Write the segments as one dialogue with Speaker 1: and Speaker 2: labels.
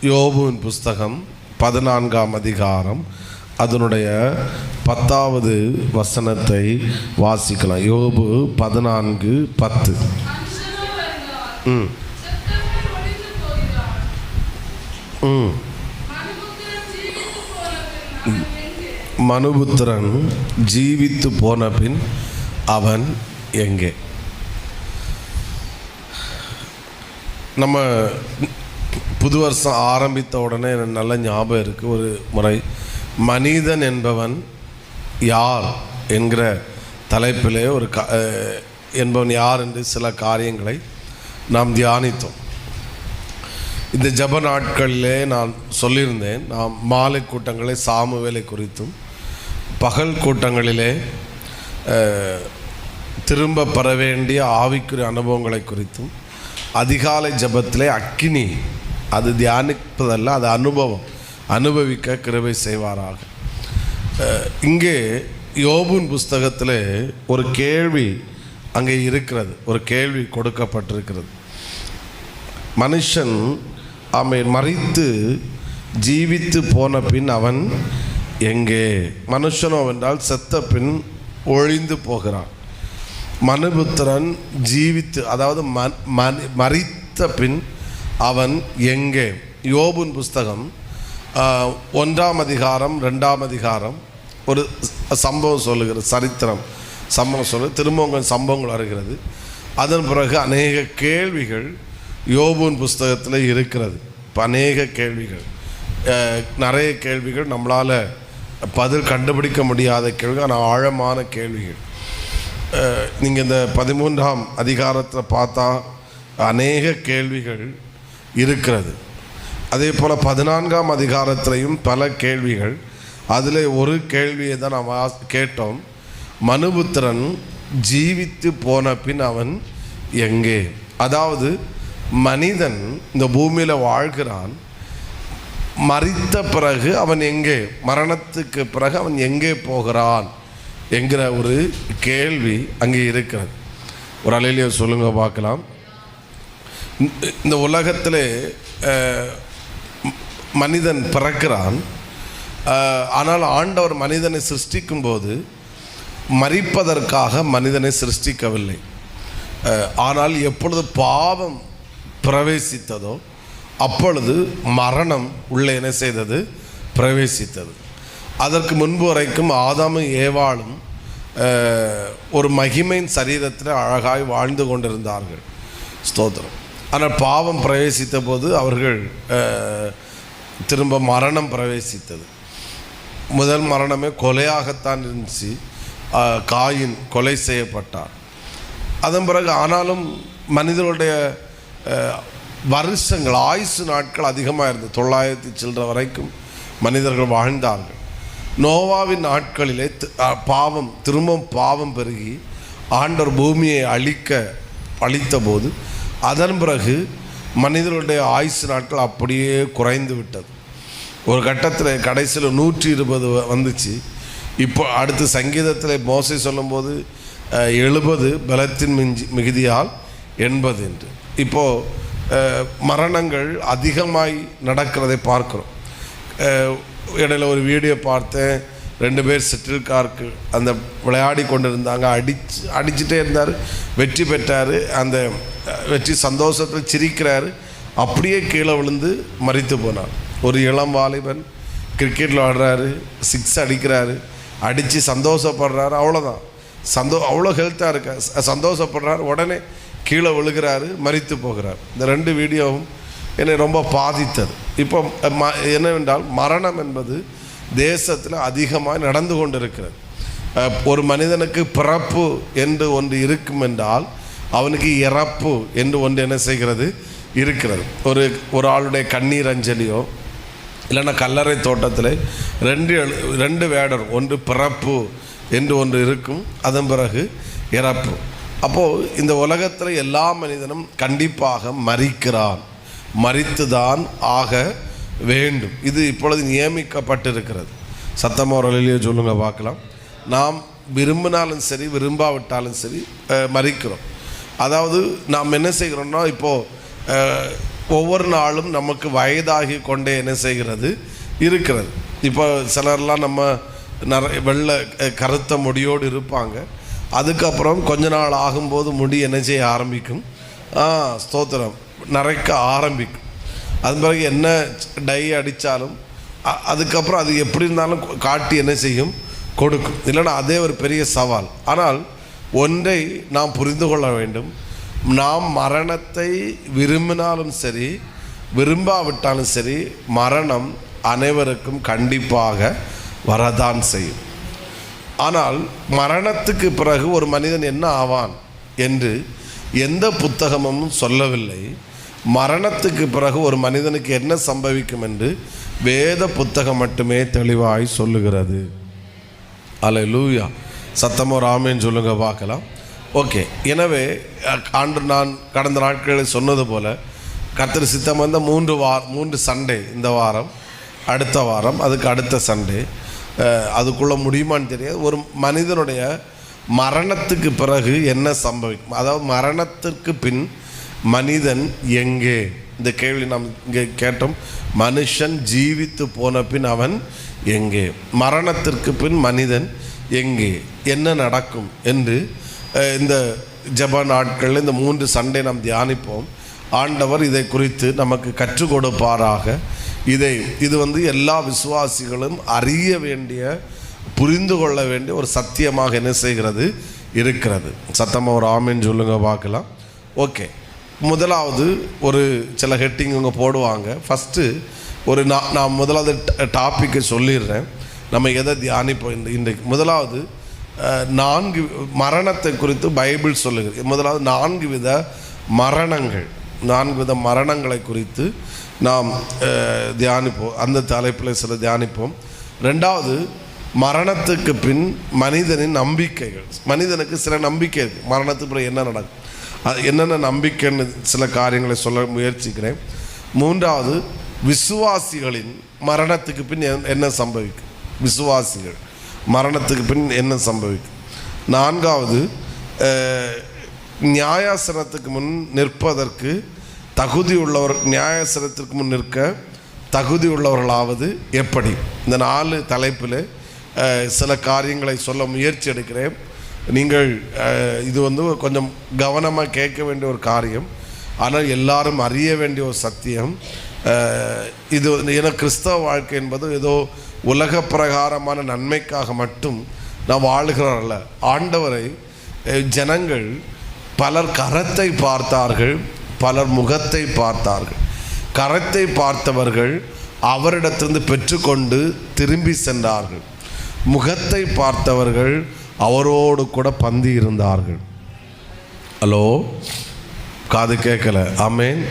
Speaker 1: யோபுவின் புஸ்தகம் 14ஆம் அதிகாரம் அதனுடைய 10வது வசனத்தை வாசிக்கலாம். யோபு 14:10. மனுபுத்திரன் ஜீவித்து போன பின் அவன் எங்கே? நம்ம புது வருஷம் ஆரம்பித்த உடனே எனக்கு நல்ல ஞாபகம் இருக்குது. ஒரு முறை மனிதன் என்பவன் யார் என்கிற தலைப்பிலே என்பவன் யார் என்று சில காரியங்களை நாம் தியானித்தோம். இந்த ஜப நாட்களிலே நான் சொல்லியிருந்தேன், நாம் மாலை கூட்டங்களை சாமுவேலை குறித்தும் பகல் கூட்டங்களிலே திரும்ப பெற வேண்டிய ஆவிக்குரிய அனுபவங்களை குறித்தும் அதிகாலை ஜபத்திலே அக்கினி அது தியானிப்பதல்ல, அது அனுபவிக்க கிருபை செய்வாராக. இங்கே யோபுவின் புஸ்தகத்தில் ஒரு கேள்வி அங்கே இருக்கிறது, ஒரு கேள்வி கொடுக்கப்பட்டிருக்கிறது. மனுஷன் அவன் மரித்து ஜீவித்து போன பின் அவன் எங்கே? மனுஷனோ என்றால் செத்த பின் ஒழிந்து போகிறான். மனுபுத்திரன் ஜீவித்து, அதாவது மரித்த பின் அவன் எங்கே? யோபுவின் புஸ்தகம் 1ஆம் அதிகாரம் 2ஆம் அதிகாரம் ஒரு சம்பவம் சொல்லுகிறது, சரித்திரம் சம்பவம் சொல்லுது, திரும்ப சம்பவங்கள் வருகிறது. அதன் பிறகு அநேக கேள்விகள் யோபுவின் புஸ்தகத்தில் இருக்கிறது. இப்போ அநேக கேள்விகள், நிறைய கேள்விகள், நம்மளால் பதில் கண்டுபிடிக்க முடியாத கேள்விகள், ஆனால் ஆழமான கேள்விகள். நீங்கள் இந்த 13ஆம் அதிகாரத்தில் பார்த்தா அநேக கேள்விகள் இருக்கிறது. அதே போல் 14ஆம் அதிகாரத்திலையும் பல கேள்விகள். அதில் ஒரு கேள்வியை தான் நாம் கேட்டோம், மனுபுத்திரன் ஜீவித்து போன பின் அவன் எங்கே? அதாவது மனிதன் இந்த பூமியில் வாழ்கிறான், மரித்த பிறகு அவன் எங்கே? மரணத்துக்கு பிறகு அவன் எங்கே போகிறான் என்கிற ஒரு கேள்வி அங்கே இருக்கிறது. ஒரு அலையிலேயே சொல்லுங்க பார்க்கலாம். இந்த உலகத்தில் மனிதன் பிறக்கிறான், ஆனால் ஆண்டவர் மனிதனை சிருஷ்டிக்கும் போது மரிப்பதற்காக மனிதனை சிருஷ்டிக்கவில்லை. ஆனால் எப்பொழுது பாவம் பிரவேசித்ததோ அப்பொழுது மரணம் உள்ளே என்ன செய்தது? பிரவேசித்தது. அதற்கு முன்பு வரைக்கும் ஆதாமும் ஏவாளும் ஒரு மகிமையின் சரீரத்தில் அழகாய் வாழ்ந்து கொண்டிருந்தார்கள், ஸ்தோத்திரம். ஆனால் பாவம் பிரவேசித்த போது அவர்கள் திரும்ப மரணம் பிரவேசித்தது. முதல் மரணமே கொலையாகத்தான் இருந்துச்சு, காயின் கொலை செய்யப்பட்டார். அதன் பிறகு ஆனாலும் மனிதனுடைய வருஷங்கள், ஆயுசு நாட்கள் அதிகமாக இருந்தது. 900 சில்லற வரைக்கும் மனிதர்கள் வாழ்ந்தார்கள். நோவாவின் நாட்களிலே திரும்பவும் பாவம் பெருகி ஆண்டவர் பூமியை அழித்த போது அதன் பிறகு மனிதர்களுடைய ஆயுசு நாட்கள் அப்படியே குறைந்து விட்டது. ஒரு கட்டத்தில் கடைசியில் 120 வந்துச்சு. இப்போ அடுத்து சங்கீதத்தில் மோசே சொல்லும்போது 70 பலத்தின் மிகுதியால் 80 என்று. இப்போது மரணங்கள் அதிகமாய் நடக்கிறதை பார்க்குறோம். இடையில் ஒரு வீடியோ பார்த்தேன், 2 பேர் செட்டில் கார்க்கு அந்த விளையாடி கொண்டு இருந்தாங்க, அடிச்சுட்டே இருந்தார், வெற்றி பெற்றார். அந்த வெற்றி சந்தோஷத்தில் சிரிக்கிறாரு, அப்படியே கீழே விழுந்து மரித்து போனார். ஒரு இளம் வாலிபன் கிரிக்கெட்டில் ஆடுறாரு, 6 அடிக்கிறாரு, அடித்து சந்தோஷப்படுறாரு, அவ்வளோதான். அவ்வளோ ஹெல்த்தாக இருக்க சந்தோஷப்படுறாரு, உடனே கீழே விழுகிறாரு, மரித்து போகிறார். இந்த 2 வீடியோவும் என்னை ரொம்ப பாதித்தது. இப்போ என்னவென்றால் மரணம் என்பது தேசத்தில் அதிகமாக நடந்து கொண்டு இருக்கிறது. ஒரு மனிதனுக்கு பிறப்பு என்று ஒன்று இருக்கும் என்றால் அவனுக்கு இறப்பு என்று ஒன்று என்ன செய்கிறது? இருக்கிறது. ஒரு ஆளுடைய கண்ணீர் அஞ்சலியோ இல்லைன்னா கல்லறை தோட்டத்தில் 2 வேடர், ஒன்று பிறப்பு என்று ஒன்று இருக்கும், அதன் பிறகு இறப்பு. அப்போது இந்த உலகத்தில் எல்லா மனிதனும் கண்டிப்பாக மரிக்கிறான், மரித்துதான் ஆக வேண்டும். இது இப்பொழுது நியமிக்கப்பட்டிருக்கிறது. சத்தமாக ஒரு அலையிலேயே சொல்லுங்க பார்க்கலாம். நாம் விரும்பினாலும் சரி விரும்பாவிட்டாலும் சரி மரிக்கிறோம். அதாவது நாம் என்ன செய்கிறோம்னா, இப்போது ஒவ்வொரு நாளும் நமக்கு வயதாகி கொண்டே என்ன செய்கிறது இருக்கிறது. இப்போ சிலர்லாம் நம்ம வெள்ளை கருத்த முடியோடு இருப்பாங்க. அதுக்கப்புறம் கொஞ்ச நாள் ஆகும்போது முடி என்ன செய்ய ஆரம்பிக்கும், ஸ்தோத்திரம், நரைக்க ஆரம்பிக்கும். அது பிறகு என்ன டை அடித்தாலும் அதுக்கப்புறம் அது எப்படி இருந்தாலும் காட்டி என்ன செய்யும், கொடுக்கும். இல்லைன்னா அதே ஒரு பெரிய சவால். ஆனால் ஒன்றை நாம் புரிந்து கொள்ள வேண்டும், நாம் மரணத்தை விரும்பினாலும் சரி விரும்பாவிட்டாலும் சரி மரணம் அனைவருக்கும் கண்டிப்பாக வரதான் செய்யும். ஆனால் மரணத்துக்கு பிறகு ஒரு மனிதன் என்ன ஆவான் என்று எந்த புத்தகமும் சொல்லவில்லை. மரணத்துக்கு பிறகு ஒரு மனிதனுக்கு என்ன சம்பவிக்கும் என்று வேத புத்தகம் மட்டுமே தெளிவாய் சொல்லுகிறது. அல்லேலூயா. சத்தமோ ராமேன்னு சொல்லுங்க பார்க்கலாம். ஓகே. எனவே நான் கடந்த நாட்களில் சொன்னது போல் கர்த்தர் சித்தம் வந்த 3 சண்டே, இந்த வாரம், அடுத்த வாரம், அதுக்கு அடுத்த சண்டே, அதுக்குள்ளே முடியுமான்னு தெரியாது. ஒரு மனிதனுடைய மரணத்துக்கு பிறகு என்ன சம்பவிக்கும், அதாவது மரணத்திற்கு பின் மனிதன் எங்கே, இந்த கேள்வி நாம் இங்கே கேட்டோம். மனுஷன் ஜீவித்து போன பின் அவன் எங்கே, மரணத்திற்கு பின் மனிதன் எங்கே, என்ன நடக்கும் என்று இந்த ஜெப நாட்களில் இந்த 3 சண்டே நாம் தியானிப்போம். ஆண்டவர் இதை குறித்து நமக்கு கற்றுக் கொடுப்பாராக. இது எல்லா விசுவாசிகளும் அறிய வேண்டிய, புரிந்து கொள்ள வேண்டிய ஒரு சத்தியமாக என்ன செய்கிறது இருக்கிறது. சத்தமாக ஒரு ஆமேன்னு சொல்லுங்க பார்க்கலாம். ஓகே. முதலாவது ஒரு சில ஹெட்டிங் இவங்க போடுவாங்க. ஃபஸ்ட்டு நான் முதலாவது டாப்பிக்கை சொல்லிடுறேன், நம்ம எதை தியானிப்போம் இன்றைக்கு. முதலாவது 4 மரணத்தை குறித்து பைபிள் சொல்லுகிறது. முதலாவது 4 வித மரணங்களை குறித்து நாம் தியானிப்போம். அந்த தலைப்பில் சில தியானிப்போம். ரெண்டாவது, மரணத்துக்கு பின் மனிதனின் நம்பிக்கைகள். மனிதனுக்கு சில நம்பிக்கை இருக்குது, மரணத்துக்கு பிறகு என்ன நடக்கும், அது என்னென்ன நம்பிக்கைன்னு சில காரியங்களை சொல்ல முயற்சிக்கிறேன். மூன்றாவது, விசுவாசிகளின் மரணத்துக்கு பின் என்ன சம்பவிக்கும், விசுவாசிகள் மரணத்துக்கு பின் என்ன சம்பவிக்கும். நான்காவது, நியாயாசனத்துக்கு முன் நிற்பதற்கு தகுதி உள்ளவர், நியாயாசனத்திற்கு முன் நிற்க தகுதி உள்ளவர்களாவது எப்படி. இந்த 4 தலைப்பில் சில காரியங்களை சொல்ல முயற்சி எடுக்கிறேன். நீங்கள் இது கொஞ்சம் கவனமாக கேட்க வேண்டிய ஒரு காரியம், ஆனால் எல்லாரும் அறிய வேண்டிய ஒரு சத்தியம். இது ஏன்னா கிறிஸ்தவ வாழ்க்கை என்பது ஏதோ உலக பிரகாரமான நன்மைக்காக மட்டும் நாம் வாழுகிறாரல்ல. ஆண்டவரை ஜனங்கள் பலர் கரத்தை பார்த்தார்கள், பலர் முகத்தை பார்த்தார்கள். கரத்தை பார்த்தவர்கள் அவரிடத்திலிருந்து பெற்றுக்கொண்டு திரும்பி சென்றார்கள். முகத்தை பார்த்தவர்கள் அவரோடு கூட பந்தி இருந்தார்கள். ஹலோ, காது கேட்கல? ஆமேன்.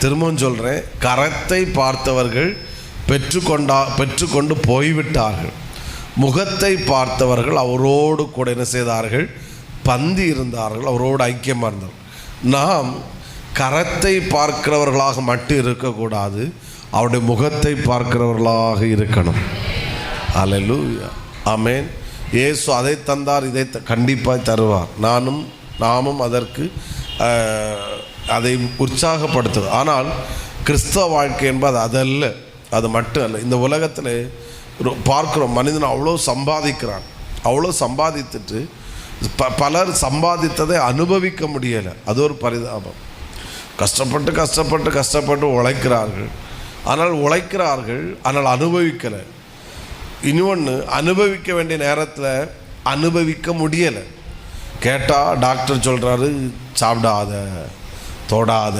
Speaker 1: திரும்பவும் சொல்கிறேன், கரத்தை பார்த்தவர்கள் பெற்றுக்கொண்டு போய்விட்டார்கள். முகத்தை பார்த்தவர்கள் அவரோடு கூட என்ன செய்தார்கள், பந்தி இருந்தார்கள், அவரோடு ஐக்கியமாக இருந்தார்கள். நாம் கரத்தை பார்க்கிறவர்களாக மட்டும் இருக்கக்கூடாது, அவருடைய முகத்தை பார்க்கிறவர்களாக இருக்கணும். அல்லேலூயா. ஆமேன். இயேசு அதை தந்தார், இதை கண்டிப்பாக தருவார். நாமும் அதற்கு அதை உற்சாகப்படுத்துவது. ஆனால் கிறிஸ்தவ வாழ்க்கை என்பது அதல்ல, அது மட்டும் அல்ல. இந்த உலகத்தில் பார்க்குறோம், மனிதன் அவ்வளோ சம்பாதிக்கிறான், அவ்வளோ சம்பாதித்துட்டு பலர் சம்பாதித்ததை அனுபவிக்க முடியலை. அது ஒரு பரிதாபம். கஷ்டப்பட்டு உழைக்கிறார்கள், ஆனால் அனுபவிக்கலை. இன்னொன்று, அனுபவிக்க வேண்டிய நேரத்தில் அனுபவிக்க முடியலை. கேட்டால் டாக்டர் சொல்கிறாரு, சாப்பிடாத, தொடாத,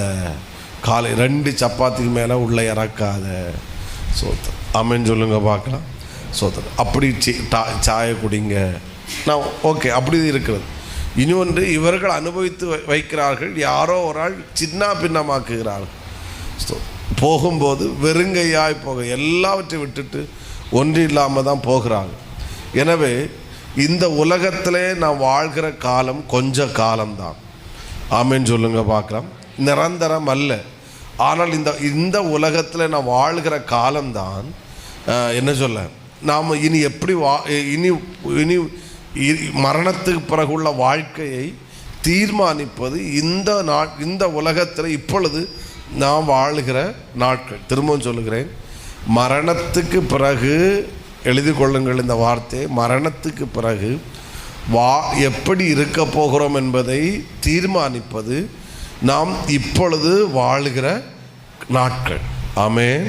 Speaker 1: காலை 2 சப்பாத்திக்கு மேலே உள்ளே இறக்காத. சோத்தர் ஆமேன்னு சொல்லுங்க பார்க்கலாம். சோத்தர் அப்படி சாய குடிங்க. நான் ஓகே, அப்படி இருக்கிறது. இன்னொன்று, இவர்கள் அனுபவித்து வைக்கிறார்கள், யாரோ ஒரு ஆள் சின்ன பின்னமாக்குகிறார்கள். போகும்போது வெறுங்கையாய் எல்லாவற்றையும் விட்டுட்டு ஒன்று இல்லாமல் தான் போகிறாங்க. எனவே இந்த உலகத்திலே நான் வாழ்கிற காலம் கொஞ்ச காலம்தான். ஆமேன்னு சொல்லுங்க பார்க்கலாம். நிரந்தரம் அல்ல. ஆனால் இந்த உலகத்தில் நான் வாழ்கிற காலம்தான் என்ன சொல்ல, நாம் இனி எப்படி இனி மரணத்துக்கு பிறகுள்ள வாழ்க்கையை தீர்மானிப்பது இந்த உலகத்தில் இப்பொழுது நாம் வாழுகிற நாட்கள். திரும்பவும் சொல்லுகிறேன், மரணத்துக்கு பிறகு எழுதி கொள்ளுங்கள் இந்த வார்த்தை. மரணத்துக்கு பிறகு எப்படி இருக்க போகிறோம் என்பதை தீர்மானிப்பது நாம் இப்பொழுது வாழுகிற நாட்கள். ஆமென்.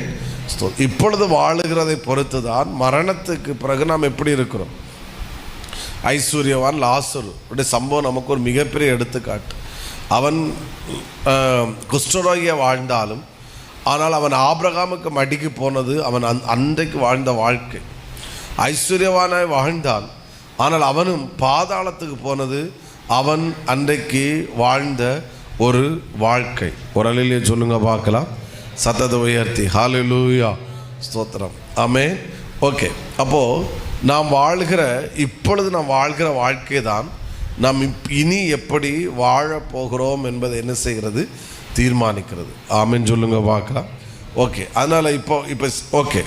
Speaker 1: இப்பொழுது வாழுகிறதை பொறுத்து தான் மரணத்துக்கு பிறகு நாம் எப்படி இருக்கிறோம். ஐஸ்வர்யவான் லாசரு சம்பவம் நமக்கு ஒரு மிகப்பெரிய எடுத்துக்காட்டு. அவன் குஷ்டரோகிய வாழ்ந்தாலும், ஆனால் அவன் ஆபிரகாமுக்கு மடிக்கு போனது அவன் அன்றைக்கு வாழ்ந்த வாழ்க்கை. ஐஸ்வர்யவானாய் வாழ்ந்தான், ஆனால் அவனும் பாதாளத்துக்கு போனது அவன் அன்றைக்கு வாழ்ந்த ஒரு வாழ்க்கை. ஒரு அல்லேலூயா சொல்லுங்க பார்க்கலாம், சத்தத்தை உயர்த்தி. ஹல்லேலூயா, ஸ்தோத்திரம், ஆமென். ஓகே, அப்போது நாம் இப்பொழுது நாம் வாழ்கிற வாழ்க்கை தான் நாம் இனி எப்படி வாழப்போகிறோம் என்பதை என்ன செய்கிறது, தீர்மானிக்கிறது. ஆமென் சொல்லுங்க பார்க்கலாம். ஓகே, அதனால் இப்போ ஓகே,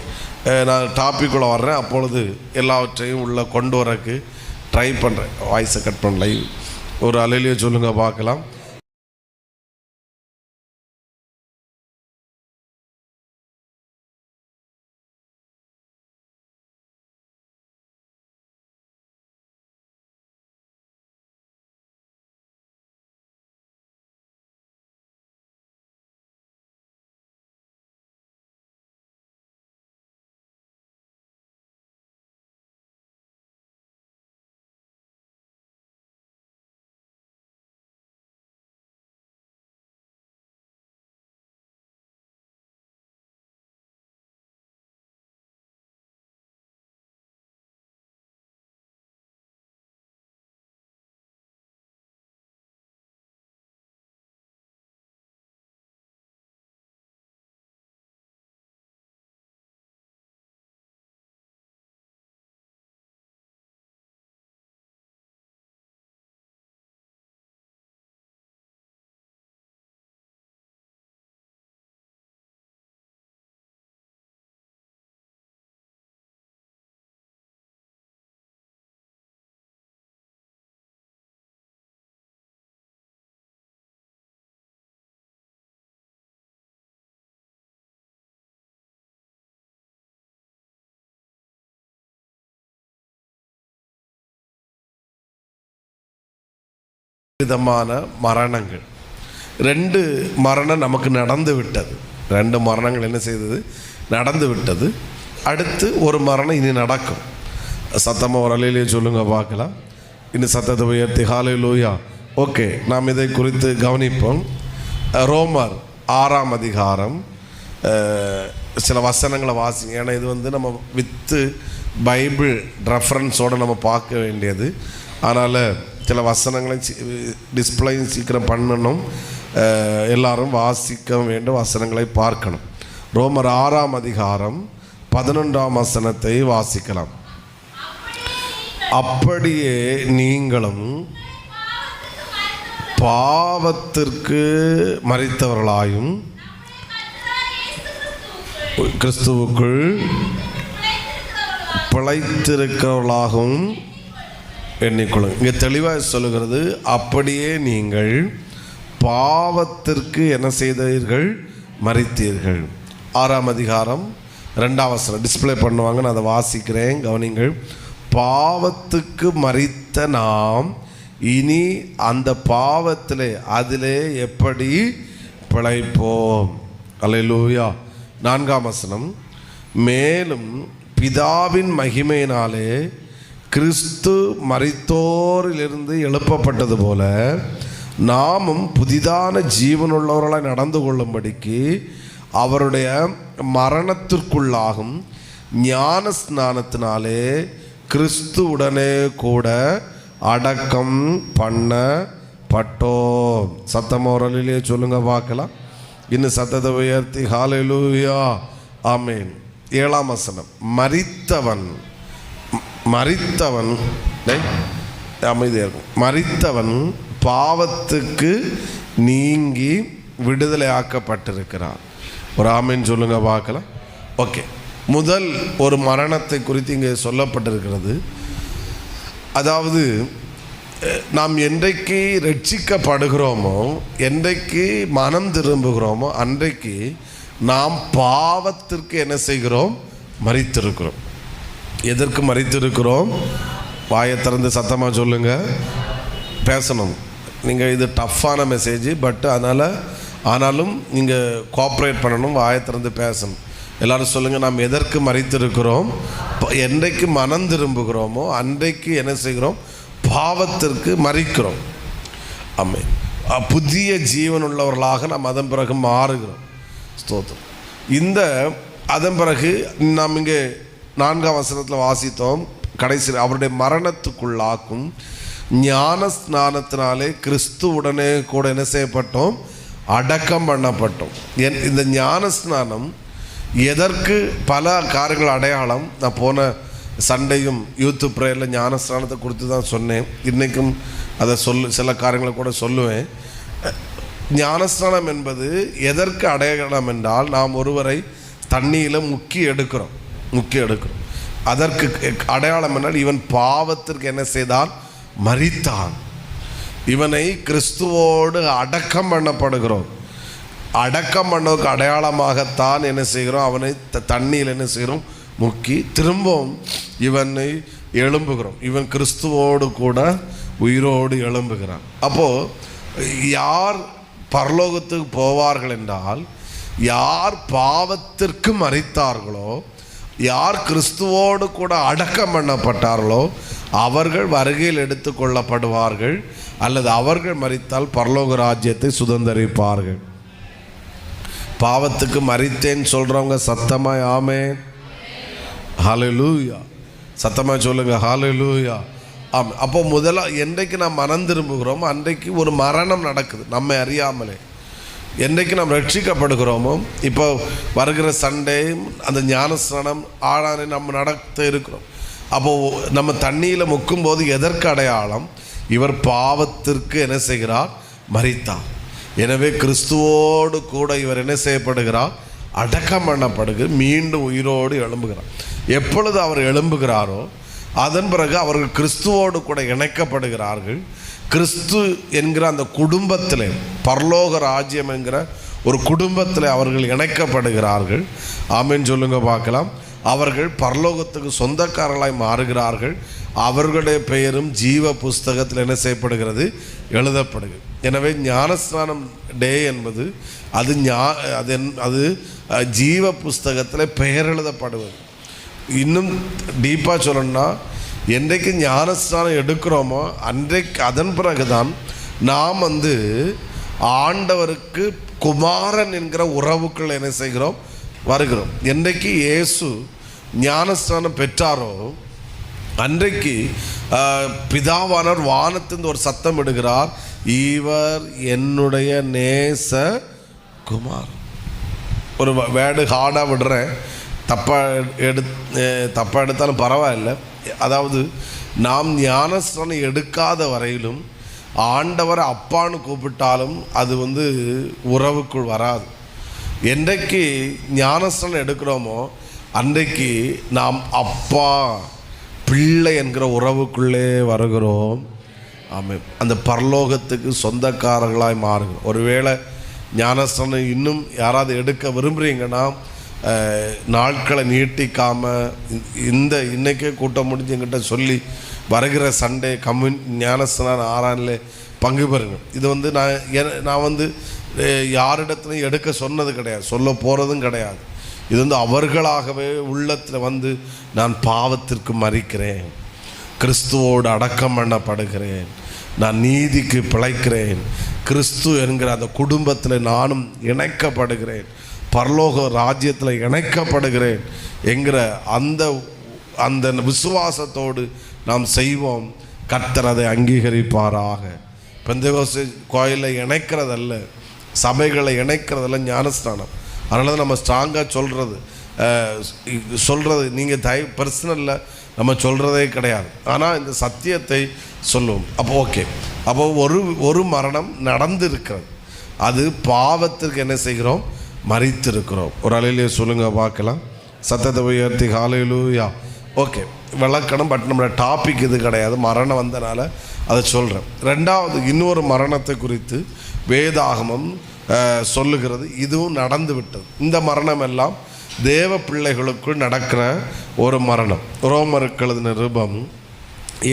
Speaker 1: நான் டாப்பிக்குள்ளே வர்றேன். அப்பொழுது எல்லாவற்றையும் உள்ளே கொண்டு வரக்கு ட்ரை பண்ணுறேன். வாய்ஸை கட் பண்ண லைவ். ஒரு அல்லேலூயா சொல்லுங்க பார்க்கலாம். விதமான மரணங்கள், 2 மரணம் நமக்கு நடந்து விட்டது. 2 மரணங்கள் என்ன செய்தது, நடந்து விட்டது. அடுத்து ஒரு மரணம் இனி நடக்கும். சத்தமாக ஒரு அல்லேலூயா சொல்லுங்க பார்க்கலாம். இன்னும் சத்தத்தை உயர்த்தி ஹல்லேலூயா. ஓகே, நாம் இதை குறித்து கவனிப்போம். ரோமர் 6ஆம் அதிகாரம் சில வசனங்களை வாசிங்க. ஏன்னா இது நம்ம வித்து பைபிள் ரெஃபரன்ஸோடு நம்ம பார்க்க வேண்டியது. அதனால் சில வசனங்களை டிஸ்பிளேயும் சீக்கிரம் பண்ணணும். எல்லாரும் வாசிக்க வேண்டும், வசனங்களை பார்க்கணும். ரோமர் 6ஆம் அதிகாரம் 11ஆம் வசனத்தை வாசிக்கலாம். அப்படியே நீங்களும் பாவத்திற்கு மரித்தவர்களாயும் கிறிஸ்துவுக்குள் பிழைத்திருக்கிறவர்களாகவும் எண்ணிக்கொள்ளுங்க. இங்கே தெளிவாக சொல்லுகிறது, அப்படியே நீங்கள் பாவத்திற்கு என்ன செய்தீர்கள், மரித்தீர்கள். 6ஆம் அதிகாரம் 2ஆம் வசனம் டிஸ்பிளே பண்ணுவாங்க, நான் அதை வாசிக்கிறேன், கவனிங்கள். பாவத்துக்கு மரித்த நாம் இனி அந்த பாவத்திலே அதிலே எப்படி பிழைப்போம். அல்லேலூயா. 4ஆம் வசனம், மேலும் பிதாவின் மகிமையினாலே கிறிஸ்து மரித்தோரிலிருந்து எழுப்பப்பட்டது போல நாமும் புதிதான ஜீவனுள்ளவர்களாய் நடந்து கொள்ளும்படிக்கு அவருடைய மரணத்திற்குள்ளாகும் ஞான ஸ்நானத்தினாலே கிறிஸ்துவுடனே கூட அடக்கம் பண்ணப்பட்டோம். சத்தமோரலிலே சொல்லுங்க பார்க்கலாம். இன்னும் சத்தத்தை உயர்த்தி ஹல்லேலூயா, ஆமென். 7ஆம் வசனம், மரித்தவன் அமைதியாக இருக்கும். மரித்தவன் பாவத்துக்கு நீங்கி விடுதலை ஆக்கப்பட்டிருக்கிறான். ஒரு ஆமென் சொல்லுங்க பார்க்கலாம். ஓகே, முதல் ஒரு மரணத்தை குறித்து இங்கே சொல்லப்பட்டிருக்கிறது. அதாவது நாம் என்றைக்கு ரட்சிக்கப்படுகிறோமோ, என்றைக்கு மனம் திரும்புகிறோமோ, அன்றைக்கு நாம் பாவத்திற்கு என்ன செய்கிறோம்? மரித்திருக்கிறோம். எதற்கு மரித்திருக்கிறோம்? வாயை திறந்து சத்தமாக சொல்லுங்கள், பேசணும். நீங்கள் இது டஃப்பான மெசேஜ், பட் ஆனாலும் நீங்கள் கோஆப்ரேட் பண்ணணும், வாயை திறந்து பேசணும். எல்லோரும் சொல்லுங்கள், நாம் எதற்கு மரித்திருக்கிறோம்? என்றைக்கு மனம் திரும்புகிறோமோ அன்றைக்கு என்ன செய்கிறோம்? பாவத்திற்கு மரிக்கிறோம். ஆமென். புதிய ஜீவன் உள்ளவர்களாக நாம் அதன் பிறகு மாறுகிறோம். ஸ்தோத்திரம். அதன் பிறகு நாம் இங்கே 4ஆம் வசனத்தில் வாசித்தோம், கடைசி அவருடைய மரணத்துக்குள்ளாக்கும் ஞான ஸ்நானத்தினாலே கிறிஸ்துவுடனே கூட என்ன செய்யப்பட்டோம்? அடக்கம் பண்ணப்பட்டோம். இந்த ஞான ஸ்நானம் எதற்கு? பல காரியங்கள் அடையாளம். நான் போன சண்டையும் யூத் ப்ரேயரில் ஞானஸ்நானத்தை கொடுத்து தான் சொன்னேன். இன்றைக்கும் அதை சில காரியங்களை கூட சொல்லுவேன். ஞானஸ்நானம் என்பது எதற்கு அடையாளம் என்றால், நாம் ஒருவரை தண்ணியில் முக்கி எடுக்கிறோம். அதற்கு அடையாளம் என்றால், இவன் பாவத்திற்கு என்ன செய்தான்? மரித்தான். இவனை கிறிஸ்துவோடு அடக்கம் பண்ணப்படுகிறோம். அடக்கம் பண்ணவுக்கு அடையாளமாகத்தான் என்ன செய்கிறோம்? அவனை தண்ணியில் என்ன செய்கிறோம்? முக்கி திரும்பவும் இவனை எழும்புகிறோம். இவன் கிறிஸ்துவோடு கூட உயிரோடு எழும்புகிறான். அப்போது யார் பரலோகத்துக்கு போவார்கள் என்றால், யார் பாவத்திற்கு மரித்தார்களோ, யார் கிறிஸ்துவோடு கூட அடக்கம் பண்ணப்பட்டார்களோ அவர்கள் வருகையில் எடுத்து கொள்ளப்படுவார்கள், அல்லது அவர்கள் மரித்தால் பரலோக ராஜ்யத்தை சுதந்தரிப்பார்கள். பாவத்துக்கு மரித்தேன்னு சொல்கிறவங்க சத்தமாய் ஆமென், ஹல்லேலூயா. சத்தமாக சொல்லுங்க, ஹல்லேலூயா. ஆமாம். அப்போ என்றைக்கு நாம் மனம் திரும்புகிறோமோ அன்றைக்கு ஒரு மரணம் நடக்குது நம்மை அறியாமலே. என்றைக்கு நாம் ரட்சிக்கப்படுகிறோமோ, இப்போ வருகிற சண்டே அந்த ஞானஸ்நானம் ஆளானை நம்ம நடத்த இருக்கிறோம். அப்போது நம்ம தண்ணியில் முக்கும்போது எதற்கு அடையாளம்? இவர் பாவத்திற்கு என்ன செய்கிறார்? மரித்தார். எனவே கிறிஸ்துவோடு கூட இவர் என்ன செய்யப்படுகிறார்? அடக்கம் பண்ணப்படுகிற மீண்டும் உயிரோடு எழும்புகிறார். எப்பொழுது அவர் எழும்புகிறாரோ அதன் பிறகு அவர்கள் கிறிஸ்துவோடு கூட இணைக்கப்படுகிறார்கள். கிறிஸ்து என்கிற அந்த குடும்பத்தில், பரலோக ராஜ்யம் என்கிற ஒரு குடும்பத்தில் அவர்கள் இணைக்கப்படுகிறார்கள். ஆமென் சொல்லுங்க பார்க்கலாம். அவர்கள் பரலோகத்துக்கு சொந்தக்காரர்களாய் மாறுகிறார்கள். அவர்களுடைய பெயரும் ஜீவ புஸ்தகத்தில் என்ன செய்யப்படுகிறது? எழுதப்படுகிறது. எனவே ஞானஸ்நானம் டே என்பது அது ஜீவ புஸ்தகத்தில் பெயர் எழுதப்படுவது. இன்னும் டீப்பாக சொல்லணும்னா, என்றைக்கு ஞானஸ்நானம் எடுக்கிறோமோ அன்றைக்கு அதன் பிறகுதான் நாம் ஆண்டவருக்கு குமாரன் என்கிற உறவுக்குள் என்ன செய்கிறோம்? வருகிறோம். என்றைக்கு இயேசு ஞானஸ்நானம் பெற்றாரோ அன்றைக்கு பிதாவானவர் வானத்திலிருந்து ஒரு சத்தம் இடுகிறார், இவர் என்னுடைய நேச குமார். ஒரு வேர்டு ஹார்டாக விடுறேன், தப்பாக எடுத்தாலும் பரவாயில்லை. அதாவது நாம் ஞானஸ்நானம் எடுக்காத வரையிலும் ஆண்டவரை அப்பான்னு கூப்பிட்டாலும் அது உறவுக்குள் வராது. என்றைக்கு ஞானஸ்நானம் எடுக்கிறோமோ அன்றைக்கு நாம் அப்பா பிள்ளை என்கிற உறவுக்குள்ளே வருகிறோம். ஆமென். அந்த பரலோகத்துக்கு சொந்தக்காரர்களாய் மாறுகிறோம். ஒருவேளை ஞானஸ்நானம் இன்னும் யாராவது எடுக்க விரும்புகிறீங்கன்னா, நாட்களை நீட்டிக்காமல் இன்றைக்கே கூட்டம் முடிஞ்சு என்கிட்ட சொல்லி வருகிற சண்டே ஞானஸ்நான ஆரானில் பங்கு பெறுங்க. இது நான் யாரிடத்துலையும் எடுக்க சொன்னது கிடையாது, சொல்ல போகிறதும் கிடையாது. இது அவர்களாகவே உள்ளத்தில் நான் பாவத்திற்கு மரிக்கிறேன், கிறிஸ்துவோடு அடக்கம் பண்ணப்படுகிறேன், நான் நீதிக்கு பிழைக்கிறேன், கிறிஸ்து என்கிற அந்த குடும்பத்தில் நானும் இணைக்கப்படுகிறேன், பரலோக ராஜ்யத்தில் இணைக்கப்படுகிறேன் என்கிற அந்த விசுவாசத்தோடு நாம் செய்வோம். கர்த்தர் அதை அங்கீகரிப்பாராக. பெந்தேகோஸ்தே கோயிலில் இணைக்கிறதல்ல, சபைகளை இணைக்கிறதல்ல ஞானஸ்நானம். அதனால தான் நம்ம ஸ்ட்ராங்காக சொல்கிறது நீங்கள் பர்சனலில் நம்ம சொல்கிறதே கிடையாது. ஆனால் இந்த சத்தியத்தை சொல்லுவோம். அப்போ ஓகே, அப்போ ஒரு மரணம் நடந்திருக்கிறது, அது பாவத்திற்கு என்ன செய்கிறோம்? மரித்திருக்கிறோம். ஒரு அலையிலே சொல்லுங்க பார்க்கலாம், சத்தத்தை உயர்த்தி ஹல்லேலூயா. ஓகே, விளக்கணும். பட் நம்மளோட டாபிக் இது கிடையாது, மரணம் வந்தனால அதை சொல்கிறேன். ரெண்டாவது, இன்னொரு மரணத்தை குறித்து வேதாகமம் சொல்லுகிறது. இதுவும் நடந்து விட்டது. இந்த மரணம் எல்லாம் தேவ பிள்ளைகளுக்குள் நடக்கிற ஒரு மரணம். ரோமருக்கு எழுதின நிருபம்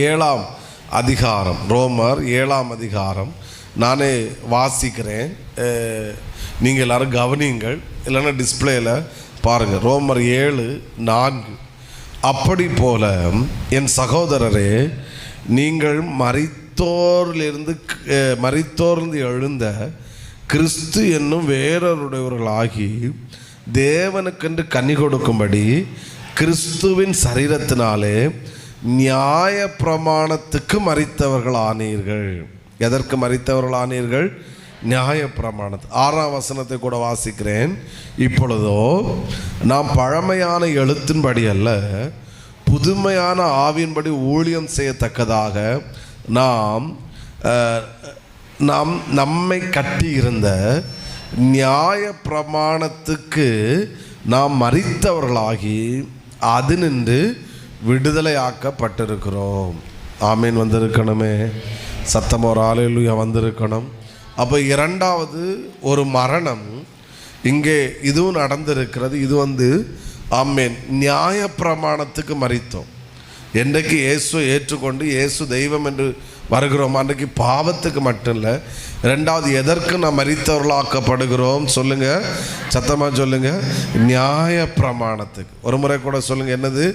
Speaker 1: 7ஆம் அதிகாரம், ரோமர் 7ஆம் அதிகாரம் நானே வாசிக்கிறேன், நீங்கள் எல்லோரும் கவனியுங்கள், இல்லைன்னா டிஸ்பிளேயில் பாருங்கள். ரோமர் 7:4. அப்படி போல என் சகோதரரே, நீங்கள் மரித்தோர்ந்து எழுந்த கிறிஸ்து என்னும் வேறொருடையவர்களாகி தேவனுக்கென்று கனி கொடுக்கும்படி கிறிஸ்துவின் சரீரத்தினாலே நியாய பிரமாணத்துக்கு மரித்தவர்கள் ஆனீர்கள். எதற்கு மரித்தவர்கள் ஆனீர்கள்? நியாய பிரமாணத்து. 6ஆம் வசனத்தை கூட வாசிக்கிறேன். இப்பொழுதோ நாம் பழமையான எழுத்தின்படி அல்ல, புதுமையான ஆவியின்படி ஊழியம் செய்யத்தக்கதாக நம்மை கட்டியிருந்த நியாய பிரமாணத்துக்கு நாம் மரித்தவர்களாகி அது நின்று விடுதலையாக்கப்பட்டிருக்கிறோம். ஆமீன். வந்திருக்கணுமே, சத்தம் ஒரு ஆலையிலுயா வந்திருக்கணும். அப்போ இரண்டாவது ஒரு மரணம் இங்கே இதுவும் நடந்திருக்கிறது. இது ஆமீன், நியாய பிரமாணத்துக்கு மரித்தோம். என்றைக்கு இயேசு ஏற்றுக்கொண்டு இயேசு தெய்வம் என்று வருகிறோம், அன்றைக்கு பாவத்துக்கு மட்டும் இல்லை, ரெண்டாவது எதற்கு நாம் மரித்தவர்களாக்கப்படுகிறோம்? சொல்லுங்கள், சத்தமாக சொல்லுங்கள். நியாய பிரமாணத்துக்கு. ஒரு முறை கூட சொல்லுங்கள், என்னது?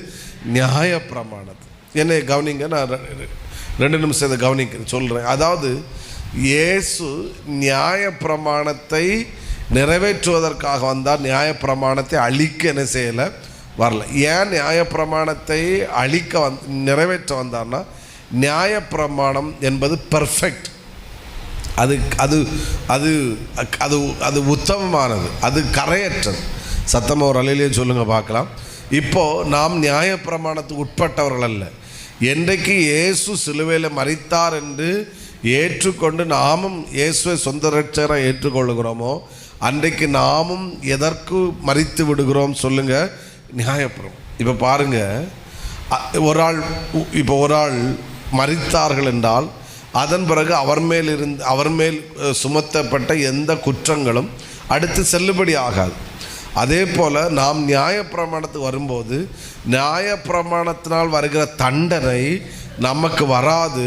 Speaker 1: நியாய பிரமாணத்துக்கு. என்னை கவனிங்க, நான் 2 நிமிஷத்தை கவனிக்க சொல்கிறேன். அதாவது இயேசு நியாய பிரமாணத்தை நிறைவேற்றுவதற்காக வந்தார். நியாய பிரமாணத்தை அழிக்க என்ன செய்யலை, வரல. ஏன் நியாய பிரமாணத்தை அழிக்க நிறைவேற்ற வந்தார்னா, நியாய பிரமாணம் என்பது பெர்ஃபெக்ட், அது அது அது அது அது உத்தமமானது, அது கரையற்றது. சத்தமாக ஒரு அலையிலே சொல்லுங்கள் பார்க்கலாம். இப்போது நாம் நியாய பிரமாணத்துக்கு உட்பட்டவர்கள் அல்ல. என்றைக்கு இயேசு சிலுவையில் மரித்தார் என்று ஏற்றுக்கொண்டு நாமும் இயேசுவை சொந்த ரட்சகராக ஏற்றுக்கொள்ளுகிறோமோ, அன்றைக்கு நாமும் எதற்கு மரித்து விடுகிறோம்? சொல்லுங்கள், நியாயப்பிரமாணம். இப்போ பாருங்கள், ஒரு ஆள் மரித்தார்கள் என்றால் அதன் பிறகு அவர் மேல் சுமத்தப்பட்ட எந்த குற்றங்களும் அடுத்து செல்லுபடி ஆகாது. அதே போல் நாம் நியாயப்பிரமாணத்துக்கு வரும்போது நியாயப்பிரமாணத்தினால் வருகிற தண்டனை நமக்கு வராது.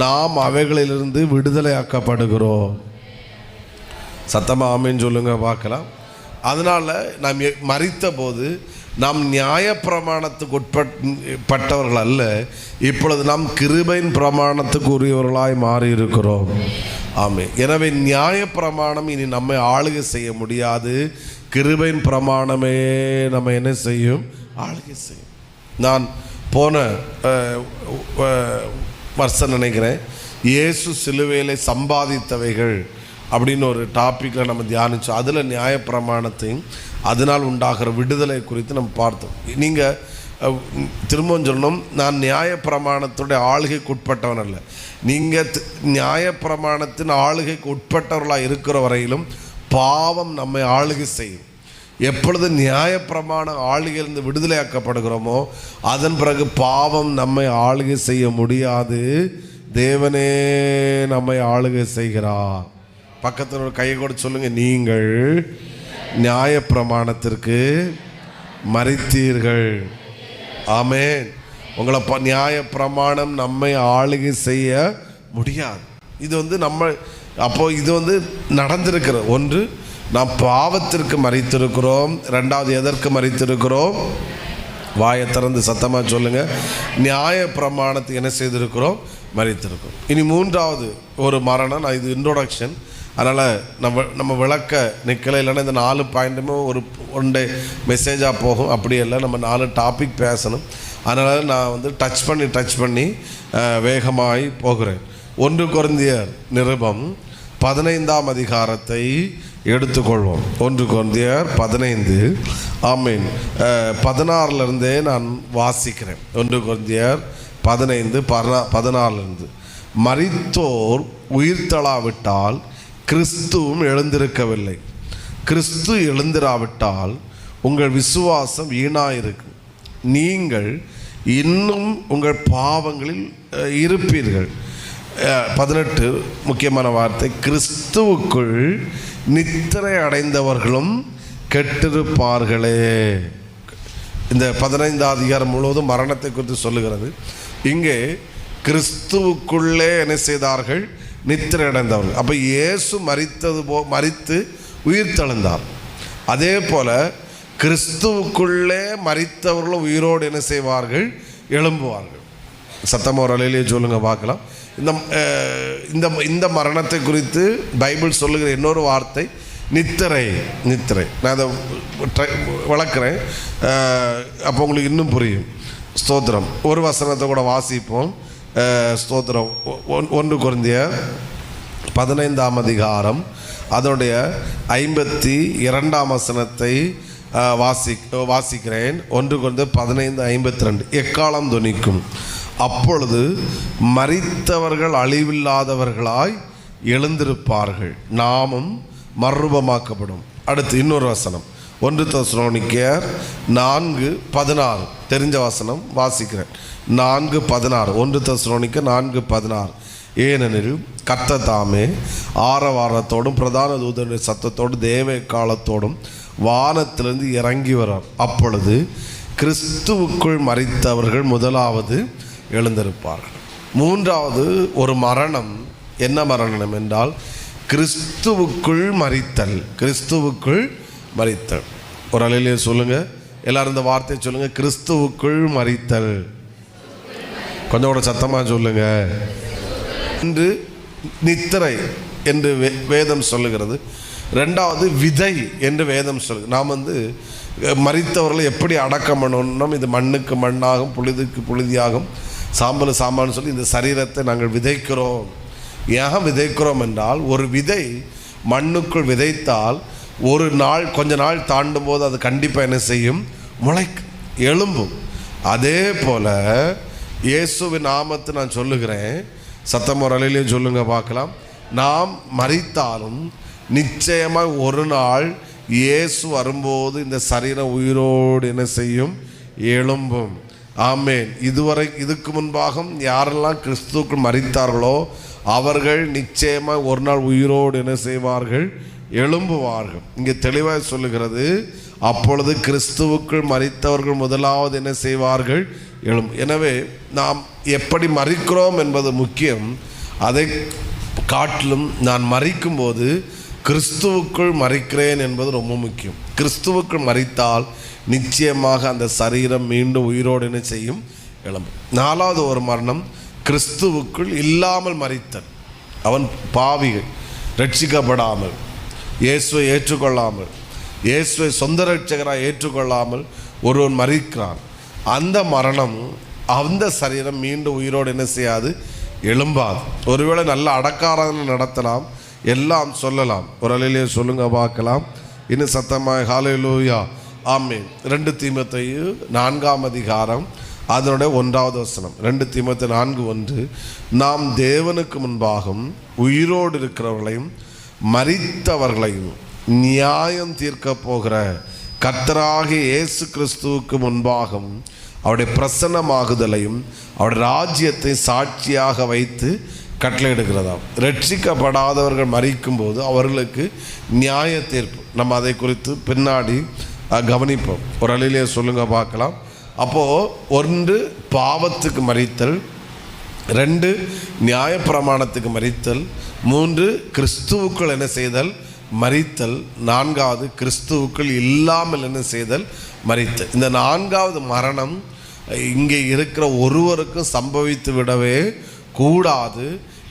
Speaker 1: நாம் அவைகளிலிருந்து விடுதலையாக்கப்படுகிறோம். சத்தமாக ஆமீன் சொல்லுங்க பார்க்கலாம். அதனால் நாம் மரித்த போது நாம் நியாயப்பிரமாணத்துக்கு உட்பட்டவர்கள் அல்ல, இப்பொழுது நாம் கிருபையின் பிரமாணத்துக்கு உரியவர்களாய் மாறி இருக்கிறோம். ஆமென். எனவே நியாயப்பிரமாணம் இனி நம்மை ஆளுகை செய்ய முடியாது. கிருபையின் பிரமாணமே நம்ம என்ன செய்யும்? ஆளுகை செய்யும். நான் போன வருஷம் நினைக்கிறேன், இயேசு சிலுவையிலே சம்பாதித்தவைகள் அப்படின்னு ஒரு டாப்பிக்கில் நம்ம தியானித்தோம். அதில் நியாயப்பிரமாணத்தையும் அதனால் உண்டாகிற விடுதலை குறித்து நம்ம பார்த்தோம். நீங்கள் திரும்பவும் சொல்லணும், நான் நியாயப்பிரமாணத்துடைய ஆளுகைக்கு உட்பட்டவன் அல்ல. நீங்கள் நியாயப்பிரமாணத்தின் ஆளுகைக்கு உட்பட்டவர்களாக இருக்கிற வரையிலும் பாவம் நம்மை ஆளுகை செய்யும். எப்பொழுது நியாயப்பிரமாண ஆளுகையிலிருந்து விடுதலையாக்கப்படுகிறோமோ அதன் பிறகு பாவம் நம்மை ஆளுகை செய்ய முடியாது. தேவனே நம்மை ஆளுகை செய்கிறார். பக்கத்தில் ஒரு கையை கூட சொல்லுங்க, நீங்கள் நியாயப்பிரமாணத்திற்கு மரித்தீர்கள். ஆமென். உங்களை நியாயப்பிரமாணம் நம்மை ஆளுகை செய்ய முடியாது. இது நம்ம இது நடந்திருக்கிற ஒன்று. நாம் பாவத்திற்கு மரித்திருக்கிறோம். ரெண்டாவது எதற்கு மரித்திருக்கிறோம்? வாயை திறந்து சத்தமாக சொல்லுங்கள், நியாயப்பிரமாணத்துக்கு என்ன செய்திருக்கிறோம்? மரித்திருக்கிறோம். இனி மூன்றாவது ஒரு மரணம். நான் இது இன்ட்ரோடக்ஷன், அதனால் நம்ம விளக்க நிற்கலை. இல்லைன்னா இந்த 4 பாயிண்ட்டுமே ஒன் டே மெசேஜாக போகும். அப்படி இல்லை, நம்ம 4 டாபிக் பேசணும். அதனால் நான் டச் பண்ணி வேகமாய் போகிறேன். 1 கொரிந்தியர் நிருபம் 15ஆம் அதிகாரத்தை எடுத்துக்கொள்வோம். 1 கொரிந்தியர் 15. ஆமீன். 16 நான் வாசிக்கிறேன். 1 கொரிந்தியர் 15:14. மரித்தோர் உயிர்த்தெழாவிட்டால் கிறிஸ்துவும் எழுந்திருக்கவில்லை. கிறிஸ்து எழுந்திராவிட்டால் உங்கள் விசுவாசம் வீணாயிருக்கு. நீங்கள் இன்னும் உங்கள் பாவங்களில் இருப்பீர்கள். 18 முக்கியமான வார்த்தை, கிறிஸ்துவுக்குள் நித்திரை அடைந்தவர்களும் கெட்டிருப்பார்களே. இந்த 15வது அதிகாரம் முழுவதும் மரணத்தை குறித்து சொல்லுகிறது. இங்கே கிறிஸ்துவுக்குள்ளே என்ன செய்தார்கள்? நித்திரை அடைந்தவர்கள். அப்போ இயேசு மரித்து உயிர் தெழுந்தார். அதே போல கிறிஸ்துவுக்குள்ளே மரித்தவர்களும் உயிரோடு என்ன செய்வார்கள்? எழும்புவார்கள். சத்தமாக ஒரு அலையிலேயே சொல்லுங்க பார்க்கலாம். இந்த இந்த மரணத்தை குறித்து பைபிள் சொல்லுகிற இன்னொரு வார்த்தை நித்திரை. நித்திரை நான் அதை வளர்க்குறேன், அப்போ உங்களுக்கு இன்னும் புரியும். ஸ்தோத்திரம். ஒரு வசனத்தை கூட வாசிப்போம். ஸ்தோத்திரம். 1 கொரிந்தியர் 15ஆம் அதிகாரம் அதனுடைய 52ஆம் வசனத்தை வாசிக்கிறேன். 1 கொரிந்தியர் 15:52. எக்காலம் தொனிக்கும், அப்பொழுது மரித்தவர்கள் அழிவில்லாதவர்களாய் எழுந்திருப்பார்கள், நாமும் மறுரூபமாக்கப்படும். அடுத்து இன்னொரு வசனம் 1 தெசலோனிக்கேயர் 4:16. தெரிஞ்ச வசனம் வாசிக்கிறேன். 4:16. 1 தெசலோனிக்கேயர் 4:16. ஏனெனில் கர்த்தர் தாமே ஆரவாரத்தோடும் பிரதான தூதனுடைய சத்தத்தோடும் தேவ காலத்தோடும் வானத்திலிருந்து இறங்கி வரார். அப்பொழுது கிறிஸ்துவுக்குள் மரித்தவர்கள் முதலாவது எழுந்திருப்பார்கள். மூன்றாவது ஒரு மரணம். என்ன மரணம் என்றால் கிறிஸ்துவுக்குள் மரித்தல். கிறிஸ்துவுக்குள் மரித்தல். ஒரு அலையிலே சொல்லுங்க, எல்லாரும் இந்த வார்த்தையை சொல்லுங்க, கிறிஸ்துவுக்குள் மரித்தல். கொஞ்சம் கூட சத்தமாக சொல்லுங்க. இன்று நித்திரை என்று வேதம் சொல்லுகிறது. ரெண்டாவது விதை என்று வேதம் சொல்லு. நாம் மரித்தவர்களை எப்படி அடக்கம் பண்ணணும்? இது மண்ணுக்கு மண்ணாகும், புழுதிக்கு புழுதியாகும், சாம்பல் சாம்பான்னு சொல்லி இந்த சரீரத்தை நாங்கள் விதைக்கிறோம். ஏன் விதைக்கிறோம் என்றால், ஒரு விதை மண்ணுக்குள் விதைத்தால் ஒரு நாள் கொஞ்ச நாள் தாண்டும் போது அது கண்டிப்பாக என்ன செய்யும்? முளைக்கும், எழும்பும். அதே போல் இயேசுவின் நாமத்தை நான் சொல்லுகிறேன், சத்தம் ஒரு அலையிலே சொல்லுங்க பார்க்கலாம். நாம் மரித்தாலும் நிச்சயமாக ஒரு நாள் இயேசு வரும்போது இந்த சரீரம் உயிரோடு என்ன செய்யும்? எழும்பும். ஆமேன். இதுக்கு முன்பாக யாரெல்லாம் கிறிஸ்துவுக்குள் மரித்தார்களோ அவர்கள் நிச்சயமாக ஒரு நாள் உயிரோடு என்ன செய்வார்கள்? எழும்புவார்கள். இங்கே தெளிவாக சொல்லுகிறது, அப்பொழுது கிறிஸ்துவுக்குள் மரித்தவர்கள் முதலாவது என்ன செய்வார்கள்? எனவே நாம் எப்படி மரிக்கிறோம் என்பது முக்கியம். அதை காட்டிலும் நான் மரிக்கும்போது கிறிஸ்துவுக்குள் மரிக்கிறேன் என்பது ரொம்ப முக்கியம். கிறிஸ்துவுக்குள் மரித்தால் நிச்சயமாக அந்த சரீரம் மீண்டும் உயிரோடு என்ன செய்யும்? எழும்பும். நாலாவது ஒரு மரணம் கிறிஸ்துவுக்குள் இல்லாமல் மரித்தல். அவன் பாவிகள், ரட்சிக்கப்படாமல், இயேசுவை ஏற்றுக்கொள்ளாமல், இயேசுவை சொந்த ரட்சகராக ஏற்றுக்கொள்ளாமல் ஒருவன் மரிக்கிறான். அந்த மரணம், அந்த சரீரம் மீண்டும் உயிரோடு என்ன செய்யாது? எழும்பாது. ஒருவேளை நல்ல அடக்காராதனை நடத்தலாம், எல்லாம் சொல்லலாம். ஒரு அலையிலே சொல்லுங்க பார்க்கலாம். இன்னும் சத்தமாக ஹல்லேலூயா, ஆமென். 2 தீமோத்தேயு 4ஆம் அதிகாரம் அதனுடைய 1வது வசனம். 2 தீமோத்தேயு 4:1. நாம் தேவனுக்கு முன்பாகவும் உயிரோடு இருக்கிறவர்களையும் மரித்தவர்களையும் நியாயம் தீர்க்க போகிற கர்த்தராகிய இயேசு கிறிஸ்துவுக்கு முன்பாகவும் அவருடைய பிரசன்னமாகுதலையும் அவருடைய ராஜ்யத்தை சாட்சியாக வைத்து கட்டளையிடுகிறதாம். ரட்சிக்கப்படாதவர்கள் மரிக்கும் போது அவர்களுக்கு நியாய தீர்ப்பு. நம்ம அதை குறித்து பின்னாடி கவனிப்போம். ஒரு அலையிலே சொல்லுங்க பார்க்கலாம். அப்போது 1 பாவத்துக்கு மரித்தல், 2 நியாயப்பிரமாணத்துக்கு மரித்தல், 3 கிறிஸ்துவுக்குள் என்ன செய்தல்? மரித்தல், 4வது கிறிஸ்துவுக்குள் இல்லாமல் என்ன செய்தல்? மரித்தல். இந்த 4வது மரணம் இங்கே இருக்கிற ஒருவருக்கும் சம்பவித்து விடவே கூடாது.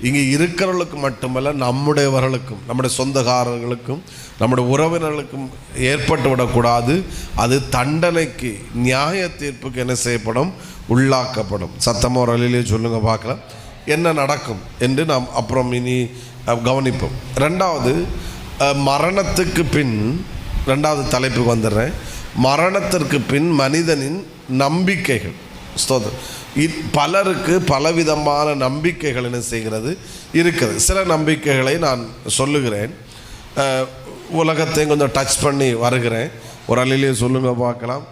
Speaker 1: இங்கே இருக்கிறவர்களுக்கு மட்டுமல்ல, நம்முடையவர்களுக்கும், நம்முடைய சொந்தக்காரர்களுக்கும், நம்முடைய உறவினர்களுக்கும் ஏற்பட்டு விடக்கூடாது. அது தண்டனைக்கு, நியாய தீர்ப்புக்கு என்ன செய்யப்படும்? உள்ளாக்கப்படும். சத்தமாக ஒரு அலையிலே சொல்லுங்க பார்க்கலாம் என்ன நடக்கும் என்று நாம் அப்புறம் இனி கவனிப்போம். 2வது மரணத்துக்கு பின், 2வது தலைப்புக்கு வந்துடுறேன். மரணத்திற்கு பின் மனிதனின் நம்பிக்கைகள். பலருக்கு பலவிதமான நம்பிக்கைகள் என்ன செய்கிறது? இருக்கிறது. சில நம்பிக்கைகளை நான் சொல்லுகிறேன், உலகத்தை கொஞ்சம் டச் பண்ணி வருகிறேன். ஒரு அலையிலே சொல்லுங்க பார்க்கலாம்.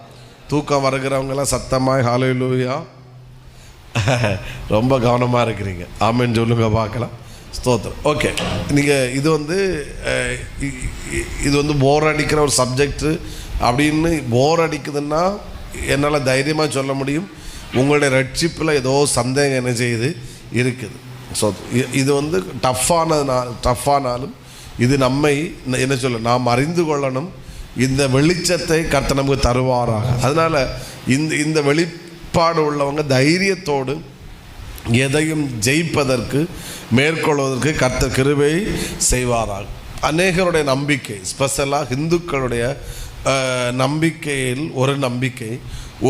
Speaker 1: தூக்கம் வருகிறவங்கெல்லாம் சத்தமாக ஹல்லேலூயா. ரொம்ப கவனமாக இருக்கிறீங்க. ஆமென் சொல்லுங்க பார்க்கலாம். ஸ்தோத்திரம். ஓகே, நீங்கள் இது வந்து போர் அடிக்கிற ஒரு சப்ஜெக்டு அப்படின்னு போர் அடிக்குதுன்னா என்னால் தைரியமாக சொல்ல முடியும், உங்களுடைய ரட்சிப்பில் ஏதோ சந்தேகம் என்ன செய்யுது இருக்குது. ஸோ இது வந்து டஃப்பானாலும் இது நம்மை என்ன சொல்ல நாம் அறிந்து கொள்ளணும். இந்த வெளிச்சத்தை கர்த்தர் நமக்கு தருவாராக. அதனால் இந்த வெளிப்பாடு உள்ளவங்க தைரியத்தோடு எதையும் ஜெயிப்பதற்கு மேற்கொள்வதற்கு கர்த்தர் கிருபை செய்வாராக. அநேகருடைய நம்பிக்கை, ஸ்பெஷலாக இந்துக்களுடைய நம்பிக்கையில் ஒரு நம்பிக்கை,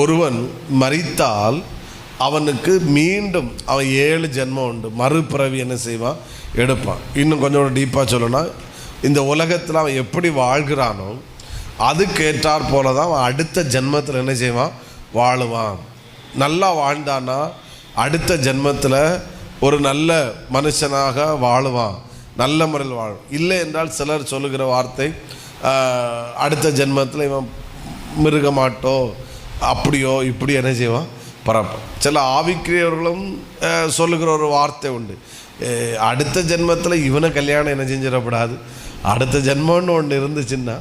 Speaker 1: ஒருவன் மரித்தால் அவனுக்கு மீண்டும் அவன் 7 ஜென்மம் உண்டு, மறுபிறவி என்ன செய்வான், எடுப்பான். இன்னும் கொஞ்சம் டீப்பாக சொல்லணும்னா, இந்த உலகத்தில் அவன் எப்படி வாழ்கிறானோ அதுக்கேற்றாற் போல தான் அவன் அடுத்த ஜென்மத்தில் என்ன செய்வான், வாழுவான். நல்லா வாழ்ந்தானா அடுத்த ஜென்மத்தில் ஒரு நல்ல மனுஷனாக வாழுவான், நல்ல முறையில் வாழும். இல்லை என்றால் சிலர் சொல்லுகிற வார்த்தை, அடுத்த ஜென்மத்தில் இவன் மிருகமாட்டோ அப்படியோ இப்படி என்ன செய்வான், பரப்பான். சில ஆவிக்குரியவர்களும் சொல்லுகிற ஒரு வார்த்தை உண்டு, அடுத்த ஜென்மத்தில் இவனை கல்யாணம் என்ன செஞ்சிடக்கூடாது, அடுத்த ஜென்மம்னு ஒன்று இருந்துச்சுன்னா.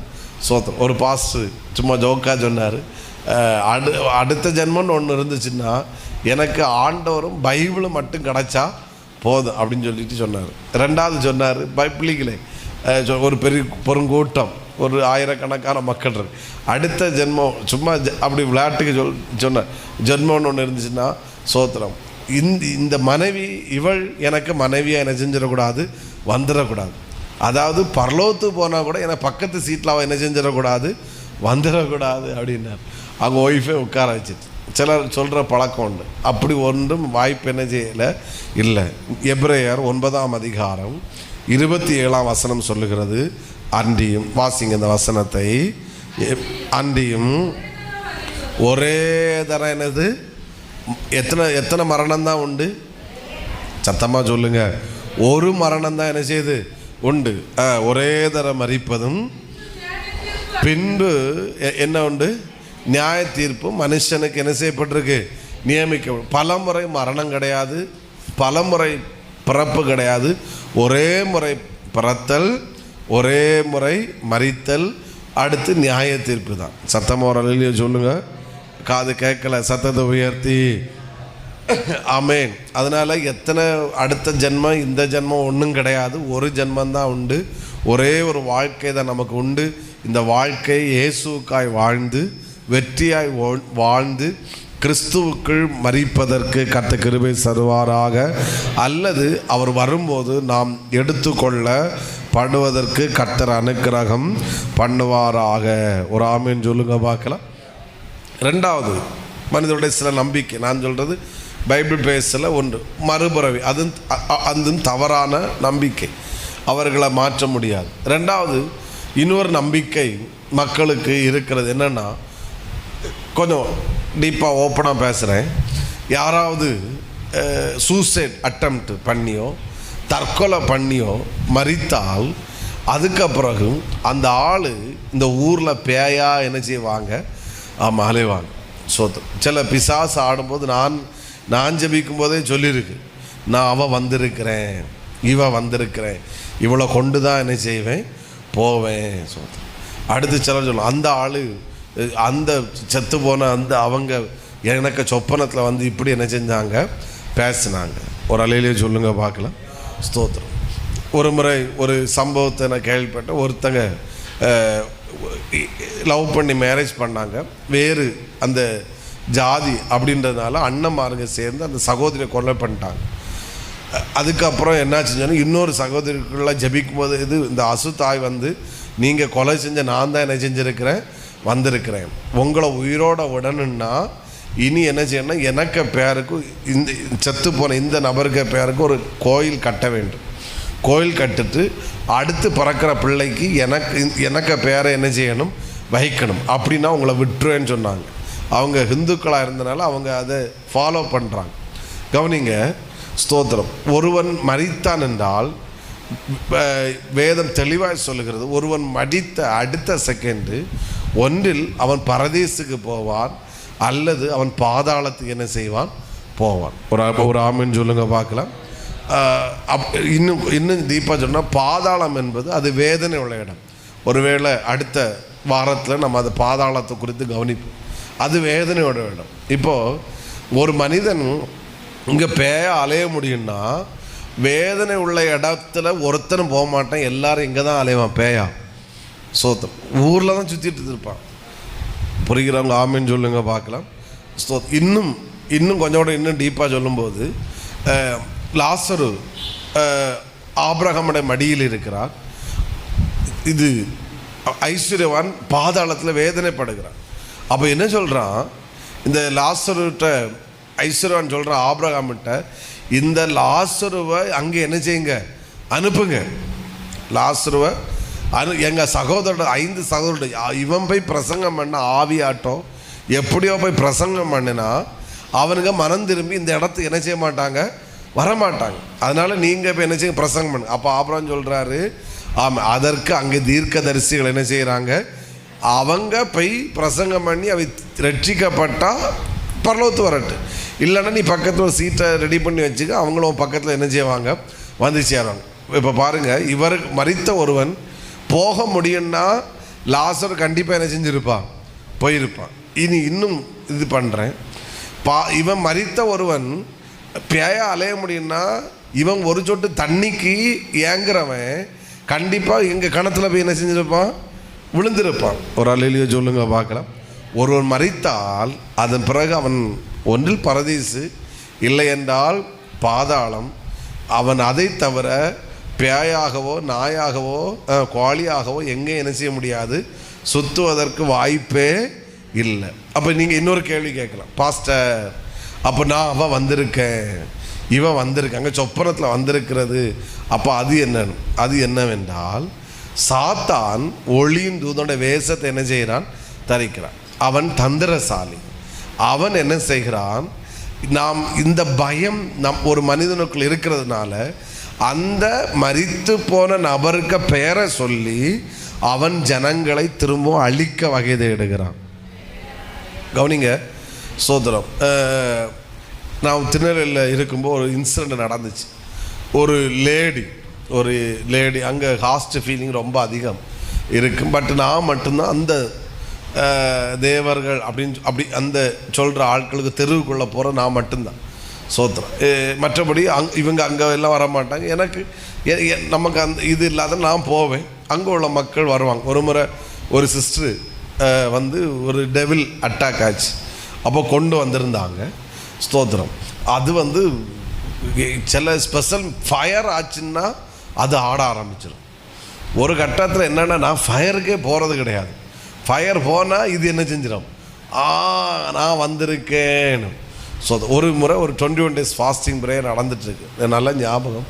Speaker 1: சோத்திரம். ஒரு பாஸ்டர் சும்மா ஜோக்கா சொன்னார், அடுத்த ஜென்மம்னு ஒன்று இருந்துச்சுன்னா எனக்கு ஆண்டவரும் பைபிளும் மட்டும் கிடச்சா போதும் அப்படின்னு சொல்லிட்டு சொன்னார். ரெண்டாவது சொன்னார், பைபிளிகளே ஒரு பெரிய பெருங்கூட்டம், ஒரு ஆயிரக்கணக்கான மக்கள் இருக்கு, அடுத்த ஜென்மம் சும்மா அப்படி விளையாட்டுக்கு சொன்னார், ஜென்மம்னு ஒன்று இருந்துச்சுன்னா சோத்திரம். இந்த மனைவி இவள் எனக்கு மனைவியாக என்ன செஞ்சிடக்கூடாது, வந்துடக்கூடாது. அதாவது பரலோகத்துக்கு போனால் கூட என்னை பக்கத்து சீட்டில் அவள் என்ன செஞ்சிடக்கூடாது, வந்துடக்கூடாது அப்படின்னார். அவங்க ஒய்ஃபே உட்கார வச்சுட்டு. சிலர் சொல்கிற பழக்கம் உண்டு, அப்படி ஒன்றும் வாய்ப்பு என்ன செய்யலை இல்லை. எபிரேயர் 9ஆம் அதிகாரம் 27ஆம் வசனம் சொல்லுகிறது, அன்றியும் வாசிங்க இந்த வசனத்தை, அன்றியும் ஒரே தரம் என்னது, எத்தனை மரணம்தான் உண்டு, சத்தமாக சொல்லுங்க, ஒரு மரணம் தான் என்ன செய்யுது உண்டு, ஒரே தரம் மரிப்பதும் பின்பு என்ன உண்டு, நியாய தீர்ப்பு மனுஷனுக்கு என்ன செய்யப்பட்டிருக்கு, நியமிக்க. பலமுறை மரணம் கிடையாது, பலமுறை பிறப்பு கிடையாது, ஒரே முறை பிறத்தல், ஒரே முறை மரித்தல், அடுத்து நியாய தீர்ப்பு தான். சத்தமாக ஒரு அல்லேலூயா சொல்லுங்க, காது கேட்கல, சத்தத்தை உயர்த்தி. ஆமென். அதனால் எத்தனை அடுத்த ஜென்மம் இந்த ஜென்மம் ஒன்றும் கிடையாது, ஒரு ஜென்மந்தான் உண்டு, ஒரே ஒரு வாழ்க்கை தான் நமக்கு உண்டு. இந்த வாழ்க்கை இயேசுவுக்காய் வாழ்ந்து வெற்றியாய் வாழ்ந்து கிறிஸ்துவுக்குள் மரிப்பதற்கு கர்த்தர் கிருபை தருவாராக. அல்லது அவர் வரும்போது நாம் எடுத்துக்கொள்ளப்படுவதற்கு கர்த்தர் அனுக்கிரகம் பண்ணுவாராக. ஒரு ஆமீன் சொல்லுங்க பார்க்கலாம். ரெண்டாவது மனிதனுடைய சில நம்பிக்கை, நான் சொல்கிறது பைபிள் பேசல ஒன்று, மறுபிறவி. அதுவும் தவறான நம்பிக்கை, அவர்களை மாற்ற முடியாது. ரெண்டாவது இன்னொரு நம்பிக்கை மக்களுக்கு இருக்கிறது என்னென்னா, கொஞ்சம் டீப்பாக ஓப்பனாக பேசுகிறேன், யாராவது சூசைட் அட்டெம்ப்ட் பண்ணியோ தற்கொலை பண்ணியோ மரித்தால் அதுக்கு பிறகு அந்த ஆள் இந்த ஊரில் பேயா என்ன செய்வாங்க, ஆமாம் அலைவாங்க. சோத்திரம். சில பிசாசு ஆடும்போது நான் ஜெபிக்கும் போதே சொல்லியிருக்கு, நான் அவள் வந்திருக்கிறேன், இவன் வந்திருக்கிறேன், இவளை கொண்டு தான் என்ன செய்வேன், போவேன். சோத்திரம். அடுத்து சிலர் சொல்லலாம், அந்த ஆள் அந்த செத்து போன அந்த அவங்க எனக்கு சொப்பனத்தில் வந்து இப்படி என்ன செஞ்சாங்க, பேசினாங்க. ஒரு அலையிலே சொல்லுங்க பார்க்கலாம். ஸ்தோத்திரம். ஒரு முறை ஒரு சம்பவத்தை நான் கேள்விப்பட்டேன். ஒருத்தங்க லவ் பண்ணி மேரேஜ் பண்ணாங்க, வேறு அந்த ஜாதி அப்படின்றதுனால அண்ணன்மாருங்க சேர்ந்து அந்த சகோதரியை கொலை பண்ணிட்டாங்க. அதுக்கப்புறம் என்னாச்சுன்னா, இன்னொரு சகோதரிக்குள்ள ஜபிக்கும் போது இந்த அசுத்தாய் வந்து, நீங்கள் கொலை செஞ்ச நான் தான் என்ன செஞ்சுருக்கிறேன், வந்திருக்கிறேன், உங்களை உயிரோட விடணுன்னா இனி என்ன செய்யணும், எனக்கு பேருக்கு இந்த செத்து போன இந்த நபருக்கு பேருக்கு ஒரு கோயில் கட்ட வேண்டும். கோயில் கட்டுட்டு அடுத்து பிறக்கிற பிள்ளைக்கு எனக்கு பேரை என்ன செய்யணும், வைக்கணும். அப்படின்னா உங்களை விட்டுருவேன்னு சொன்னாங்க. அவங்க ஹிந்துக்களாக இருந்தனால அவங்க அதை ஃபாலோ பண்ணுறாங்க. கவனிங்க. ஸ்தோத்திரம். ஒருவன் மரித்தான் என்றால் வேதம் தெளிவாக சொல்லுகிறது, ஒருவன் மடித்த அடுத்த செகண்டு ஒன்றில் அவன் பரதேசுக்கு போவான், அல்லது அவன் பாதாளத்துக்கு என்ன செய்வான், போவான். ஒரு ஆமென் சொல்லுங்க பார்க்கலாம். இன்னும் டீப்பாக சொன்னால் பாதாளம் என்பது அது வேதனை உள்ள இடம். ஒருவேளை அடுத்த வாரத்தில் நம்ம அது பாதாளத்தை குறித்து கவனிப்போம். அது வேதனையோட இடம். இப்போது ஒரு மனிதன் இங்கே பேய அலைய முடியும்னா வேதனை உள்ள இடத்துல ஒருத்தனும் போக மாட்டான், எல்லாரும் இங்கே தான் அலைவான். பேயா சோத்திரம் ஊரில் தான் சுற்றிட்டு இருப்பான். புரிகிறவங்க ஆமென் சொல்லுங்க பார்க்கலாம். இன்னும் கொஞ்சம் இன்னும் டீப்பாக சொல்லும்போது லாசரு ஆபிரகாமுடைய மடியில் இருக்கிறார். இது ஐஸ்வர்யவான் பாதாளத்தில் வேதனைப்படுகிறான். அப்போ என்ன சொல்கிறான், இந்த லாசருட்ட ஐஸ்வர்யவான் சொல்கிறான் ஆபிரகாம்கிட்ட, இந்த லாசருவை அங்கே என்ன செய்யுங்க, அனுப்புங்க. லாசருவை எங்கள் சகோதரோட 5 சகோதரோட இவன் போய் பிரசங்கம் பண்ண ஆவியாட்டோ எப்படியோ போய் பிரசங்கம் பண்ணினா அவனுங்க மனம் திரும்பி இந்த இடத்துக்கு என்ன செய்ய மாட்டாங்க, வரமாட்டாங்க. அதனால் நீங்கள் இப்போ என்ன செய்ய பிரசங்கம் பண்ணு. அப்போ ஆபிரகாம் சொல்கிறாரு, ஆமாம், அதற்கு அங்கே தீர்க்கதரிசிகள் என்ன செய்கிறாங்க, அவங்க போய் பிரசங்கம் பண்ணி அவை ரட்சிக்கப்பட்டால் பரலோகத்து வரட்டு, இல்லைன்னா நீ பக்கத்தில் ஒரு சீட்டை ரெடி பண்ணி வச்சுக்க, அவங்களும் பக்கத்தில் என்ன செய்வாங்க, வந்து சேருவாங்க. இப்போ பாருங்கள், இவருக்கு மரித்த ஒருவன் போக முடியும்னா லாசர் கண்டிப்பாக என்ன செஞ்சுருப்பான், போயிருப்பான். இன்னும் இது பண்ணுறேன், இவன் மரித்த ஒருவன் பேயா அலைய முடியும்னா இவன் ஒரு சொட்டு தண்ணிக்கு ஏங்குறவன் கண்டிப்பாக எங்கள் கணத்தில் போய் என்ன செஞ்சுருப்பான், விழுந்திருப்பான். ஒரு அல்லேலூயா சொல்லுங்க பார்க்கலாம். ஒருவன் மரித்தால் அதன் பிறகு அவன் ஒன்றில் பரதீசு, இல்லை என்றால் பாதாளம். அவன் அதை தவிர பேயாகவோ நாயாகவோ கோழியாகவோ எங்கே என்ன செய்ய முடியாது, சுற்றுவதற்கு வாய்ப்பே இல்லை. அப்போ நீங்கள் இன்னொரு கேள்வி கேட்கலாம், பாஸ்டர் அப்போ நான் அவன் வந்திருக்கேன், இவன் வந்திருக்காங்க, சொப்பனத்தில் வந்திருக்கிறது, அப்போ அது என்னவென்றால் சாத்தான் ஒளியின் தூதனோட வேஷத்தை என்ன செய்கிறான், தரிக்கிறான். அவன் தந்திரசாலி. அவன் என்ன செய்கிறான், நாம் இந்த பயம் ஒரு மனிதனுக்குள் இருக்கிறதுனால அந்த மரித்து போன நபருக்கு பெயரை சொல்லி அவன் ஜனங்களை திரும்ப அழிக்க வகை தேடுகிறான். கவனிங்க சோதரம். நான் திருநெல்வேலியில் இருக்கும்போது ஒரு இன்சிடெண்ட் நடந்துச்சு. ஒரு லேடி அங்கே ஹாஸ்ட் ஃபீலிங் ரொம்ப அதிகம் இருக்கும். பட் நான் மட்டும்தான் அந்த தேவர்கள் அப்படி அந்த சொல்கிற ஆட்களுக்கு தெருவுக்குள்ளே போகிற நான் மட்டும்தான் சோத்திரம். மற்றபடி இவங்க அங்கே எல்லாம் வரமாட்டாங்க. எனக்கு நமக்கு அந்த இது இல்லாத நான் போவேன், அங்கே உள்ள மக்கள் வருவாங்க. ஒரு முறை ஒரு சிஸ்டர் வந்து ஒரு டெவில் அட்டாக் ஆச்சு, அப்போ கொண்டு வந்திருந்தாங்க ஸ்தோத்திரம். அது வந்து சில ஸ்பெஷல் ஃபயர் ஆச்சுன்னா அது ஆட ஆரம்பிச்சிடும். ஒரு கட்டத்தில் என்னென்னா நான் ஃபயருக்கே போகிறது கிடையாது. ஃபயர் போனால் இது என்ன செஞ்சிடும், நான் வந்திருக்கேன்னு. ஸோ ஒரு முறை ஒரு 21 days ஃபாஸ்டிங் ப்ரேயர் நடந்துட்டுருக்கு, நல்ல ஞாபகம்.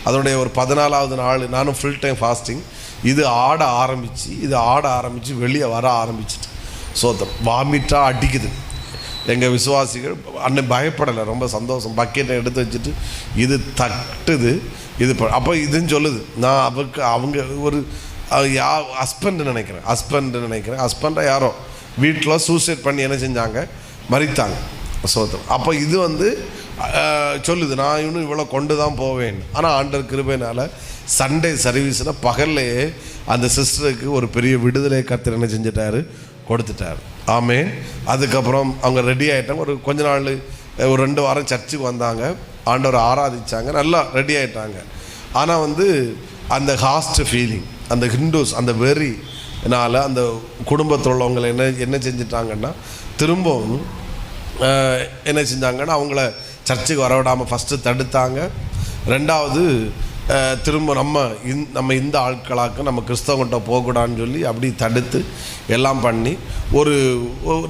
Speaker 1: அதனுடைய ஒரு 14வது நாள் நானும் ஃபுல் டைம் ஃபாஸ்டிங். இது ஆட ஆரம்பித்து வெளியே வர ஆரம்பிச்சிட்டு சோத்திரம். வாமிட்டாக அடிக்குது. எங்கள் விசுவாசிகள் அன்னை பயப்படலை, ரொம்ப சந்தோஷம். பக்கெட்டை எடுத்து வச்சுட்டு இது தட்டுது. இது அப்போ இதுன்னு சொல்லுது, நான் அவங்க ஒரு ஹஸ்பண்டு நினைக்கிறேன் ஹஸ்பண்டை யாரோ வீட்டில் சூசைட் பண்ணி என்ன செஞ்சாங்க, மரித்தாங்க சோத்திரம். அப்போ இது வந்து சொல்லுது, நான் இன்னும் இவ்வளோ கொண்டு தான் போவேன். ஆனால் ஆண்டவர் கிருபையினால் சண்டே சர்வீஸில் பகல்லையே அந்த சிஸ்டருக்கு ஒரு பெரிய விடுதலை கர்த்தர் என்ன செஞ்சிட்டாரு, கொடுத்துட்டார். ஆமென். அதுக்கப்புறம் அவங்க ரெடி ஆகிட்டாங்க. ஒரு கொஞ்ச நாள் ஒரு 2 வாரம் சர்ச்சுக்கு வந்தாங்க, ஆண்டவரை ஆராதிச்சாங்க, நல்லா ரெடி ஆகிட்டாங்க. ஆனால் வந்து அந்த ஹாஸ்ட் ஃபீலிங், அந்த ஹிந்துஸ் அந்த வெறினால் அந்த குடும்பத்தில் உள்ளவங்களை என்ன செஞ்சிட்டாங்கன்னா திரும்பவும் என்ன செஞ்சாங்கன்னா அவங்கள சர்ச்சுக்கு வரவிடாமல் ஃபஸ்ட்டு தடுத்தாங்க. 2வது திரும்ப நம்ம இந்த ஆட்களாக்க நம்ம கிறிஸ்தவங்கிட்ட போகக்கூடாதுன்னு சொல்லி அப்படி தடுத்து எல்லாம் பண்ணி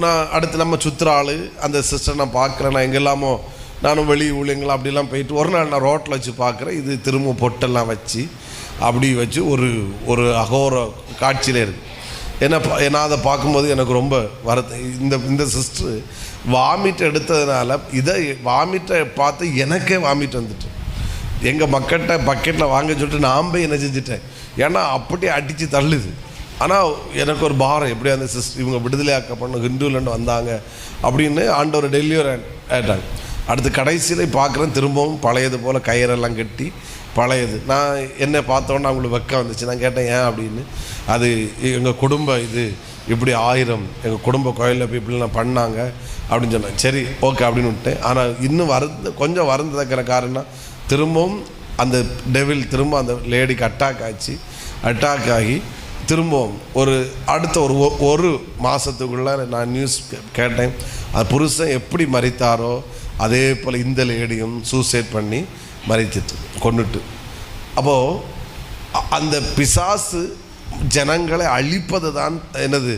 Speaker 1: நான் அடுத்து நம்ம சுற்றுற ஆள் அந்த சிஸ்டர் நான் பார்க்குறேன். நான் எங்கெல்லாமோ நானும் வெளி ஊழியங்கள் அப்படிலாம் போயிட்டு ஒரு நாள் நான் ரோட்டில் வச்சு பார்க்குறேன். இது திரும்ப பொட்டெல்லாம் வச்சு அப்படி வச்சு ஒரு அகோர காட்சியில் இருக்குது. நான் அதை பார்க்கும்போது எனக்கு ரொம்ப இந்த சிஸ்டர் வாமிட் எடுத்ததுனால வாமிட்டை பார்த்து எனக்கே வாமிட் வந்துட்டு எங்கள் பக்கெட்டில் வாங்க சொல்லிட்டு நான் போய் என்ன செஞ்சுட்டேன். ஏன்னா அப்படி அடித்து தள்ளுது. ஆனால் எனக்கு ஒரு பாரம், எப்படியா அந்த இவங்க விடுதலையாக்கப்படணும், ஹிந்துலேருந்து வந்தாங்க அப்படின்னு ஆண்டவர் டெல்லியூர் ஆயிட்டாங்க. அடுத்து கடைசியில் பார்க்குறேன், திரும்பவும் பழையது போல் கயிறெல்லாம் கட்டி பழையது. நான் என்னை பார்த்தோன்னே அவங்களுக்கு வெக்கம் வந்துச்சு. நான் கேட்டேன் ஏன் அப்படின்னு. அது எங்கள் குடும்ப இது இப்படி 1000 எங்கள் குடும்ப கோயிலில் போய் இப்படிலாம் பண்ணாங்க அப்படின்னு சொன்னேன். சரி ஓகே அப்படின்னு விட்டேன். ஆனால் இன்னும் கொஞ்சம் வருந்ததக்கிற காரணம், திரும்பவும் அந்த டெவில் திரும்ப அந்த லேடிக்கு அட்டாக் ஆகி திரும்பவும் அடுத்த ஒரு மாதத்துக்குள்ளே நான் நியூஸ் கேட்டேன். அது புருஷன் எப்படி மரித்தாரோ அதே போல் இந்த லேடியும் சூசைட் பண்ணி மரிச்சிட்டு கொண்டுட்டு. அப்போது அந்த பிசாசு ஜனங்களை அழிப்பது தான் என்னது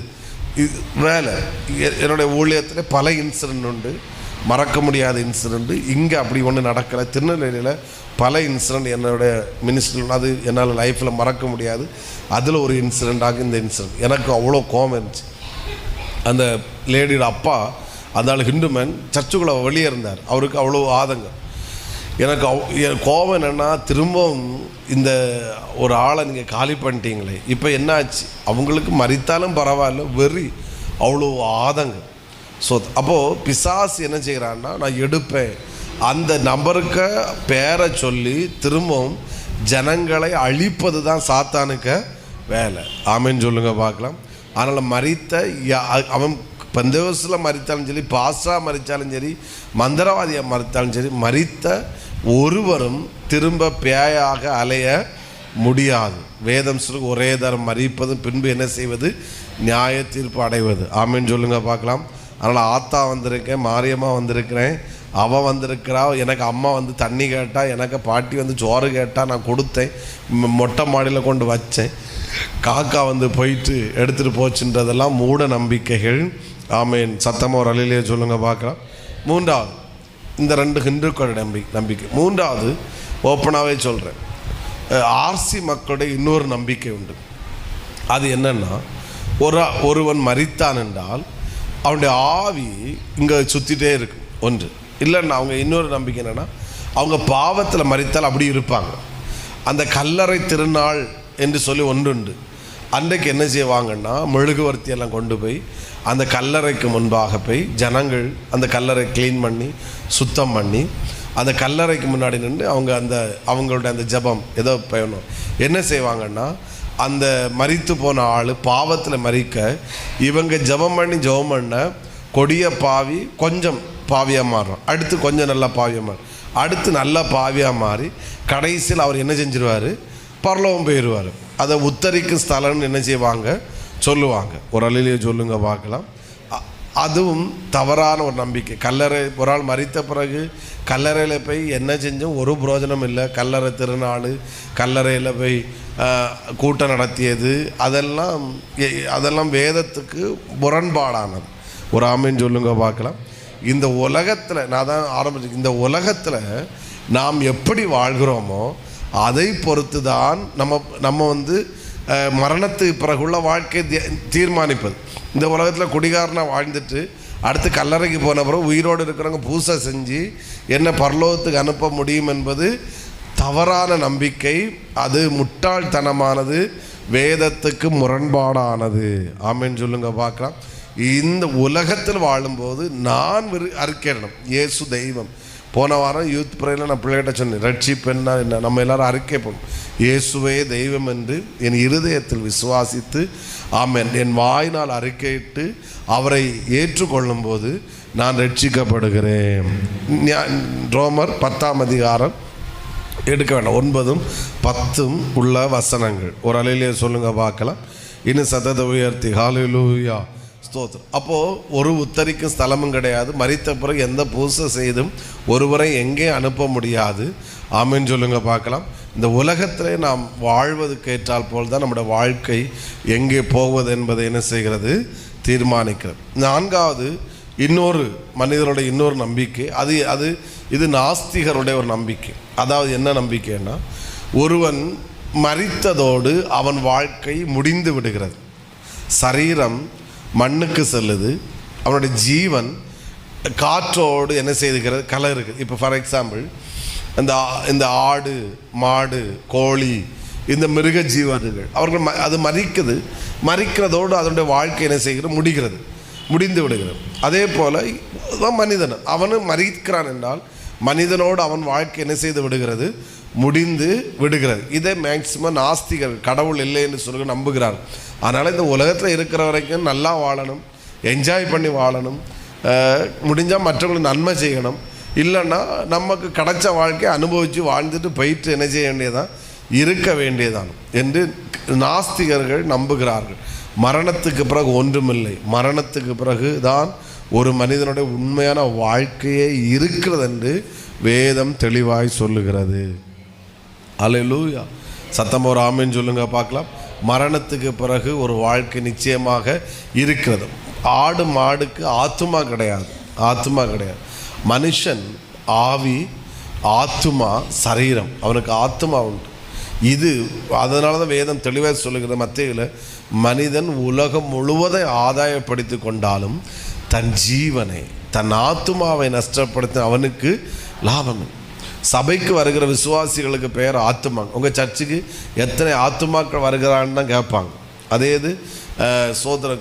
Speaker 1: வேலை. என்னுடைய ஊழியத்தில் பல இன்சிடெண்ட் உண்டு, மறக்க முடியாத இன்சிடெண்ட்டு. இங்கே அப்படி ஒன்று நடக்கலை. திருநெல்வேலியில் பல இன்சிடெண்ட் என்னுடைய மினிஸ்ட்ரி, அது என்னால் லைஃப்பில் மறக்க முடியாது. அதில் ஒரு இன்சிடெண்ட்டாக இந்த இன்சிடெண்ட் எனக்கு அவ்வளோ கோபம் இருந்துச்சு. அந்த லேடியோட அப்பா அந்த ஆள் ஹிந்து மேன், சர்ச்சுக்குள்ளே வெளியே இருந்தார். அவருக்கு அவ்வளோ ஆதங்கம். எனக்கு கோபம் என்னென்னா, திரும்பவும் இந்த ஒரு ஆளை நீங்கள் காலி பண்ணிட்டீங்களே, இப்போ என்னாச்சு? அவங்களுக்கு மரித்தாலும் பரவாயில்ல, வெறி, அவ்வளோ ஆதங்கம். ஸோ அப்போது பிசாசு என்ன செய்கிறான்னா, நான் எடுப்பேன் அந்த நபருக்கு பேரை சொல்லி திரும்பவும் ஜனங்களை அழிப்பது தான் சாத்தானுக்கு வேலை. ஆமேன்னு சொல்லுங்கள் பார்க்கலாம். அதனால் மரித்த அவன் பந்தேவஸில் மரித்தாலும் சரி, பாஸ்டா மரித்தாலும் சரி, மந்திரவாதியாக மரித்தாலும் சரி, மரித்த ஒருவரும் திரும்ப பேயாக அலைய முடியாது. வேதம் சொல்லு, ஒரே தரம் மரிப்பதும் பின்பு என்ன செய்வது? நியாய தீர்ப்பு அடைவது. ஆமேன்னு சொல்லுங்கள் பார்க்கலாம். அதனால் ஆத்தா வந்திருக்கேன், மாரியம்மா வந்திருக்கிறேன், அவள் வந்திருக்கிறா. எனக்கு அம்மா வந்து தண்ணி கேட்டால், எனக்கு பாட்டி வந்து சோறு கேட்டால் நான் கொடுத்தேன், மொட்டை மாடியில் கொண்டு வச்சேன். காக்கா வந்து போயிட்டு எடுத்துகிட்டு போச்சுன்றதெல்லாம் மூட நம்பிக்கைகள். ஆமேன். சத்தமாக ஒரு அலையிலேயே சொல்லுங்கள் பார்க்கலாம். மூன்றாவது, இந்த 2 ஹிந்துக்களோட நம்பிக்கை. மூன்றாவது ஓப்பனாகவே சொல்கிறேன், ஆர்சி மக்களுடைய இன்னொரு நம்பிக்கை உண்டு. அது என்னென்னா, ஒருவன் மரித்தான் என்றால் அவனுடைய ஆவி இங்கே சுற்றிட்டே இருக்கு ஒன்று. இல்லைன்னா அவங்க இன்னொரு நம்பிக்கை என்னென்னா, அவங்க பாவத்தில் மரித்தால் அப்படி இருப்பாங்க. அந்த கல்லறை திருநாள் என்று சொல்லி ஒன்று உண்டு. அன்றைக்கு என்ன செய்வாங்கன்னா, மெழுகுவர்த்தியெல்லாம் கொண்டு போய் அந்த கல்லறைக்கு முன்பாக போய் ஜனங்கள் அந்த கல்லறை க்ளீன் பண்ணி சுத்தம் பண்ணி அந்த கல்லறைக்கு முன்னாடி நின்று அவங்களுடைய அந்த ஜபம் ஏதோ பயணம் என்ன செய்வாங்கன்னா, அந்த மரித்து போன ஆள் பாவத்தில் மரிக்க இவங்க ஜபம் பண்ண கொடிய பாவி கொஞ்சம் பாவியாக மாறும், அடுத்து கொஞ்சம் நல்லா பாவியாக மாறும், அடுத்து நல்லா பாவியாக மாறி கடைசியில் அவர் என்ன செஞ்சிருவார்? பரலோகம் போயிடுவார். அதை உத்தரிக்கும் ஸ்தலம்னு என்ன செய்வாங்க? சொல்லுவாங்க. ஒரு அலையிலேயே சொல்லுங்க பார்க்கலாம். அதுவும் தவறான ஒரு நம்பிக்கை. கல்லறை ஒரு ஆள் மரித்த பிறகு கல்லறையில் போய் என்ன செஞ்சும் ஒரு பிரோஜனம் இல்லை. கல்லறை திருநாள், கல்லறையில் போய் கூட்டம் நடத்தியது, அதெல்லாம் வேதத்துக்கு முரண்பாடானது. ஒரு ஆமேன்னு சொல்லுங்க பார்க்கலாம். இந்த உலகத்தில் நான் தான் ஆரம்பிச்சு, இந்த உலகத்தில் நாம் எப்படி வாழ்கிறோமோ அதை பொறுத்து தான் நம்ம வந்து மரணத்துக்கு பிறகுள்ள வாழ்க்கையை தீர்மானிப்பது. இந்த உலகத்தில் குடிகாரனாக வாழ்ந்துட்டு அடுத்து கல்லறைக்கு போன பிறகு உயிரோடு இருக்கிறவங்க பூசை செஞ்சு என்ன பரலோகத்துக்கு அனுப்ப முடியும் என்பது தவறான நம்பிக்கை. அது முட்டாள்தனமானது, வேதத்துக்கு முரண்பாடானது. ஆமேன்னு சொல்லுங்க பார்க்கலாம். இந்த உலகத்தில் வாழும்போது நான் அறிக்கையிடணும், இயேசு தெய்வம். போன வாரம் யூத் பிரேயரில் நான் பிள்ளைகிட்ட சொன்னேன், ரட்சிப்பென்னா என்ன? நம்ம எல்லாரும் அறிக்கை பண்ணணும், இயேசுவே தெய்வம் என்று என் இருதயத்தில் விசுவாசித்து ஆமென் என் வாயினால் அறிக்கையிட்டு அவரை ஏற்றுக்கொள்ளும் போது நான் ரட்சிக்கப்படுகிறேன். ரோமர் 10ஆம் அதிகாரம் எடுக்க வேண்டாம், 9ம் 10ம் உள்ள வசனங்கள். ஒரு அலையிலேயே சொல்லுங்க பார்க்கலாம். இன்னும் சத்தத்தை உயர்த்தி ஹல்லேலூயா ஸ்தோத்திரம். அப்போது ஒரு உத்தரிக்கும் ஸ்தலமும் கிடையாது. மரித்த பிறகு எந்த பூசை செய்தும் ஒருவரை எங்கே அனுப்ப முடியாது. ஆமென்னு சொல்லுங்க பார்க்கலாம். இந்த உலகத்திலே நாம் வாழ்வதுக்கு ஏற்றால் போல் தான் நம்முடைய வாழ்க்கை எங்கே போவது என்பதை என்ன செய்கிறது? தீர்மானிக்கிறது. 4வது இன்னொரு மனிதருடைய இன்னொரு நம்பிக்கை. இது நாஸ்திகருடைய ஒரு நம்பிக்கை. அதாவது என்ன நம்பிக்கைன்னா, ஒருவன் மரித்ததோடு அவன் வாழ்க்கை முடிந்து விடுகிறது. சரீரம் மண்ணுக்கு செல்லுது, அவனுடைய ஜீவன் காற்றோடு என்ன செய்துகிறது? கலருது. இப்போ ஃபார் எக்ஸாம்பிள் இந்த ஆடு, மாடு, கோழி இந்த மிருக ஜீவன்கள் அவர்கள் அது மறிக்கிறதோடு அதனுடைய வாழ்க்கை என்ன செய்கிறது, முடிந்து விடுகிறது. அதே போல் தான் மனிதன், அவனும் மறிக்கிறான் என்றால் மனிதனோடு அவன் வாழ்க்கை என்ன செய்து விடுகிறது, முடிந்து விடுகிறது. இதை மேக்சிமம் நாஸ்திகர் கடவுள் இல்லை என்று சொல்லி நம்புகிறார். அதனால் இந்த உலகத்தில் இருக்கிற வரைக்கும் நல்லா வாழணும், என்ஜாய் பண்ணி வாழணும், முடிஞ்சால் மற்றவங்களுக்கு நன்மை செய்யணும், இல்லைன்னா நமக்கு கிடைச்ச வாழ்க்கையை அனுபவித்து வாழ்ந்துட்டு போயிட்டு என்ன செய்ய வேண்டியதான், இருக்க வேண்டியதான் என்று நாஸ்திகர்கள் நம்புகிறார்கள். மரணத்துக்கு பிறகு ஒன்றுமில்லை, மரணத்துக்கு பிறகு தான் ஒரு மனிதனுடைய உண்மையான வாழ்க்கையே இருக்கிறது என்று வேதம் தெளிவாய் சொல்லுகிறது. அல்லேலூயா, சத்தம் ஒரு ஆமென் சொல்லுங்க பார்க்கலாம். மரணத்துக்கு பிறகு ஒரு வாழ்க்கை நிச்சயமாக இருக்கிறது. ஆடு மாடுக்கு ஆத்துமா கிடையாது. மனுஷன் ஆவி, ஆத்துமா, சரீரம், அவனுக்கு ஆத்துமா உண்டு. இது அதனால தான் வேதம் தெளிவாக சொல்லுகிறது மத்தேயுல, மனிதன் உலகம் முழுவதை ஆதாயப்படுத்தி கொண்டாலும் தன் ஜீவனை, தன் ஆத்துமாவை நஷ்டப்படுத்த அவனுக்கு லாபம். சபைக்கு வருகிற விசுவாசிகளுக்கு பெயர் ஆத்துமா. உங்கள் சர்ச்சுக்கு எத்தனை ஆத்துமாக்கள் வருகிறான்னு தான் கேட்பாங்க. அதே இது சோதர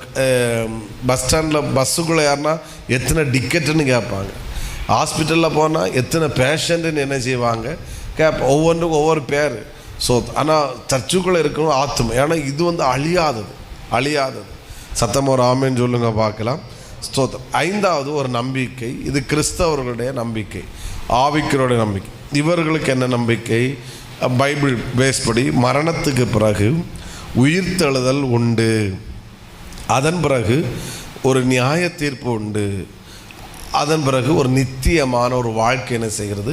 Speaker 1: பஸ் ஸ்டாண்டில் பஸ்ஸுக்குள்ளே யாருன்னா எத்தனை டிக்கெட்டுன்னு கேட்பாங்க. ஹாஸ்பிட்டலில் போனால் எத்தனை பேஷண்ட்டுன்னு என்ன செய்வாங்க ஒவ்வொன்றுக்கும் ஒவ்வொரு பேர். ஸோ ஆனால் சர்ச்சுக்குள்ளே இருக்கணும் ஆத்துமா, ஏன்னா இது அழியாதது. சத்தம் ஒரு ஆமேன்னு சொல்லுங்க பார்க்கலாம். ஸ்தோத்திரம். ஐந்தாவது ஒரு நம்பிக்கை, இது கிறிஸ்தவர்களுடைய நம்பிக்கை, ஆவிக்கருடைய நம்பிக்கை. இவர்களுக்கு என்ன நம்பிக்கை? பைபிள் பேஸ் படி மரணத்துக்கு பிறகு உயிர்த்தெழுதல் உண்டு, அதன் பிறகு ஒரு நியாய தீர்ப்பு உண்டு, அதன் பிறகு ஒரு நித்தியமான ஒரு வாழ்க்கை என்ன செய்கிறது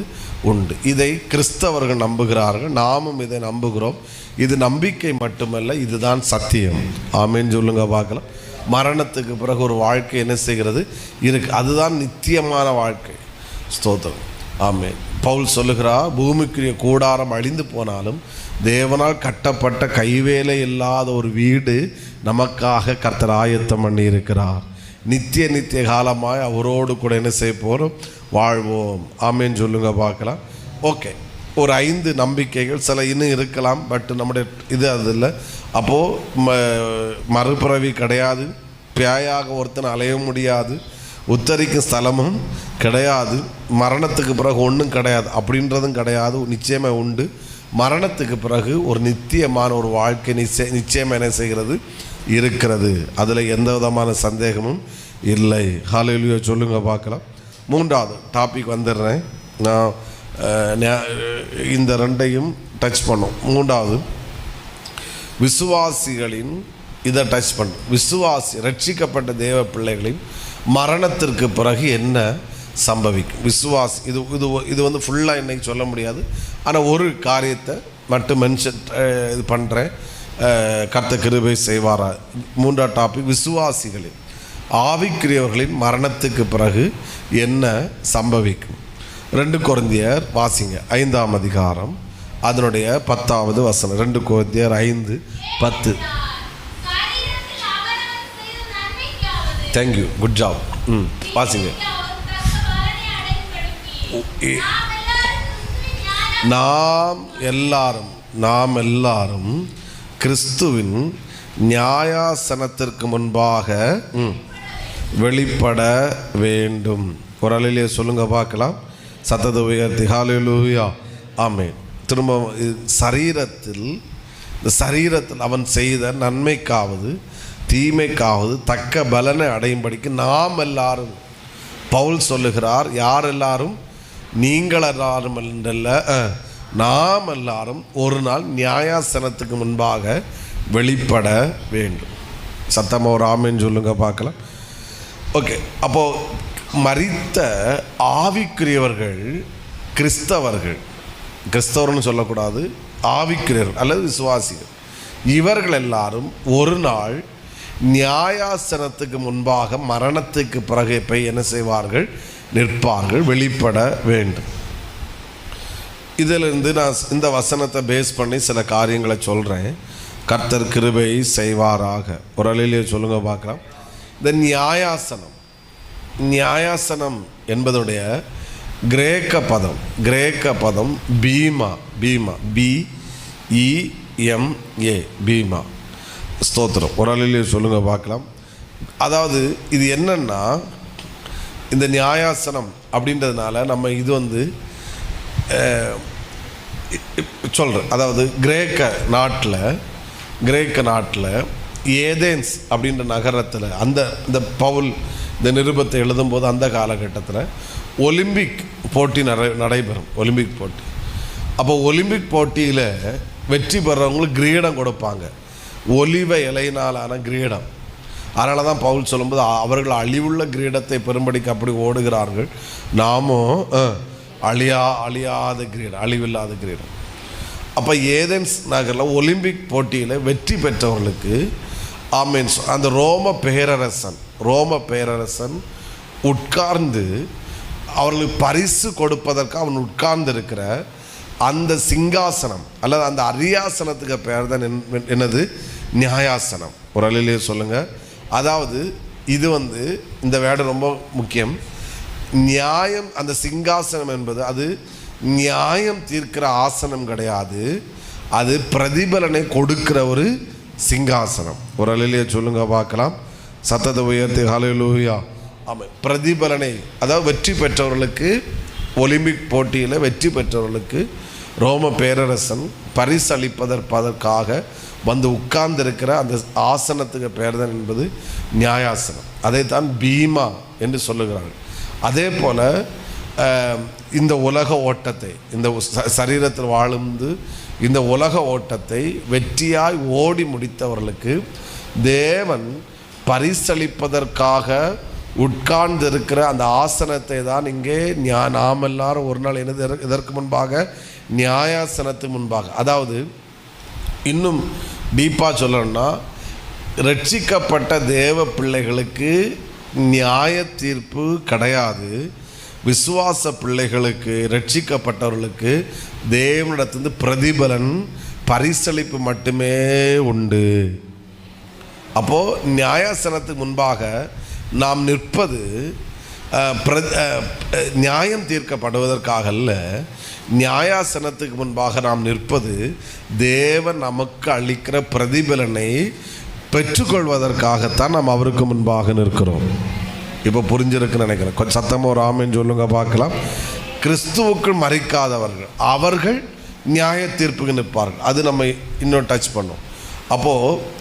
Speaker 1: உண்டு. இதை கிறிஸ்தவர்கள் நம்புகிறார்கள், நாமும் இதை நம்புகிறோம். இது நம்பிக்கை மட்டுமல்ல, இதுதான் சத்தியம். ஆமேன்னு சொல்லுங்க பார்க்கலாம். மரணத்துக்கு பிறகு ஒரு வாழ்க்கை என்ன செய்கிறது இருக்கு, அதுதான் நித்தியமான வாழ்க்கை. ஸ்தோத்திரம். ஆமென். பவுல் சொல்லுகிறார், பூமிக்குரிய கூடாரம் அழிந்து போனாலும் தேவனால் கட்டப்பட்ட கைவேலை இல்லாத ஒரு வீடு நமக்காக கர்த்தர் ஆயத்தம் பண்ணி இருக்கிறார். நித்திய காலமாய் அவரோடு கூட என்ன செய்ய போகிறோம், வாழ்வோம். ஆமேன்னு சொல்லுங்க பார்க்கலாம். ஓகே, ஒரு 5 நம்பிக்கைகள், சில இன்னும் இருக்கலாம், பட் நம்முடைய இது அது இல்லை. அப்போது மறுபிறவி கிடையாது, பேயாக ஒருத்தனை அலைய முடியாது, உத்தரிக்கும் ஸ்தலமும் கிடையாது, மரணத்துக்கு பிறகு ஒன்றும் கிடையாது அப்படின்றதும் கிடையாது, நிச்சயமாக உண்டு. மரணத்துக்கு பிறகு ஒரு நித்தியமான ஒரு வாழ்க்கை நிச்சயமாக என்ன செய்கிறது இருக்கிறது, அதில் எந்த விதமான சந்தேகமும் இல்லை. ஹல்லேலூயா சொல்லுங்க பார்க்கலாம். 3வது டாபிக் வந்துடுறேன் நான், இந்த 2ஐயும் டச் பண்ணோம். 3வது விசுவாசிகளின் இதை டச் பண்ணும். விசுவாசி ரட்சிக்கப்பட்ட தேவ பிள்ளைகளின் மரணத்திற்கு பிறகு என்ன சம்பவிக்கும்? விசுவாசி இது வந்து ஃபுல்லாக இன்றைக்கி சொல்ல முடியாது, ஆனால் ஒரு காரியத்தை மட்டும் மென்ஷன் இது பண்ணுறேன், கர்த்தர் கிருபை செய்வாரா. 3வது டாபிக் விசுவாசிகளின் ஆவிக்குரியவர்களின் மரணத்துக்கு பிறகு என்ன சம்பவிக்கும். 2 கொரிந்தியர் வாசிங்க, 5ஆம் அதிகாரம், அதனுடைய 10வது வசனம். 2 கொரிந்தியர் 5:10. Thank you, good job. வாசிங்க. நாம் எல்லாரும் கிறிஸ்துவின் நியாயாசனத்திற்கு முன்பாக வெளிப்பட வேண்டும். ஒரு அலையிலே சொல்லுங்க பார்க்கலாம். சத்தத்தை உயர்த்தி ஹல்லேலூயா, ஆமென். திரும்ப சரீரத்தில் அவன் செய்த நன்மைக்காவது தீமைக்காவது தக்க பலனை அடையும்படிக்கு நாம் எல்லாரும், பவுல் சொல்லுகிறார், யார் எல்லாரும்? நீங்கள் எல்லாரும் என்றல்ல, நாம் எல்லாரும் ஒரு நாள் நியாயாசனத்துக்கு முன்பாக வெளிப்பட வேண்டும். சத்தமாக ஒரு ஆமென் சொல்லுங்க பார்க்கலாம். ஓகே, அப்போது மரித்த ஆவிக்குரியவர்கள், கிறிஸ்தவர்னு சொல்லக்கூடாது, ஆவிக்குரியவர்கள் அல்லது விசுவாசிகள், இவர்கள் எல்லாரும் ஒரு நாள் நியாயாசனத்துக்கு முன்பாக மரணத்துக்கு பிறகு போய் என்ன செய்வார்கள்? நிற்பார்கள், வெளிப்பட வேண்டும். இதிலிருந்து நான் இந்த வசனத்தை பேஸ் பண்ணி சில காரியங்களை சொல்கிறேன். கர்த்தர் கிருபை செய்வாராக. ஒரு அலையிலே சொல்லுங்க பார்க்கலாம். இந்த நியாயாசனம் என்பதுடைய கிரேக்க பதம் பீமா, BEEMA, பீமா. ஸ்தோத்திரம். ஒரு ஆளிலே சொல்லுங்கள் பார்க்கலாம். அதாவது இது என்னன்னா, இந்த நியாயாசனம் அப்படின்றதுனால நம்ம இது சொல்கிறேன். அதாவது கிரேக்க நாட்டில் ஏதேன்ஸ் அப்படின்ற நகரத்தில் இந்த பவுல் இந்த நிருபத்தை எழுதும்போது அந்த காலகட்டத்தில் ஒலிம்பிக் போட்டி நடைபெறும். ஒலிம்பிக் போட்டி. அப்போ ஒலிம்பிக் போட்டியில் வெற்றி பெறவங்களுக்கு கிரீடம் கொடுப்பாங்க, ஒலிவ இலையினாலான கிரீடம். அதனால தான் பவுல் சொல்லும்போது அவர்கள் அழிவுள்ள கிரீடத்தை பெரும்படிக்கு அப்படி ஓடுகிறார்கள், நாமும் அழியாத கிரீடம், அழிவில்லாத கிரீடம். அப்போ ஏதென்ஸ் நகரில் ஒலிம்பிக் போட்டியில் வெற்றி பெற்றவர்களுக்கு அந்த ரோம பேரரசன் உட்கார்ந்து அவர்களுக்கு பரிசு கொடுப்பதற்கு அவன் உட்கார்ந்து இருக்கிற அந்த சிங்காசனம் அல்லது அந்த அரியாசனத்துக்கு பேர் தான் என்னது? நியாயாசனம். ஒரு அழிலே சொல்லுங்கள். அதாவது இது இந்த வேர்டு ரொம்ப முக்கியம். நியாயம், அந்த சிங்காசனம் என்பது அது நியாயம் தீர்க்கிற ஆசனம் கிடையாது, அது பிரதிபலனை கொடுக்கிற ஒரு சிங்காசனம். ஒரு அழிலே சொல்லுங்க பார்க்கலாம். சத்தத்தை உயர்த்தி ஹல்லேலூயா. ஆமாம், பிரதிபலனை, அதாவது வெற்றி பெற்றவர்களுக்கு, ஒலிம்பிக் போட்டியில் வெற்றி பெற்றவர்களுக்கு ரோம பேரரசன் பரிசளிப்பதற்காக உட்கார்ந்திருக்கிற அந்த ஆசனத்துக்கு பேர் தான் என்பது நியாயாசனம். அதைத்தான் பீமா என்று சொல்லுகிறார்கள். அதே போல் இந்த உலக ஓட்டத்தை, இந்த சரீரத்தில் வாழ்ந்து இந்த உலக ஓட்டத்தை வெற்றியாய் ஓடி முடித்தவர்களுக்கு தேவன் பரிசளிப்பதற்காக உட்கார்ந்திருக்கிற அந்த ஆசனத்தை தான் இங்கே நாம் எல்லாரும் ஒரு நாள் இதற்கு முன்பாக நியாயாசனத்துக்கு முன்பாக, அதாவது இன்னும் டீப்பாக சொல்லணும்னா, ரட்சிக்கப்பட்ட தேவ பிள்ளைகளுக்கு நியாய தீர்ப்பு கிடையாது. விசுவாச பிள்ளைகளுக்கு, ரட்சிக்கப்பட்டவர்களுக்கு தேவனிடத்திலிருந்து பிரதிபலன், பரிசளிப்பு மட்டுமே உண்டு. அப்போது நியாயாசனத்துக்கு முன்பாக நாம் நிற்பது நியாயம் தீர்க்கப்படுவதற்காக அல்ல. நியாயாசனத்துக்கு முன்பாக நாம் நிற்பது தேவன் நமக்கு அளிக்கிற பிரதிபலனை பெற்றுக்கொள்வதற்காகத்தான் நாம் அவருக்கு முன்பாக நிற்கிறோம். இப்போ புரிஞ்சிருக்குன்னு நினைக்கிறேன். கொஞ்சம் சத்தமாக ஒரு ஆமென் சொல்லுங்க பார்க்கலாம். கிறிஸ்துவுக்குள் மறிக்காதவர்கள் அவர்கள் நியாய தீர்ப்புக்கு நிற்பார்கள். அது நம்ம இன்னும் டச் பண்ணோம். அப்போது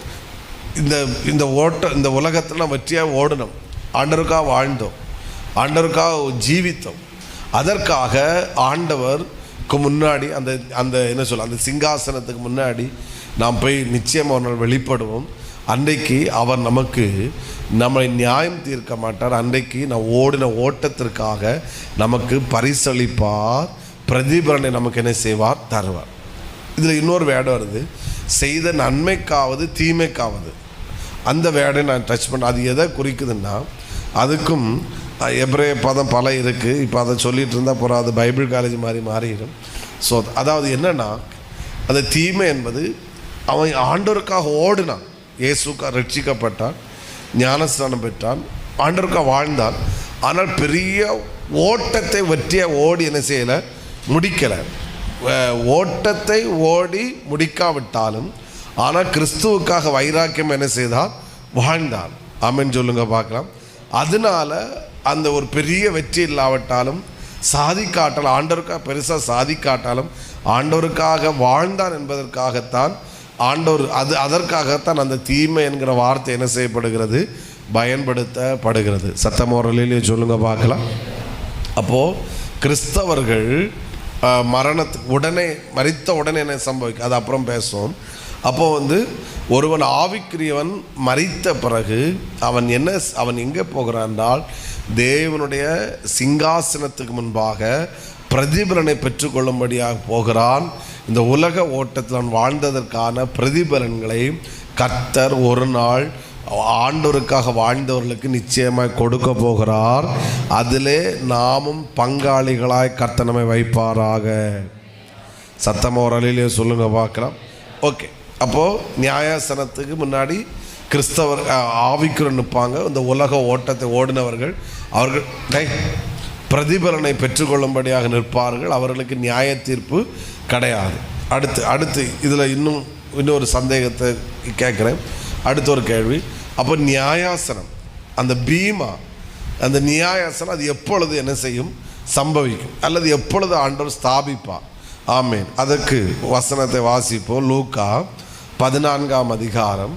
Speaker 1: இந்த உலகத்தில் நம்ம வெற்றியாக ஓடணும், ஆண்டவருக்காக வாழ்ந்தோம், ஆண்டவருக்காக ஜீவித்தோம். அதற்காக ஆண்டவருக்கு முன்னாடி அந்த என்ன சொல்ல, அந்த சிங்காசனத்துக்கு முன்னாடி நாம் போய் நிச்சயம் ஒரு நாள் வெளிப்படுவோம். அன்றைக்கு அவர் நமக்கு நம்மை நியாயம் தீர்க்க மாட்டார். அன்றைக்கு நான் ஓடின ஓட்டத்திற்காக நமக்கு பரிசளிப்பார், பிரதிபலனை நமக்கு என்ன செய்வார்? தருவார். இதில் இன்னொரு வேர்டு வருது, செய்த நன்மைக்காவது தீமைக்காவது. அந்த வேர்டை நான் டச் பண்ண, அது எதை குறிக்குதுன்னா, அதுக்கும் எபிரேய பதம் பல இருக்குது. இப்போ அதை சொல்லிகிட்டு இருந்தால் போகிற அது பைபிள் காலேஜ் மாதிரி மாறிடும். ஸோ அதாவது என்னென்னா, அந்த தீமை என்பது அவன் ஆண்டவருக்காக ஓடினான், இயேசுக்காக ரட்சிக்கப்பட்டான், ஞானஸ்நானம் பெற்றான், ஆண்டவருக்காக வாழ்ந்தான். ஆனால் பெரிய ஓட்டத்தை வெற்றியாக ஓடி என்ன செய்யலை? முடிக்கலை. ஓட்டத்தை ஓடி முடிக்காவிட்டாலும் ஆனால் கிறிஸ்துவுக்காக வைராக்கியம் என்ன செய்தால்? வாழ்ந்தான். ஆமென் சொல்லுங்க பார்க்கலாம். அதனால அந்த ஒரு பெரிய வெற்றி இல்லாவிட்டாலும் சாதிக்காட்டாலும், ஆண்டவருக்காக பெருசாக சாதிக்காட்டாலும் ஆண்டவருக்காக வாழ்ந்தான் என்பதற்காகத்தான் ஆண்டவர் அதற்காகத்தான் அந்த தீமை என்கிற வார்த்தை என்ன செய்யப்படுகிறது? பயன்படுத்தப்படுகிறது. சத்தமோரலிலே சொல்லுங்க பார்க்கலாம். அப்போது கிறிஸ்தவர்கள் மரணத்துக்கு உடனே, மரித்த உடனே என்ன சம்பவிக்கும், அது அப்புறம் பேசுவோம். அப்போது ஒருவன் ஆவிக்குரியவன் மரித்த பிறகு அவன் எங்கே போகிறான் என்றால், தேவனுடைய சிங்காசனத்துக்கு முன்பாக பிரதிபலனை பெற்றுக்கொள்ளும்படியாக போகிறான். இந்த உலக ஓட்டத்தில் அவன் வாழ்ந்ததற்கான பிரதிபலன்களை கர்த்தர் ஒரு நாள் ஆண்டவருக்காக வாழ்ந்தவர்களுக்கு நிச்சயமாய் கொடுக்க போகிறார். அதிலே நாமும் பங்காளிகளாய் கர்த்தர் நம்மை வைப்பாராக. சத்தமாக ஒரு அழிலே சொல்லுங்க பார்க்கலாம். ஓகே, அப்போது நியாயாசனத்துக்கு முன்னாடி கிறிஸ்தவர் ஆவிக்குள் நிற்பாங்க. இந்த உலக ஓட்டத்தை ஓடினவர்கள் அவர்கள் பிரதிபலனை பெற்றுக்கொள்ளும்படியாக நிற்பார்கள். அவர்களுக்கு நியாய தீர்ப்பு கிடையாது. அடுத்து இதில் இன்னும் இன்னொரு சந்தேகத்தை கேட்குறேன். அடுத்த ஒரு கேள்வி, அப்போ நியாயாசனம், அந்த பீமா, அந்த நியாயாசனம் அது எப்பொழுது என்ன செய்யும், சம்பவிக்கும், அல்லது எப்பொழுது ஆண்டவர் ஸ்தாபிப்பா? ஆமேன். அதற்கு வசனத்தை வாசிப்போம். லூக்கா 14ஆம் அதிகாரம்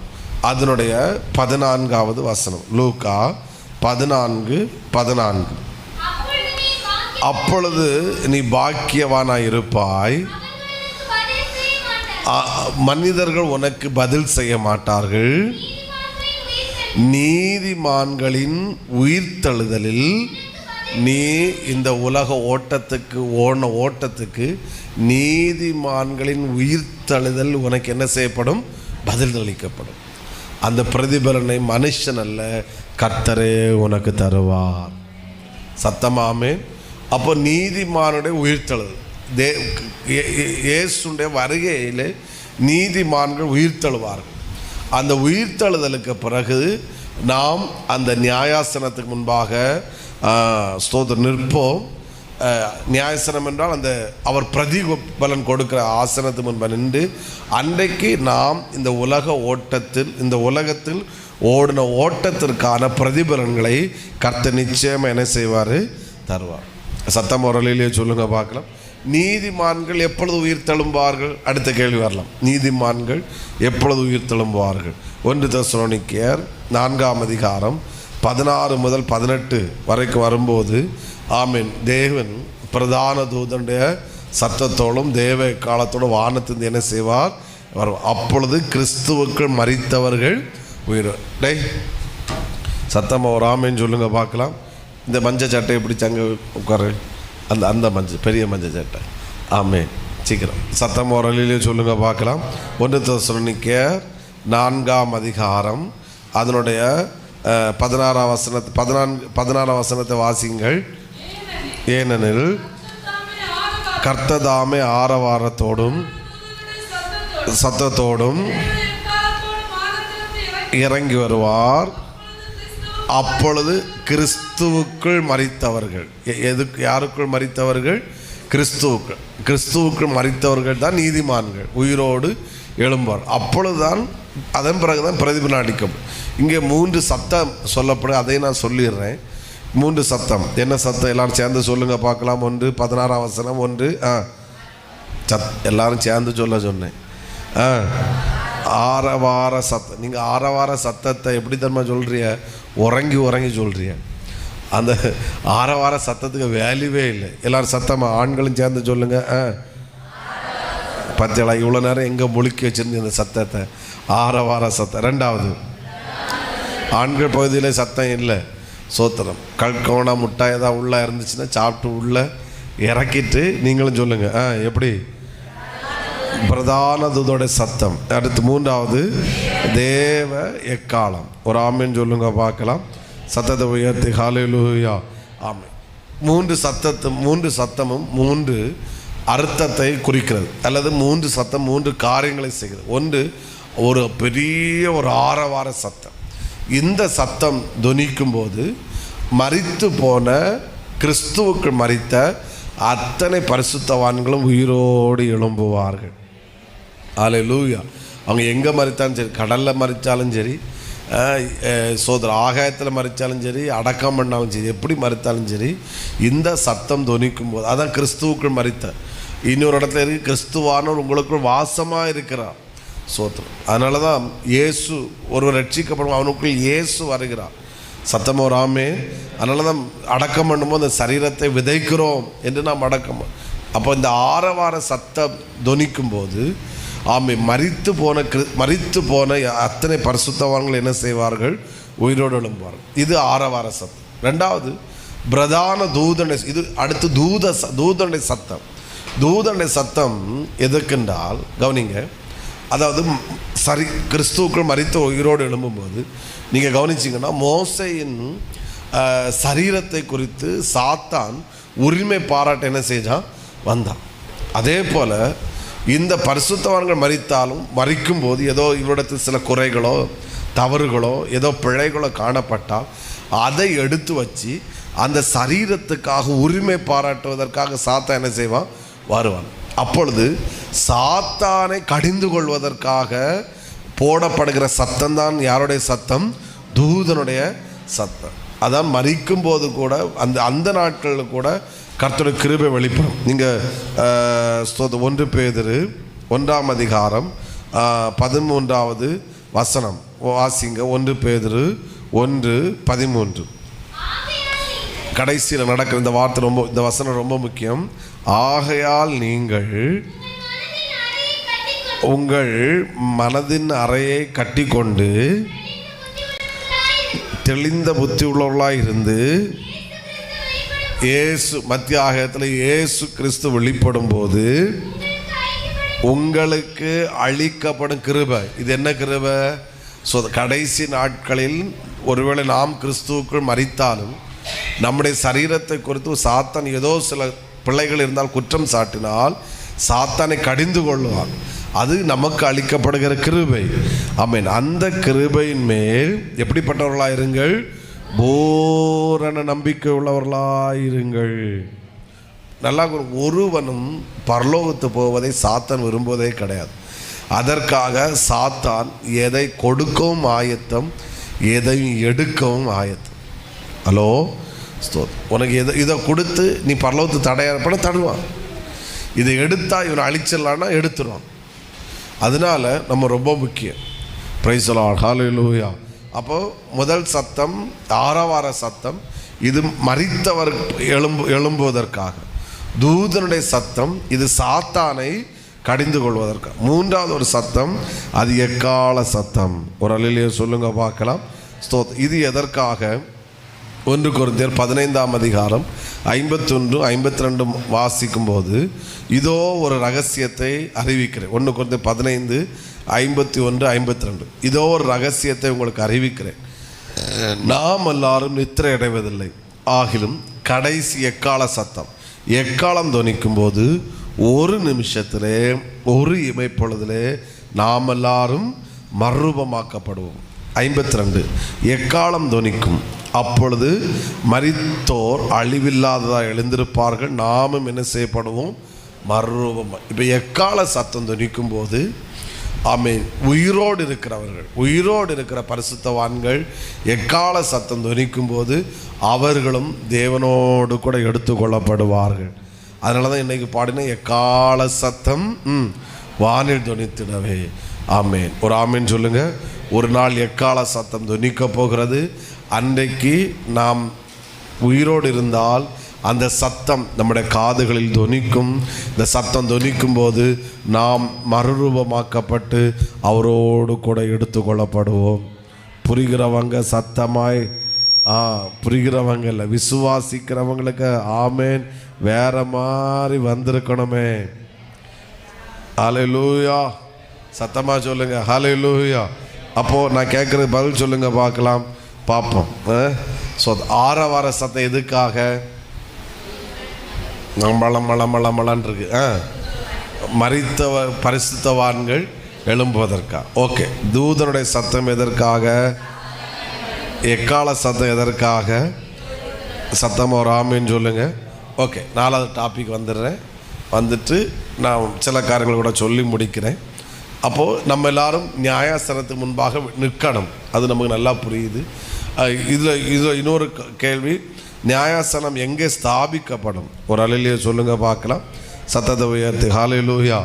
Speaker 1: அதனுடைய 14வது வசனம். லூக்கா 14:14. அப்பொழுது நீ பாக்கியவானாய் இருப்பாய், மனிதர்கள் உனக்கு பதில் செய்ய மாட்டார்கள், நீதிமான்களின் உயிர்த்தெழுதலில் நீ இந்த உலக ஓட்டத்துக்கு நீதிமான்களின் உயிர்த்தெழுதல் உனக்கு என்ன செய்யப்படும், பதில் அளிக்கப்படும். அந்த பிரதிபலனை மனுஷன் அல்ல, கர்த்தரே உனக்கு தருவார். சத்தமாமே. அப்போ நீதிமானுடைய உயிர்த்தெழுதல், இயேசுடைய வருகையில் நீதிமான்கள் உயிர்த்தெழுவார்கள். அந்த உயிர்த்தெழுதலுக்கு பிறகு நாம் அந்த நியாயாசனத்துக்கு முன்பாக ஸ்தோத்திரம் நிற்போம். நியாயாசனம் என்றால் அந்த அவர் பிரதிபலன் கொடுக்கிற ஆசனத்து முன்பு நின்று அன்றைக்கு நாம் இந்த உலகத்தில் ஓடின ஓட்டத்திற்கான பிரதிபலன்களை கர்த்தர் நிச்சயமாக என்ன செய்வார், தருவார். சத்தம் முறையிலேயே சொல்லுங்க பார்க்கலாம். நீதிமான்கள் எப்பொழுது உயிர் தழும்புவார்கள்? அடுத்த கேள்வி வரலாம். நீதிமான்கள் எப்பொழுது உயிர் தழும்புவார்கள்? 1 தெசலோனிக்கேயர் 4ஆம் அதிகாரம் 16 முதல் 18 வரைக்கும் வரும்போது, ஆமீன், தேவன் பிரதான தூதனுடைய சத்தத்தோடும் தேவ காலத்தோடும் வானத்திலிருந்து என்ன செய்வார், வரும். அப்பொழுது கிறிஸ்துவுக்குள் மரித்தவர்கள் உயிர். டே சத்தமாக ஒரு ஆமேன்னு சொல்லுங்க பார்க்கலாம். இந்த மஞ்சள் சட்டை பிடிச்சாங்க உட்காரு, அந்த மஞ்சள் பெரிய மஞ்சள் சட்டை. ஆமே, சீக்கிரம் சத்தம் ஒரு சொல்லுங்க பார்க்கலாம். 1 தெசலோனிக்கேயர் 4ஆம் அதிகாரம் அதனுடைய 16ஆம் வசனத்தை வாசிங்கள். ஏனெனில் கர்த்தர் தாமே ஆரவாரத்தோடும் சத்தத்தோடும் இறங்கி வருவார். அப்பொழுது கிறிஸ்துவுக்குள் மரித்தவர்கள், யாருக்குள் மரித்தவர்கள்? கிறிஸ்துவுக்குள் மரித்தவர்கள் தான் நீதிமான்கள் உயிரோடு எழும்பார். அப்பொழுதுதான் அதன் பிறகுதான் பிரதிபலன் அளிக்கும். இங்கே 3 சத்தம் சொல்லப்படும், அதை நான் சொல்லிடுறேன். 3 சத்தம். என்ன சத்தம்? எல்லாரும் சேர்ந்து சொல்லுங்க பார்க்கலாம். 1 16ஆம் வசனம். 1 எல்லாரும் சேர்ந்து சொல்ல சொன்னேன். ஆரவார சத்தம். நீங்கள் ஆரவார சத்தத்தை எப்படி தர்மா சொல்றிய? உறங்கி சொல்றிய. அந்த ஆரவார சத்தத்துக்கு வேல்யூவே இல்லை. எல்லாரும் சத்தமாக ஆண்களும் சேர்ந்து சொல்லுங்க. பச்சளா இவ்வளோ நேரம் எங்கே முழுக்கி வச்சிருந்தீங்க அந்த சத்தத்தை? ஆரவார சத்தம். 2வது, ஆண்கள் பகுதியில் சத்தம் இல்லை. சோத்திரம். கல்கோணா முட்டாய் ஏதாவது உள்ளே இருந்துச்சுன்னா சாப்பிட்டு உள்ளே இறக்கிட்டு நீங்களும் சொல்லுங்க. எப்படி? பிரதான தூதோட சத்தம். அடுத்து 3வது தேவ எக்காலம். ஒரு ஆமேன்னு சொல்லுங்க பார்க்கலாம். சத்தத்தை உயர்த்தி ஹல்லேலூயா. ஆமே. 3 சத்தமும் 3 அர்த்தத்தை குறிக்கிறது, அல்லது 3 சத்தம் 3 காரியங்களை செய்கிறது. 1 ஒரு பெரிய ஒரு ஆரவார சத்தம். இந்த சத்தம் தொனிக்கும் போது மரித்து போன கிறிஸ்துவுக்கு மரித்த அத்தனை பரிசுத்தவான்களும் உயிரோடு எழும்புவார்கள். ஹல்லேலூயா. அவங்க எங்கே மரித்தாலும் சரி, கடலில் மரித்தாலும் சரி, சோதர ஆகாயத்தில் மரித்தாலும் சரி, அடக்கம் பண்ணாலும் சரி, எப்படி மரித்தாலும் சரி, இந்த சத்தம் தொனிக்கும் போது அதான் கிறிஸ்துவுக்குள் மரித்த. இன்னொரு இடத்துல இருக்கு, கிறிஸ்துவானவர் உங்களுக்குள் வாசமாக இருக்கிறார். சோத்திரம். அதனால தான் இயேசு ஒருவர் ரட்சிக்கப்படும், அவனுக்குள் இயேசு வருகிறார். சத்தமோ ராமே. அதனால தான் அடக்கம் பண்ணும்போது அந்த சரீரத்தை விதைக்கிறோம் என்று நாம் அடக்கம். அப்போ இந்த ஆரவார சத்தம் தொனிக்கும் போது ஆமே மரித்து போன அத்தனை பரிசுத்தவான்கள் என்ன செய்வார்கள்? உயிரோடு எழும்புவார்கள். இது ஆரவார சத்தம். 2வது பிரதான தூதனை. இது அடுத்து தூதனுடைய சத்தம். தூதனுடைய சத்தம் எதுக்கென்றால் கவனிங்க, அதாவது கிறிஸ்துவுக்குள் மரித்த உயிரோடு எழும்பும்போது நீங்கள் கவனிச்சிங்கன்னா மோசையின் சரீரத்தை குறித்து சாத்தான் உரிமை பாராட்ட என்ன செஞ்சான்? வந்தான். அதே போல் இந்த பரிசுத்தவான்கள் மரிக்கும் போது ஏதோ இவரிடத்தில் சில குறைகளோ தவறுகளோ ஏதோ பிழைகளோ காணப்பட்டால் அதை எடுத்து வச்சு அந்த சரீரத்துக்காக உரிமை பாராட்டுவதற்காக சாத்தான் என்ன செய்வான்? வருவான். அப்பொழுது சாத்தானை கடிந்து கொள்வதற்காக போடப்படுகிற சத்தம் தான் யாருடைய சத்தம்? தூதனுடைய சத்தம். அதான் மரிக்கும் போது கூட அந்த நாட்களில் கூட கர்த்தருடைய கிருபை வெளிப்படும். நீங்கள் 1 பேதுரு 1ஆம் அதிகாரம் 13வது வசனம் வாசிங்க. 1 பேதுரு 1:13. கடைசியில் நடக்கிற இந்த வார்த்தை இந்த வசனம் ரொம்ப முக்கியம். ஆகையால் நீங்கள் உங்கள் மனதின் அறையை கட்டி கொண்டு தெளிந்த புத்தி உள்ளவர்களாக இருந்து மத்திய ஆகத்தில் இயேசு கிறிஸ்து வெளிப்படும் போது உங்களுக்கு அளிக்கப்படும் கிருபை. இது என்ன கிருபை? கடைசி நாட்களில் ஒருவேளை நாம் கிறிஸ்துவுக்குள் மரித்தாலும் நம்முடைய சரீரத்தை குறித்து சாத்தான் ஏதோ சில பிள்ளைகள் இருந்தால் குற்றம் சாட்டினால் சாத்தானை கடிந்து கொள்வான். அது நமக்கு அளிக்கப்படுகிற கிருபை. ஆமென். அந்த கிருபையின் மேல் எப்படிப்பட்டவர்களாயிருங்கள்? பூரண நம்பிக்கை உள்ளவர்களாயிருங்கள். நல்லா, ஒருவனும் பரலோகத்து போவதை சாத்தான் விரும்புவதே கிடையாது. அதற்காக சாத்தான் எதை கொடுக்கவும் ஆயத்தம், எதையும் எடுக்கவும் ஆயத்தம். ஹலோ, உனக்கு இதை கொடுத்து நீ பரலோகத்து தடையாப்பட தடுவான். இதை எடுத்தா இவனை அழிச்சிடலான்னா எடுத்துருவான். அதனால நம்ம ரொம்ப முக்கியம். பிரைஸ் தி லார்ட், ஹல்லேலூயா. அப்போது முதல் சத்தம் ஆரவார சத்தம், இது மரித்தவர் எழும்புவதற்காக. தூதனுடைய சத்தம், இது சாத்தானை கடிந்து கொள்வதற்காக. மூன்றாவது ஒரு சத்தம், அது எக்கால சத்தம். ஒரு அல்லேலூயா சொல்லுங்க பார்க்கலாம். இது எதற்காக? 1 கொரிந்தியர் 15ஆம் அதிகாரம் 51, 52 வாசிக்கும் போது இதோ ஒரு ரகசியத்தை அறிவிக்கிறேன். 1 கொரிந்தியர் 15, 51, 52. இதோ ஒரு ரகசியத்தை உங்களுக்கு அறிவிக்கிறேன். நாம் எல்லாரும் நித்திரை அடைவதில்லை, ஆகிலும் கடைசி எக்கால சத்தம், எக்காலம் தொனிக்கும் போது ஒரு நிமிஷத்திலே, ஒரு இமைப்பொழுதிலே நாம் எல்லாரும் மறுரூபமாக்கப்படுவோம். 52, எக்காலம் தொனிக்கும், அப்பொழுது மரித்தோர் அழிவில்லாததாக எழுந்திருப்பார்கள், நாமும் என்ன செய்யப்படுவோம்? மறுரூபமாக. இப்போ எக்கால சத்தம் தொனிக்கும் போது ஆமென், உயிரோடு இருக்கிறவர்கள், உயிரோடு இருக்கிற பரிசுத்தவான்கள் எக்கால சத்தம் தொனிக்கும் போது அவர்களும் தேவனோடு கூட எடுத்துக்கொள்ளப்படுவார்கள். அதனால தான் இன்றைக்கி பாடின எக்கால சத்தம் வானில் தொனித்திடவே. ஆமேன். ஒரு ஆமேன் சொல்லுங்க. ஒரு நாள் எக்கால சத்தம் தொனிக்க போகிறது. அன்றைக்கு நாம் உயிரோடு இருந்தால் அந்த சத்தம் நம்முடைய காதுகளில் தொனிக்கும். இந்த சத்தம் தொனிக்கும் போது நாம் மறுரூபமாக்கப்பட்டு அவரோடு கூட எடுத்துக்கொள்ளப்படுவோம். புரிகிறவங்க சத்தமாய் புரிகிறவங்க இல்லை, விசுவாசிக்கிறவங்களுக்கு ஆமேன் வேற மாதிரி வந்திருக்கணுமே. ஹல்லேலூயா, சத்தமா சொல்லுங்க ஹல்லேலூயா. அப்போது நான் கேட்குறது பதில் சொல்லுங்க பார்க்கலாம், பார்ப்போம். ஆரவார சத்தம் எதுக்காக? மளமளமளமளன்னு இருக்கு. மரித்தவ பரிசுத்தவான்கள் எழும்புவதற்காக. ஓகே. தூதனுடைய சத்தம் எதற்காக? எக்கால சத்தம் எதற்காக? சத்தம் ஒரு ஆமேன்னு சொல்லுங்க. ஓகே, 4வது டாபிக் வந்துடுறேன். வந்துட்டு நான் சில காரியங்கள் கூட சொல்லி முடிக்கிறேன். அப்போது நம்ம எல்லாரும் நியாயாசனத்துக்கு முன்பாக நிற்கணும். அது நமக்கு நல்லா புரியுது. இதில் இன்னொரு கேள்வி, நியாயாசனம் எங்கே ஸ்தாபிக்கப்படும்? ஒரு அல்லேலூயா சொல்லுங்க பார்க்கலாம். சத்தத்தை உயர்த்தி ஹல்லேலூயா.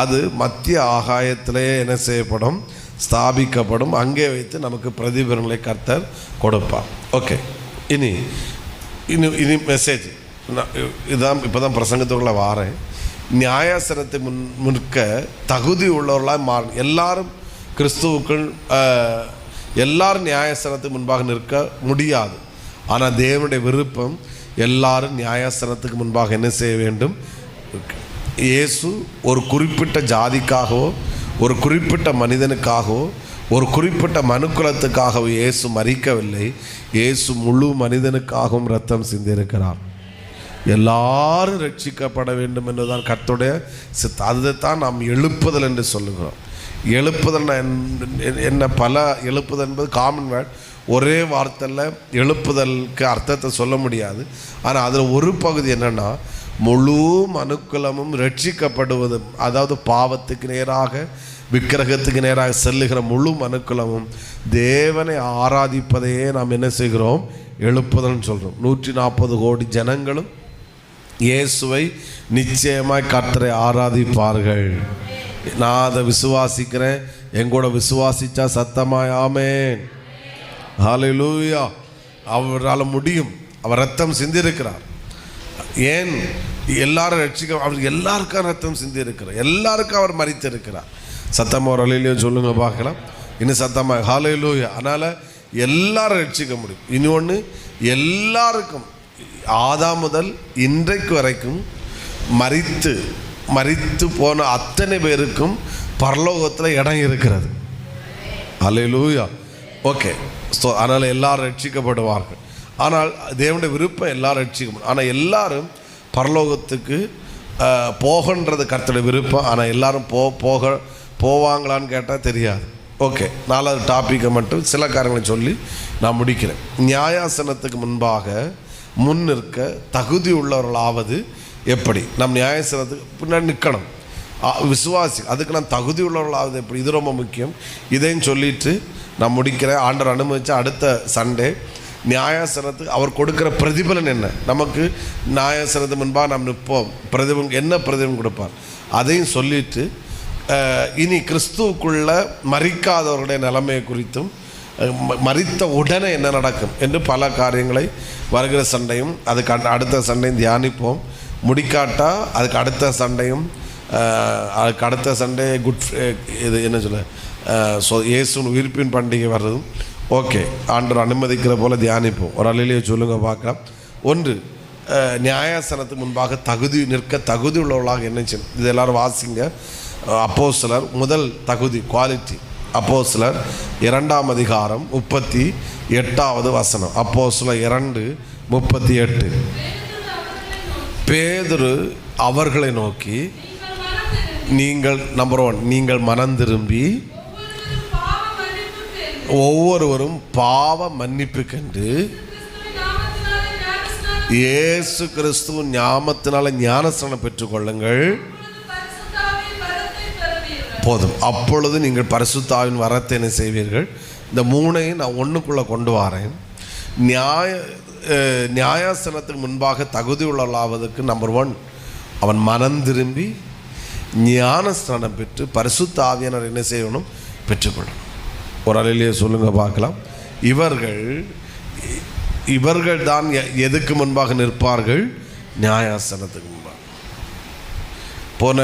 Speaker 1: அது மத்திய ஆகாயத்திலே என்ன செய்யப்படும்? ஸ்தாபிக்கப்படும். அங்கே வைத்து நமக்கு பிரதிபலனை கர்த்தர் கொடுப்பார். ஓகே, இனி மெசேஜ் இதுதான். இப்போ தான் பிரசங்கத்துக்குள்ளே வாரேன். நியாயாசனத்தை முன்க தகுதி உள்ளவர்களாக மாறும். எல்லாரும் கிறிஸ்துவுக்குள் எல்லாரும் நியாயாசனத்துக்கு முன்பாக நிற்க முடியாது. ஆனால் தேவனுடைய விருப்பம் எல்லாரும் நியாயாசனத்துக்கு முன்பாக என்ன செய்ய வேண்டும்? இயேசு ஒரு குறிப்பிட்ட ஜாதிக்காகவோ, ஒரு குறிப்பிட்ட மனிதனுக்காகவோ, ஒரு குறிப்பிட்ட மனுக்குலத்துக்காகவோ இயேசு மரிக்கவில்லை. இயேசு முழு மனிதனுக்காகவும் இரத்தம் சிந்தியிருக்கிறார். எல்லாரும் ரட்சிக்கப்பட வேண்டும் என்றுதான் கர்த்தருடைய சித்தம். அதுதான் நாம் எழுப்புதல் என்று சொல்லுகிறோம். எழுப்புதல் என்ன? பல எழுப்புதல் என்பது காமன் வேர்ட். ஒரே வார்த்தையில் எழுப்புதலுக்கு அர்த்தத்தை சொல்ல முடியாது. ஆனால் அதில் ஒரு பகுதி என்னென்னா, முழு மனுக்குலமும் ரட்சிக்கப்படுவதும், அதாவது பாவத்துக்கு நேராக விக்கிரகத்துக்கு நேராக செல்லுகிற முழு மனுக்குலமும் தேவனை ஆராதிப்பதையே நாம் என்ன செய்கிறோம்? எழுப்புதல்னு சொல்கிறோம். 140 கோடி ஜனங்களும் இயேசுவை நிச்சயமாய் கர்த்தரை ஆராதிப்பார்கள். நான் அதை விசுவாசிக்கிறேன். எங்கூட விசுவாசிச்சா சத்தமாய் ஆமென். ஹல்லேலூயா. அவரால் முடியும். அவர் ரத்தம் சிந்திருக்கிறார். ஏன் எல்லாரும் ரட்சிக்க? அவர் எல்லாருக்கும் ரத்தம் சிந்தி இருக்கிறார். எல்லாருக்கும் அவர் மரித்து இருக்கிறார். சத்தமாக ஒரு அலையிலையோ சொல்லுங்க பார்க்கலாம். இன்னும் சத்தமாக ஹல்லேலூயா. அதனால் எல்லாரும் ரட்சிக்க முடியும். இன்னொன்று, எல்லாருக்கும் ஆதாம் முதல் இன்றைக்கு வரைக்கும் மரித்து போன அத்தனை பேருக்கும் பரலோகத்தில் இடம் இருக்கிறது. ஹல்லேலூயா. ஓகே. ஸோ அதனால் எல்லாரும் ரட்சிக்கப்படுவார்கள். ஆனால் தேவனுடைய விருப்பம் எல்லாரும் ரட்சிக்க. ஆனால் எல்லாரும் பரலோகத்துக்கு போகன்றது கர்த்தருடைய விருப்பம். ஆனால் எல்லாரும் போவாங்களான்னு கேட்டால் தெரியாது. ஓகே, 4வது டாப்பிக்கை மட்டும் சில காரியங்களை சொல்லி நான் முடிக்கிறேன். நியாயாசனத்துக்கு முன்பாக நிற்க தகுதி உள்ளவர்களாவது எப்படி? நம் நியாயாசனத்துக்கு பின்னாடி நிற்கணும். விசுவாசி, அதுக்கு நான் தகுதி உள்ளவர்களாவது எப்படி? இது ரொம்ப முக்கியம். இதையும் சொல்லிட்டு நான் முடிக்கிறேன். ஆண்டவர் அனுமதிச்சா அடுத்த சண்டே நியாயாசனத்துக்கு அவர் கொடுக்குற பிரதிபலன் என்ன, நமக்கு நியாயாசனத்துக்கு முன்பாக நாம் நிற்போம், பிரதிபலன் என்ன பிரதிபலன் கொடுப்பார், அதையும் சொல்லிட்டு இனி கிறிஸ்துவுக்குள்ள மரிக்காதவர்களுடைய நிலைமையை குறித்தும் மரித்த உடனே என்ன நடக்கும் என்று பல காரியங்களை வருகிற சண்டையும் அதுக்கு அடுத்த சண்டையும் தியானிப்போம். முடிக்காட்டா அதுக்கு அடுத்த சண்டையும் அதுக்கு அடுத்த சண்டே இது என்ன சொல்ல இயேசுவின் உயிர்ப்பின் பண்டிகை வர்றதும் ஓகே ஆண்டவர் அனுமதிக்கிற போல் தியானிப்போம். ஒரு அலையிலேயே சொல்லுங்க பார்க்கலாம். ஒன்று, நியாயாசனத்துக்கு முன்பாக நிற்க தகுதி உள்ளவர்களாக என்ன செய்யணும்? இது எல்லாரும் வாசிங்க. அப்போஸ்தலர் முதல் தகுதி குவாலிட்டி. அப்போஸ்தலர் 2ஆம் அதிகாரம் 38வது வசனம். அப்போஸ்தலர் 2:38. பேதுரு அவர்களை நோக்கி, நீங்கள் நம்பர் 1, நீங்கள் மனம் திரும்பி ஒவ்வொருவரும் பாவ மன்னிப்பு கண்டு இயேசு கிறிஸ்துவின் நாமத்தினால ஞானஸ்நானம் பெற்றுக்கொள்ளுங்கள், போதும். அப்பொழுது நீங்கள் பரிசுத்தாவின் வரத்தை என்ன செய்வீர்கள்? இந்த 3ஐயும் நான் ஒன்றுக்குள்ளே கொண்டு வரேன். நியாயாசனத்துக்கு முன்பாக தகுதி உள்ளவளாவதற்கு நம்பர் 1, அவன் மனம் திரும்பி ஞானஸ்நானம் பெற்று பரிசுத்த ஆவியானவர் என்ன செய்யணும்? பெற்றுக்கொள்ளணும். ஒரு அலையிலேயே சொல்லுங்க பார்க்கலாம். இவர்கள் தான் எதுக்கு முன்பாக நிற்பார்கள்? நியாயாசனத்துக்கு முன்பாக. போன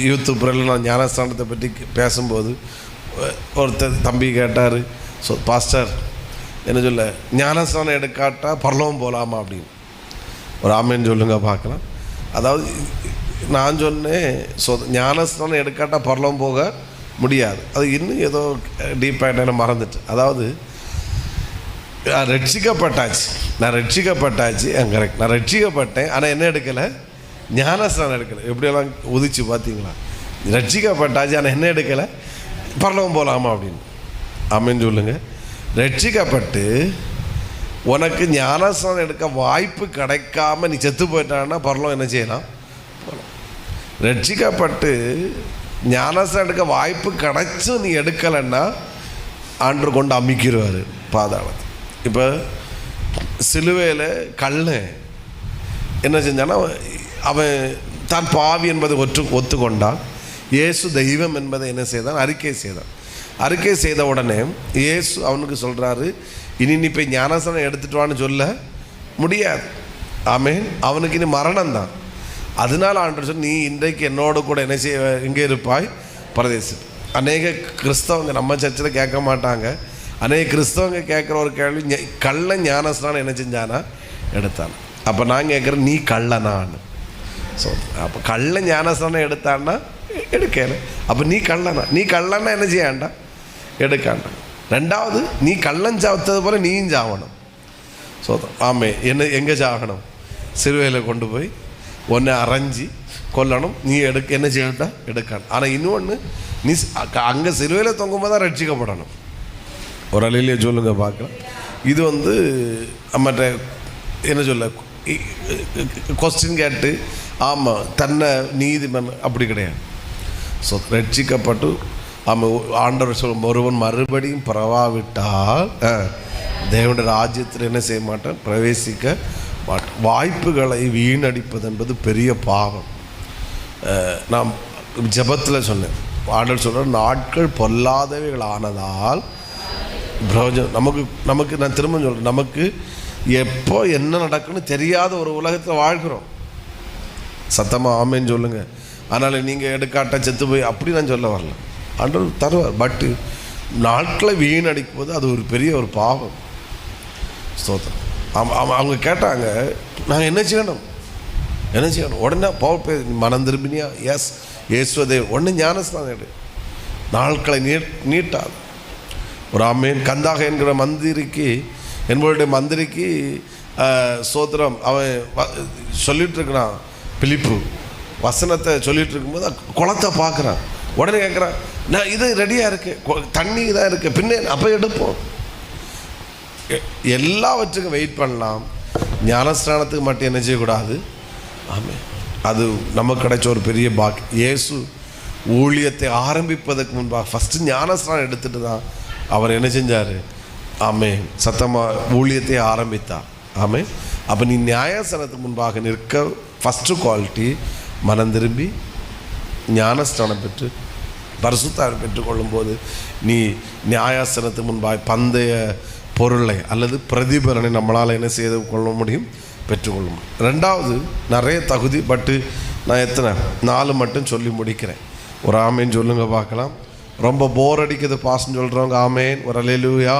Speaker 1: யூடியூப்பில் நான் ஞானஸ்தானத்தை பற்றி பேசும்போது ஒருத்தர் தம்பி கேட்டார், பாஸ்டர் என்ன சொல்ல, ஞானஸ்தானம் எடுக்காட்டா பரலோகம் போகலாமா அப்படின்னு. ஒரு ஆமேன்னு சொல்லுங்க பார்க்கலாம். அதாவது நான் சொன்னேன், ஞானஸ்தானம் எடுக்காட்டா பரலோகம் போக முடியாது. அது இன்னும் ஏதோ டீப்பாக மறந்துட்டு, அதாவது நான் ரட்சிக்கப்பட்டாச்சு, கரெக்ட், நான் ரட்சிக்கப்பட்டேன். ஆனால் என்ன எடுக்கலை? ஞானஸ்நானம் எடுக்கலை. எப்படியெல்லாம் உதிச்சு பார்த்தீங்களா? ரட்சிக்கப்பட்டாச்சு, ஆனால் என்ன எடுக்கலை? பரலோகம் போகலாமா அப்படின்னு. ஆமென் சொல்லுங்க. ரட்சிக்கப்பட்டு உனக்கு ஞானஸ்நானம் எடுக்க வாய்ப்பு கிடைக்காம நீ செத்து போயிட்டான்னா பரலோகம் என்ன செய்யலாம்? ரட்சிக்கப்பட்டு ஞானஸ்நானம் எடுக்க வாய்ப்பு கிடைச்சும் நீ எடுக்கலைன்னா ஆண்டவர் கொண்டு அமிக்கிடுவார் பாதாளத்தை. இப்போ சிலுவையில் கள்ளன் என்ன செஞ்சான்னா, அவன் தான் பாவி என்பதை ஒத்துக்கொண்டான். இயேசு தெய்வம் என்பதை என்ன செய்தான்? அறிக்கை செய்த உடனே இயேசு அவனுக்கு சொல்கிறாரு, இனி நீ போய் ஞானஸ்நானம் எடுத்துட்டு வான்னு சொல்ல முடியாது. ஆமென். அவனுக்கு இனி மரணம் தான். அதனால ஆண்டவர் சொல்லி, நீ இன்றைக்கு என்னோடு கூட என்ன செய்ய, எங்கே இருப்பாய்? பரதேசம். அநேக கிறிஸ்தவங்க நம்ம சர்ச்சில் கேட்க மாட்டாங்க. அநேக கிறிஸ்தவங்க கேட்குற ஒரு கேள்வி, கள்ள ஞானஸ்நானம் என்ன செஞ்சானா? எடுத்தான். அப்போ நான் கேட்குறேன், நீ கள்ளனான்னு. ஸோ அப்போ கள்ள ஞானஸ்நானம் எடுத்தான்னா எடுக்கல. அப்போ நீ கள்ளனா என்ன செய்யாண்டா? எடுக்காண்டா. ரெண்டாவது, நீ கள்ளன் சாத்தது போல நீயும் சாகணும். ஸோ ஆமே, எங்கே சாகணும்? சிலுவையில் கொண்டு போய் ஒன்றை அரைஞ்சி கொல்லணும். நீ என்ன செய்யட்டா? எடுக்கணும். ஆனால் இன்னொன்று, நீ அங்கே சிலுவையில் தொங்கும்போது தான் ரட்சிக்கப்படணும். ஒரு அலையிலேயே சொல்லுங்க பார்க்கலாம். இது மற்ற என்ன சொல்ல, கொஸ்டின் கேட்டு ஆமாம் தன்னை நீதிமன் அப்படி கிடையாது. ஸோ ரட்சிக்கப்பட்டு ஆண்டவர் சொல்லும் ஒருவன் மறுபடியும் பிறவாவிட்டால் தேவனுடைய ராஜ்யத்தில் என்ன செய்ய மாட்டான், பிரவேசிக்க மாட்டான். வாய்ப்புகளை வீணடிப்பது என்பது பெரிய பாவம். நாம் ஜெபத்தில் சொன்னேன், ஆண்டவர் சொல்கிற நாட்கள் பொல்லாதவைகள் ஆனதால் பிரயோஜனம் நமக்கு நான் திரும்ப சொல்கிறேன், நமக்கு எப்போ என்ன நடக்குன்னு தெரியாத ஒரு உலகத்தில் வாழ்கிறோம். சத்தமாக ஆமேன்னு சொல்லுங்கள். அதனால் நீங்கள் எடுக்காட்ட செத்து போய் அப்படி நான் சொல்ல வரல, ஆண்டவர் தருவார். பட்டு நாட்களை வீணடிக்கும்போது அது ஒரு பெரிய ஒரு பாவம். ஸ்தோத்திரம். அவங்க கேட்டாங்க, நாங்கள் என்ன செய்யணும். உடனே மனம் திரும்பினியா? எஸ் இயேசுவே. உடனே ஞானஸ்நானம் எடு, நாட்களை நீட்டாது. ஒரு ஆமேன். கந்தாக என்கிற மந்திரிக்கு, என்பவருடைய மந்திரிக்கு ஸ்தோத்திரம், அவன் சொல்லிட்டு இருக்கிறான், பிலிப்பு வசனத்தை சொல்லிட்டு இருக்கும்போது குளத்தை பார்க்குறான். உடனே கேட்குறான், நான் இது ரெடியாக இருக்கு, தண்ணி தான் இருக்கு, பின்னே அப்போ எடுப்போம். எல்லாவற்றுக்கும் வெயிட் பண்ணலாம், ஞானஸ்நானத்துக்கு மட்டும் என்ன செய்யக்கூடாது. ஆமே, அது நமக்கு கிடைச்ச ஒரு பெரிய பாக்கி. இயேசு ஊழியத்தை ஆரம்பிப்பதற்கு முன்பாக ஃபஸ்ட்டு ஞானஸ்நானம் எடுத்துட்டு தான் அவர் என்ன செஞ்சார். ஆமே, சத்தமாக ஊழியத்தை ஆரம்பித்தார். ஆமே. அப்போ நீ நியாயஸ்தானத்துக்கு முன்பாக நிற்க ஃபஸ்ட்டு குவாலிட்டி மனம் திரும்பி ஞானஸ்நானம் பெற்று பரிசுத்தாவை பெற்றுக்கொள்ளும்போது நீ நியாயாசனத்துக்கு முன்பாக பந்தய பொருளை அல்லது பிரதிபலனை நம்மளால் என்ன செய்து கொள்ள முடியும், பெற்றுக்கொள்ள முடியும். ரெண்டாவது, நிறைய தகுதி, பட்டு நான் எத்தனை 4 மட்டும் சொல்லி முடிக்கிறேன். ஒரு ஆமேன் சொல்லுங்க பார்க்கலாம். ரொம்ப போர் அடிக்கிறது பாசம் சொல்கிறவங்க ஆமேன், ஒரு அல்லேலூயா.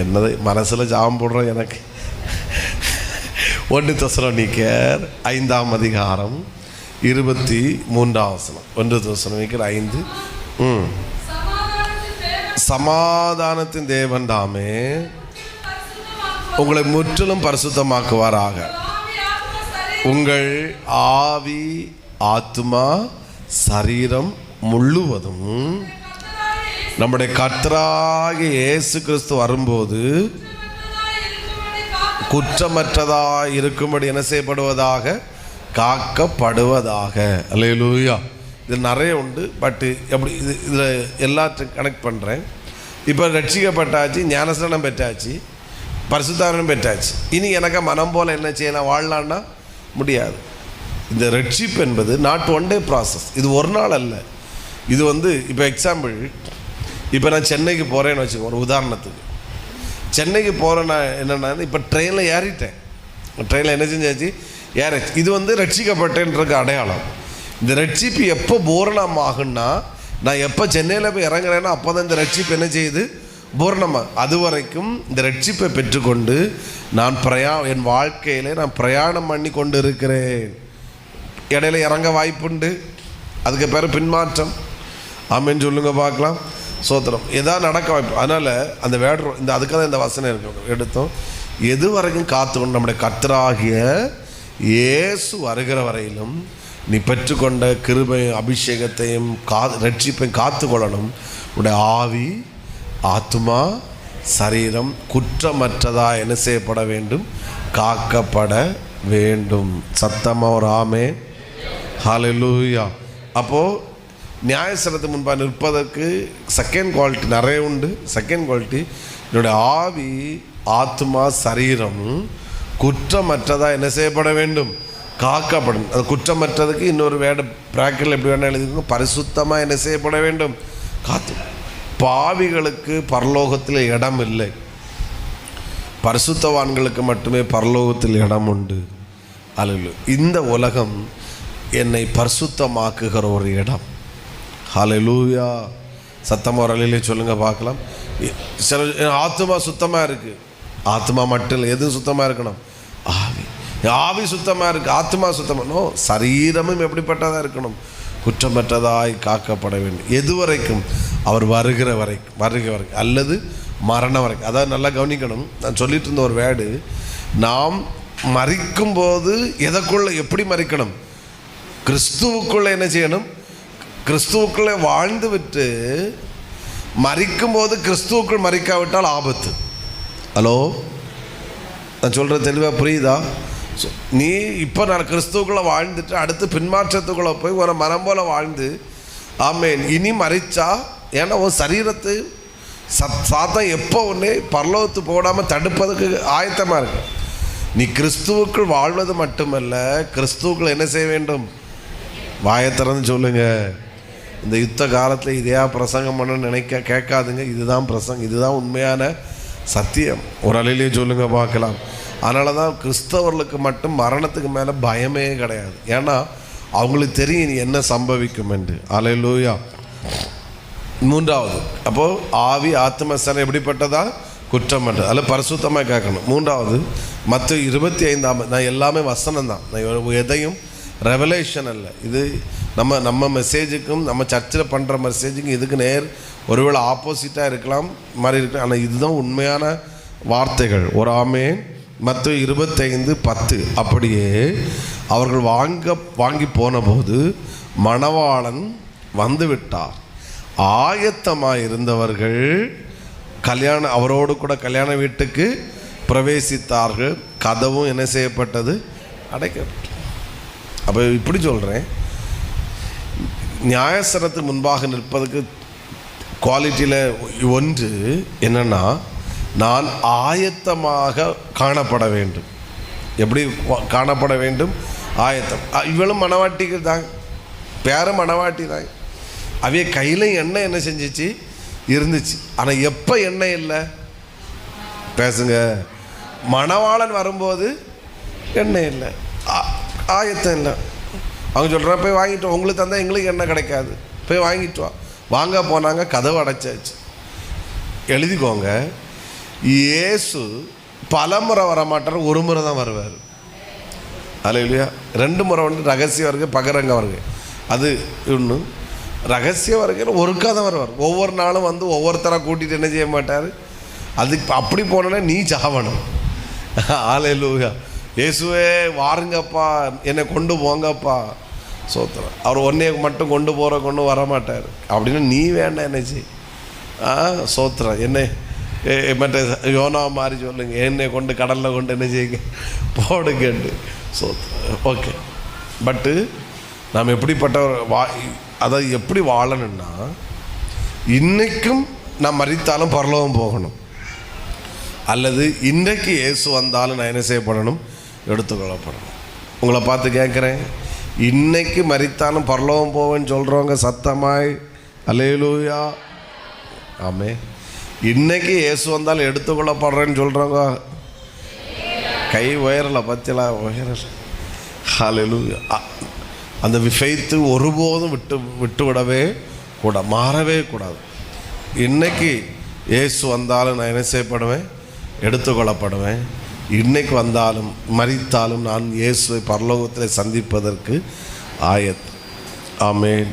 Speaker 1: என்னது மனசில் ஜாம் போடுறோம் எனக்கு. 1 தெசலோனிக்கர் 5ஆம் அதிகாரம் 23ஆம் வசனம். 1 தெசலோனிக்கர் 5. சமாதானத்தின் தேவன் தாமே உங்களை முற்றிலும் பரிசுத்தமாக்குவாராக. உங்கள் ஆவி ஆத்துமா சரீரம் முழுவதும் நம்முடைய கர்த்தராகிய இயேசு கிறிஸ்து வரும்போது குற்றமற்றதாக இருக்கும்படி என்ன செய்யப்படுவதாக, காக்கப்படுவதாக. அல்லேலூயா. இது நிறைய உண்டு, பட்டு எப்படி இதில் எல்லாத்தையும் கனெக்ட் பண்ணுறேன். இப்போ ரட்சிக்கப்பட்டாச்சு, ஞானஸ்நானம் பெற்றாச்சு, பரிசுத்தாவியம் பெற்றாச்சு. இனி எனக்கு மனம் போல் என்ன செய்யலாம், வாழலான்னா முடியாது. இந்த ரட்சிப்பு என்பது நாட் ஒன் டே ப்ராசஸ். இது ஒரு நாள் அல்ல. இது இப்போ எக்ஸாம்பிள், இப்போ நான் சென்னைக்கு போகிறேன்னு வச்சுக்கோ, ஒரு உதாரணத்துக்கு சென்னைக்கு போகிறேன்னா என்னென்னா, இப்போ ட்ரெயினில் ஏறிட்டேன், ட்ரெயினில் என்ன செஞ்சாச்சு, ஏறாச்சு. இது ரட்சிக்கப்பட்டேன்றதுக்கு அடையாளம். இந்த ரட்சிப்பு எப்போ பூரணம் ஆகுன்னா, நான் எப்போ சென்னையில் போய் இறங்குறேன்னா அப்போ தான் இந்த ரட்சிப்பு என்ன செய்யுது, பூரணமாக. அது வரைக்கும் இந்த ரட்சிப்பை பெற்றுக்கொண்டு நான் என் வாழ்க்கையில் நான் பிரயாணம் பண்ணி கொண்டு இருக்கிறேன். இடையில இறங்க வாய்ப்புண்டு, அதுக்கு பேர் பின்மாற்றம். ஆமேன்னு சொல்லுங்க பார்க்கலாம். சோத்திரம். எதாவது நடக்க வாய்ப்பு. அதனால் அந்த இந்த அதுக்காக தான் இந்த வசனம் இருக்கு எடுத்தோம். எது வரைக்கும் காத்துக்கொண்டு நம்முடைய கர்த்தராகிய இயேசு வருகிற வரையிலும் நீ பெற்றுக்கொண்ட கிருபையும் அபிஷேகத்தையும் ரட்சிப்பையும் காத்து கொள்ளணும். உடைய ஆவி ஆத்துமா சரீரம் குற்றமற்றதாக என்ன செய்யப்பட வேண்டும், காக்கப்பட வேண்டும். சத்தமாக ஒரு ஆமே, ஹல்லேலூயா. அப்போது நியாயஸ்தானத்துக்கு முன்பாக நிற்பதற்கு செகண்ட் குவாலிட்டி நிறைய உண்டு. செகண்ட் குவாலிட்டி, என்னுடைய ஆவி ஆத்மா சரீரம் குற்றமற்றதாக என்ன செய்யப்பட வேண்டும், காக்கப்படும். அது குற்றமற்றதுக்கு இன்னொரு வேட பிராக்கெட்டில் எப்படி வேணால் எழுதிக்கணும், பரிசுத்தமாக என்ன செய்யப்பட வேண்டும், காத்து. பாவிகளுக்கு பரலோகத்தில் இடம் இல்லை, பரிசுத்தவான்களுக்கு மட்டுமே பரலோகத்தில் இடம் உண்டு. அல்லேலூயா. இந்த உலகம் என்னை பரிசுத்தமாக்குகிற ஒரு இடம். ஹல்லேலூயா. சத்தமாக ஒரு அல்லேலூயா சொல்லுங்க பார்க்கலாம். சில ஆத்மா சுத்தமாக இருக்குது, ஆத்மா மட்டும் இல்லை, எதுவும் சுத்தமாக இருக்கணும், ஆவி சுத்தமாக இருக்குது, ஆத்மா சுத்தமாக சரீரமும் எப்படிப்பட்டதாக இருக்கணும், குற்றமற்றதாய் காக்கப்பட வேண்டும். எது வரைக்கும், அவர் வருகிற வரைக்கும் அல்லது மரணம் வரைக்கும். அதாவது நல்லா கவனிக்கணும். நான் சொல்லிட்டு இருந்த ஒரு வேர்டு, நாம் மரிக்கும்போது எதற்குள்ளே எப்படி மரிக்கணும், கிறிஸ்துவுக்குள்ளே என்ன செய்யணும், கிறிஸ்துவுக்குள்ளே வாழ்ந்து விட்டு மரிக்கும்போது கிறிஸ்துவுக்குள் மரிக்காவிட்டால் ஆபத்து. ஹலோ, நான் சொல்கிறது தெளிவாக புரியுதா? நீ இப்போ நான் கிறிஸ்துவுக்குள்ளே வாழ்ந்துட்டு அடுத்து பின்மாற்றத்துக்குள்ளே போய் ஒரு மனம் போல் வாழ்ந்து ஆமேன் இனி மறிச்சா, ஏன்னா உன் சரீரத்து சாத்தான் எப்போ ஒன்று பரலோகத்து போடாமல் தடுப்பதுக்கு ஆயத்தமாக இருக்கு. நீ கிறிஸ்துவுக்குள் வாழ்வது மட்டுமல்ல, கிறிஸ்துவுக்குள் என்ன செய்ய வேண்டும்? வாயத்திறந்து சொல்லுங்க. இந்த யுத்த காலத்தில் இதையா பிரசங்கம் பண்ண கேட்காதுங்க. இதுதான் பிரசங்கம், இதுதான் உண்மையான சத்தியம். ஒரு அலையிலேயே சொல்லுங்க பார்க்கலாம். அதனால தான் கிறிஸ்தவர்களுக்கு மட்டும் மரணத்துக்கு மேலே பயமே கிடையாது. ஏன்னா அவங்களுக்கு தெரியும் நீ என்ன சம்பவிக்கும் என்று. அல்லேலூயா. மூன்றாவது, அப்போது ஆவி ஆத்ம சரீரம் எப்படிப்பட்டதா? குற்றம் என்று. அதில் பரிசுத்தமாக கேட்கணும். மூன்றாவது மத்தேயு 25. நான் எல்லாமே வசனம் தான், நான் எதையும் ரெவலேஷன் அல்ல. இது நம்ம மெசேஜுக்கும் நம்ம சர்ச்சில் பண்ணுற மெசேஜுக்கும் இதுக்கு நேர் ஒருவேளை ஆப்போசிட்டாக இருக்கலாம், மாதிரி இருக்கலாம். ஆனால் இதுதான் உண்மையான வார்த்தைகள். ஒரு ஆமென். மத்தேயு 25:10. அப்படியே அவர்கள் வாங்கி போனபோது மணவாளன் வந்து விட்டார். ஆயத்தமாக இருந்தவர்கள் அவரோடு கூட கல்யாண வீட்டுக்கு பிரவேசித்தார்கள். கதவும் என்ன செய்யப்பட்டது? அடைக்கப்பட்டது. அப்போ இப்படி சொல்கிறேன், நியாயஸ்தலத்துக்கு முன்பாக நிற்பதுக்கு குவாலிட்டியில் ஒன்று என்னென்னா, நான் ஆயத்தமாக காணப்பட வேண்டும். எப்படி காணப்பட வேண்டும்? ஆயத்தம். இவளும் மணவாட்டிகள் தான், பேரும் மணவாட்டி தான். அவைய கையில் எண்ணெய் என்ன செஞ்சிச்சு? இருந்துச்சு. ஆனால் எப்போ எண்ணெய் இல்லை? பேசுங்க. மணவாளன் வரும்போது எண்ணெய் இல்லை, ஆயத்தம் இல்லை. அவங்க சொல்கிறா போய் வாங்கிட்டு வா, உங்களுக்கு தந்தால் எங்களுக்கு எண்ணெய் கிடைக்காது, போய் வாங்கிட்டு வா. வாங்க போனாங்க, கதவு அடைச்சாச்சு. எழுதிக்கோங்க, இயேசு பல முறை வரமாட்டார், ஒரு முறை தான் வருவார். அல்லேலூயா. 2 முறை வந்து ரகசிய வருகை, பகிரங்க வருகை. அது ஒன்று. ரகசிய வருகையில் ஒருக்கா தான் வருவார். ஒவ்வொரு நாளும் வந்து ஒவ்வொருத்தராக கூட்டிகிட்டு என்ன செய்ய மாட்டார். அதுக்கு அப்படி போனோன்னா நீ சாவணும். அல்லேலூயா. இயேசுவே வாருங்கப்பா, என்னை கொண்டு போங்கப்பா. சோத்திரம். அவர் ஒன்றையை மட்டும் கொண்டு வர மாட்டார். அப்படின்னா நீ வேண்டாம் என்ன செய். சோத்திரம். என்ன மற்ற யோனா மாதிரி சொல்லுங்க, என்னை கொண்டு கடலில் கொண்டு என்ன செய்யுங்க, போடுங்கண்டு. சோத்திரம். ஓகே. பட்டு நாம் எப்படிப்பட்ட அதை எப்படி வாழணும்னா, இன்றைக்கும் நான் மரித்தாலும் பரலோகம் போகணும், அல்லது இன்றைக்கு இயேசு வந்தாலும் நான் என்ன செய்யப்படணும்? எடுத்துக்கொள்ளப்படணும். உங்களை பார்த்து கேட்குறேன், இன்னைக்கு மரித்தாலும் பரலோகம் போவேன்னு சொல்கிறவங்க சத்தமாய் அல்லேலூயா. ஆமே. இன்னைக்கு இயேசு வந்தாலும் எடுத்துக்கொள்ளப்படுறேன்னு சொல்கிறவங்க கை உயரலை, பத்தியெல்லாம் உயரலை. அல்லேலூயா. அந்த ஃபெய்த்து ஒருபோதும் விட்டுவிடவே கூட, மாறவே கூடாது. இன்னைக்கு இயேசு வந்தாலும் நான் என்ன செய்யப்படுவேன்? எடுத்துக்கொள்ளப்படுவேன். இன்னைக்கு வந்தாலும் மரித்தாலும் நான் இயேசுவை பரலோகத்தில் சந்திப்பதற்கு ஆயத்தம். ஆமென்.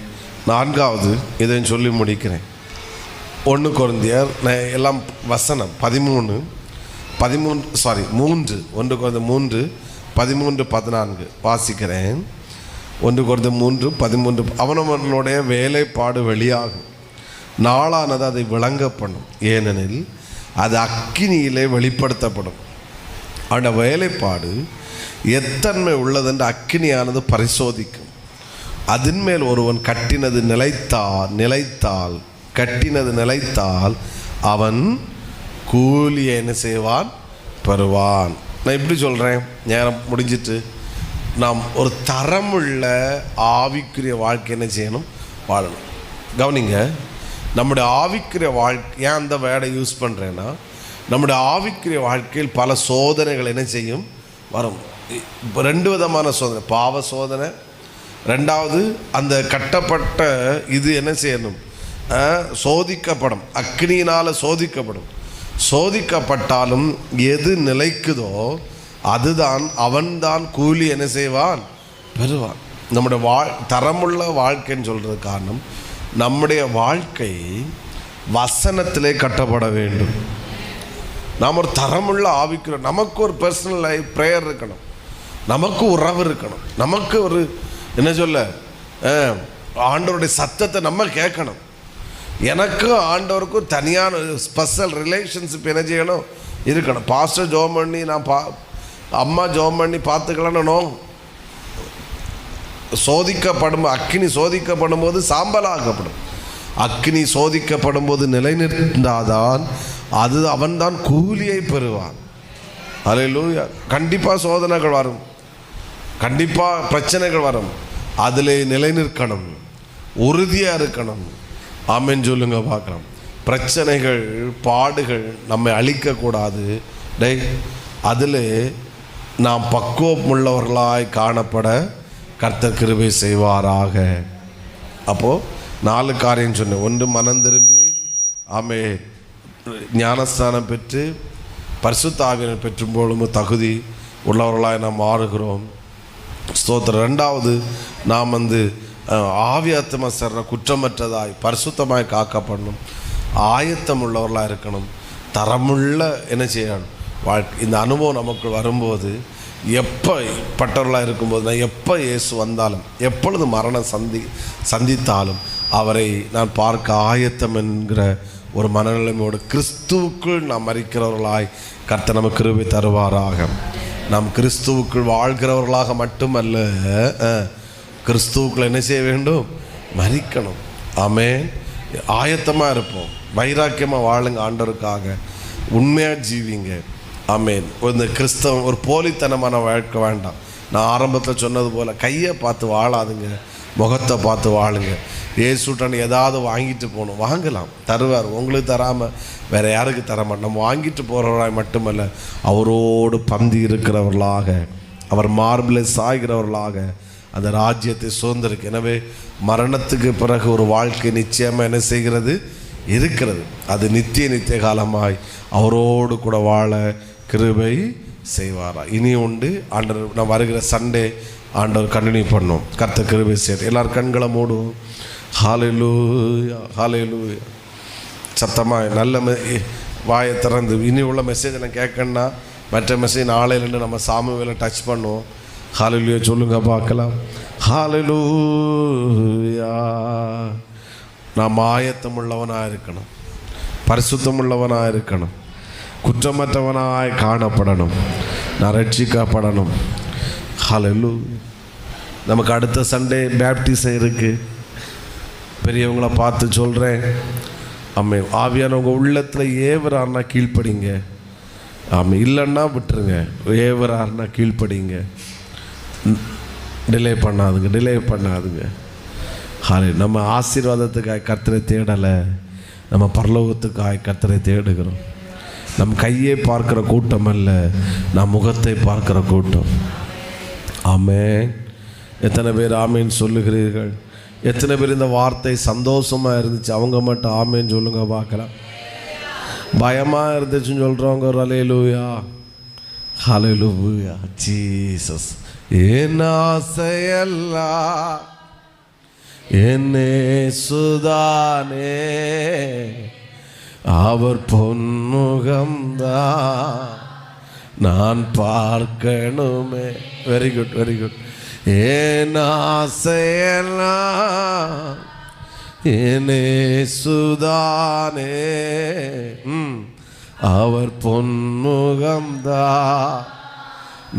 Speaker 1: 4வது இதை சொல்லி முடிக்கிறேன். 1 கொரிந்தியர், நான் எல்லாம் வசனம் 3 1 கொரிந்தியர் 3:13-14 வாசிக்கிறேன். 1 கொரிந்தியர் 3:13. அவனவனுடைய வேலைப்பாடு வெளியாகும், நாளானது அதை விளங்க பண்ணும், ஏனெனில் அது அக்கினியிலே வெளிப்படுத்தப்படும். அந்த வேலைப்பாடு எத்தன்மை உள்ளதென்று அக்கினியானது பரிசோதிக்கும். அதன் மேல் ஒருவன் கட்டினது நிலைத்தால் அவன் கூலியை என்ன செய்வான்? பெறுவான். நான் இப்படி சொல்கிறேன், நேரம் முடிஞ்சிட்டு, நாம் ஒரு தரமுள்ள ஆவிக்குரிய வாழ்க்கை என்ன செய்யணும்? வாழணும். கவனிங்க, நம்முடைய ஆவிக்குரிய வாழ்க்கை, ஏன் அந்த வேர்டை யூஸ் பண்ணுறேன்னா, நம்முடைய ஆவிக்குரிய வாழ்க்கையில் பல சோதனைகள் என்ன செய்யும்? வரும். 2 விதமான சோதனை. பாவ சோதனை, 2வது அந்த கட்டப்பட்ட இது என்ன செய்யணும்? சோதிக்கப்படும், அக்னியினால் சோதிக்கப்படும். சோதிக்கப்பட்டாலும் எது நிலைக்குதோ அதுதான், அவன்தான் கூலி என்ன செய்வான்? பெறுவான். நம்முடைய தரமுள்ள வாழ்க்கைன்னு சொல்கிறது காரணம், நம்முடைய வாழ்க்கை வசனத்திலே கட்டப்பட வேண்டும். நாம் ஒரு தரமுள்ள ஆவிக்கிறோம். நமக்கு ஒரு பர்சனல் லைஃப் ப்ரேயர் இருக்கணும், நமக்கு உறவு இருக்கணும், நமக்கு ஒரு என்ன சொல்ல ஆண்டவருடைய சத்தத்தை நம்ம கேட்கணும். எனக்கு ஆண்டவருக்கும் தனியான ஸ்பெஷல் ரிலேஷன்ஷிப் என்ன செய்யணும்? இருக்கணும். பாஸ்டர் ஜோம் பண்ணி அம்மா ஜோம் பண்ணி பார்த்துக்கலன்னு சோதிக்கப்படும் அக்கினி சோதிக்கப்படும் போது சாம்பலாக்கப்படும். அக்கினி சோதிக்கப்படும் போது நிலைநிறுத்தாதான் அது அவன்தான் கூலியை பெறுவான். அல்லேலூயா. கண்டிப்பாக சோதனைகள் வரும், கண்டிப்பாக பிரச்சனைகள் வரும். அதில் நிலைநிற்கணும், உறுதியாக இருக்கணும். ஆமென் சொல்லுங்க பார்க்கலாம். பிரச்சனைகள் பாடுகள் நம்மை அழிக்கக்கூடாது. அதில் நாம் பக்குவம் உள்ளவர்களாய் காணப்பட கர்த்தர் கிருபை செய்வாராக. அப்போது 4 காரியம் சொன்னேன். 1, மனம் திரும்பி ஞானஸ்தானம் பெற்று பரிசுத்த ஆவியை பெற்றும் பொழுதும் தகுதி உள்ளவர்களாய் நாம் மாறுகிறோம். ஸ்தோத்திரம். 2வது, நாம் ஆவியாத்ம சரண குற்றமற்றதாய் பரிசுத்தமாய் காக்கப்படணும், ஆயத்தம் உள்ளவர்களாக இருக்கணும், தரமுள்ள என்ன செய்யணும் வாழ்க்கை. இந்த அனுபவம் நமக்கு வரும்போது எப்பட்டவர்களாக இருக்கும்போது நான் எப்போ இயேசு வந்தாலும் எப்பொழுது மரணம் சந்தித்தாலும் அவரை நான் பார்க்க ஆயத்தம் என்கிற ஒரு மனநிலைமையோடு கிறிஸ்துவுக்குள் நாம் மரிக்கிறவர்களாய் கர்த்தர் நமக்கு கிருபை தருவாராக. நாம் கிறிஸ்துவுக்குள் வாழ்கிறவர்களாக மட்டுமல்ல, கிறிஸ்துவுக்குள் என்ன செய்ய வேண்டும்? மரிக்கணும். ஆமென். ஆயத்தமாக இருப்போம், வைராக்கியமாக வாழுங்க, ஆண்டவருக்காக உண்மையாக ஜீவிங்க. ஆமென். இந்த கிறிஸ்தவம் ஒரு போலித்தனமான வாழ்க்கை வேண்டாம். நான் ஆரம்பத்தில் சொன்னது போல் கையை பார்த்து வாழாதுங்க, முகத்தை பார்த்து வாழுங்க. ஏசுட்டன் ஏதாவது வாங்கிட்டு போகணும், வாங்கலாம், தருவார். உங்களுக்கு தராமல் வேறு யாருக்கு தரமாட்டோம். நம்ம வாங்கிட்டு போகிறவராய் மட்டுமல்ல, அவரோடு பந்தி இருக்கிறவர்களாக, அவர் மார்பில் சாய்கிறவர்களாக அந்த ராஜ்யத்தை சுதந்திருக்கு. எனவே மரணத்துக்கு பிறகு ஒரு வாழ்க்கை நிச்சயமாக என்ன செய்கிறது? இருக்கிறது. அது நித்திய காலமாய் அவரோடு கூட வாழ கிருபை செய்வாரா. இனி உண்டு. ஆண்டவர் நான் வருகிற சண்டே ஆண்டவர் கண்டினியூ பண்ணோம். கர்த்தர் கிருபை செய்ய. எல்லாரும் கண்களை மூடுவோம். ஹல்லேலூயா, ஹல்லேலூயா. சத்தமாக நல்ல வாயை திறந்து இனி உள்ள மெசேஜ் நான் கேட்கணுன்னா மற்ற மெசேஜ் நாளையிலேருந்து நம்ம சாமுவேலை டச் பண்ணுவோம். ஹல்லேலூயா சொல்லுங்க பார்க்கலாம். ஹல்லேலூயா. நாம் ஆயத்தம் உள்ளவனாக இருக்கணும், பரிசுத்தம் உள்ளவனாக இருக்கணும், குற்றமற்றவனாய் காணப்படணும், நான் ரட்சிக்கப்படணும். ஹல்லேலூயா. நமக்கு அடுத்த சண்டே பேப்டிசம் இருக்குது. பெரியவங்களை பார்த்து சொல்கிறேன், ஆவியானவங்க உள்ளத்தில் ஏவராருன்னா கீழ்ப்படிங்க. இல்லைன்னா விட்டுருங்க. ஏவராருன்னா கீழ்ப்படிங்க. டிலே பண்ணாதுங்க. நம்ம ஆசீர்வாதத்துக்காக கர்த்தரை தேடலை, நம்ம பரலோகத்துக்காக கர்த்தரை தேடுகிறோம். நம் கையை பார்க்குற கூட்டம் அல்ல, நம் முகத்தை பார்க்குற கூட்டம். ஆமென். எத்தனை பேர் ஆமேன் சொல்லுகிறீர்கள்? எத்தனை பேர் இந்த வார்த்தை சந்தோஷமாக இருந்துச்சு? அவங்க மட்டும் ஆமேன்னு சொல்லுங்க பார்க்கலாம். பயமாக இருந்துச்சுன்னு சொல்கிறவங்க ஒரு ஹல்லேலூயா, ஹல்லேலூயா. ஜீசஸ். என் ஆசையெல்லாம் என்னே சுதானே, அவர் பொன்முகம்தான் நான் பார்க்கணுமே. Very good, very good. என் ஆசையெல்லாம் என்னே சுதானே, அவர் பொன்முகம்தான்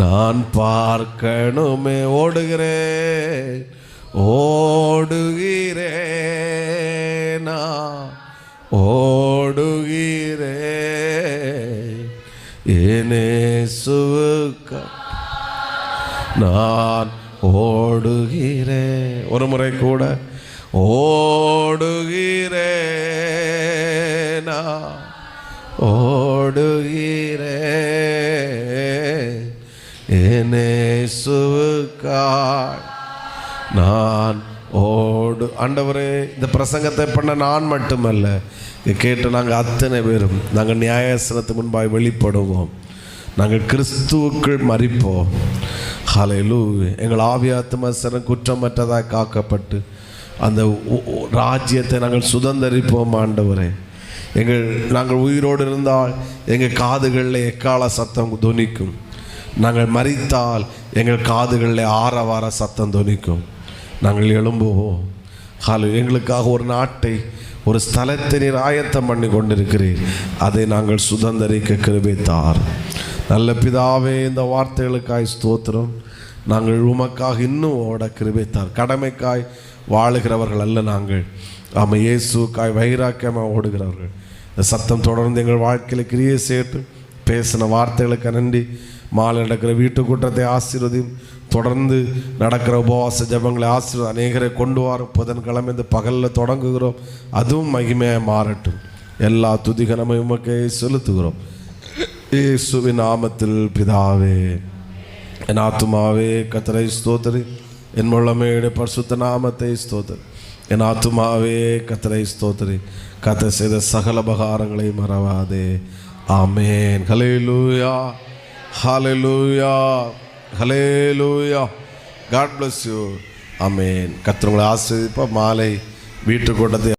Speaker 1: நான் பார்க்கணுமே. ஓடுகிறேனா ஓடுகிறேன் இயேசுவுக்க நான் ஓடுகிறேன். ஒரு முறை கூட ஓடுகிறேனா ஓடுகிறேன் இயேசுவுக்காய் நான் ஆண்டவரே, இந்த பிரசங்கத்தை பண்ண நான் மட்டுமல்ல, கேட்டு நாங்கள் அத்தனை பேரும் நாங்கள் நியாயாசனத்துக்கு முன்பாய் வெளிப்படுவோம். நாங்கள் கிறிஸ்துவுக்குள் மரிப்போம். ஹல்லேலூயா. எங்கள் ஆவியாத்ம சரணம் குற்றமற்றதாக காக்கப்பட்டு அந்த ராஜ்யத்தை நாங்கள் சுதந்தரிப்போம். ஆண்டவரே, நாங்கள் உயிரோடு இருந்தால் எங்கள் காதுகளில் எக்கால சத்தம் துணிக்கும். நாங்கள் மரித்தால் எங்கள் காதுகளில் ஆரவார சத்தம் துணிக்கும். நாங்கள் எழும்புவோம். எங்களுக்காக ஒரு நாட்டை, ஒரு ஸ்தலத்தை நீர் ஆயத்தம் பண்ணி கொண்டிருக்கிறீர். அதை நாங்கள் சுதந்திரிக்க கிருபை தார். நல்ல பிதாவே, இந்த வார்த்தைகளுக்காய் ஸ்தோத்திரம். நாங்கள் உமக்காக இன்னும் ஓட கிருபை தார். கடமைக்காய் வாழுகிறவர்கள் அல்ல நாங்கள், இயேசுக்காய் வைராக்கியமாக ஓடுகிறவர்கள். இந்த சத்தம் தொடர்ந்து எங்கள் வாழ்க்கையில் கிரியை சேர்த்து பேசின வார்த்தைகளுக்கு நன்றி. மாலை நடக்கிற வீட்டு கூட்டத்தை ஆசீர்வதியும். தொடர்ந்து நடக்கிற உபவாச ஜபங்களை ஆசீர்வாதம். அநேகரை கொண்டு வரும். புதன்கிழமை இந்த பகலில் தொடங்குகிறோம். அதுவும் மகிமையாக மாறட்டும். எல்லா துதிகனமை உமக்கே செலுத்துகிறோம் இயேசுவின் நாமத்தில் பிதாவே. என் ஆத்துமாவே கர்த்தரை ஸ்தோத்திரி, என் முழமையுடைய பரிசுத்த நாமத்தை ஸ்தோத்திரி. என் ஆத்துமாவே கர்த்தரை ஸ்தோத்திரி, கர்த்தர் செய்த சகல உபகாரங்களை மறவாதே. ஆமென். ஹல்லேலூயா, ஹல்லேலூயா, ஹல்லேலூயா. God bless you. ஆமென். கர்த்தர் உங்களை ஆசீர்வதிப்பார். மாலை வீட்டு கூட்டத்தை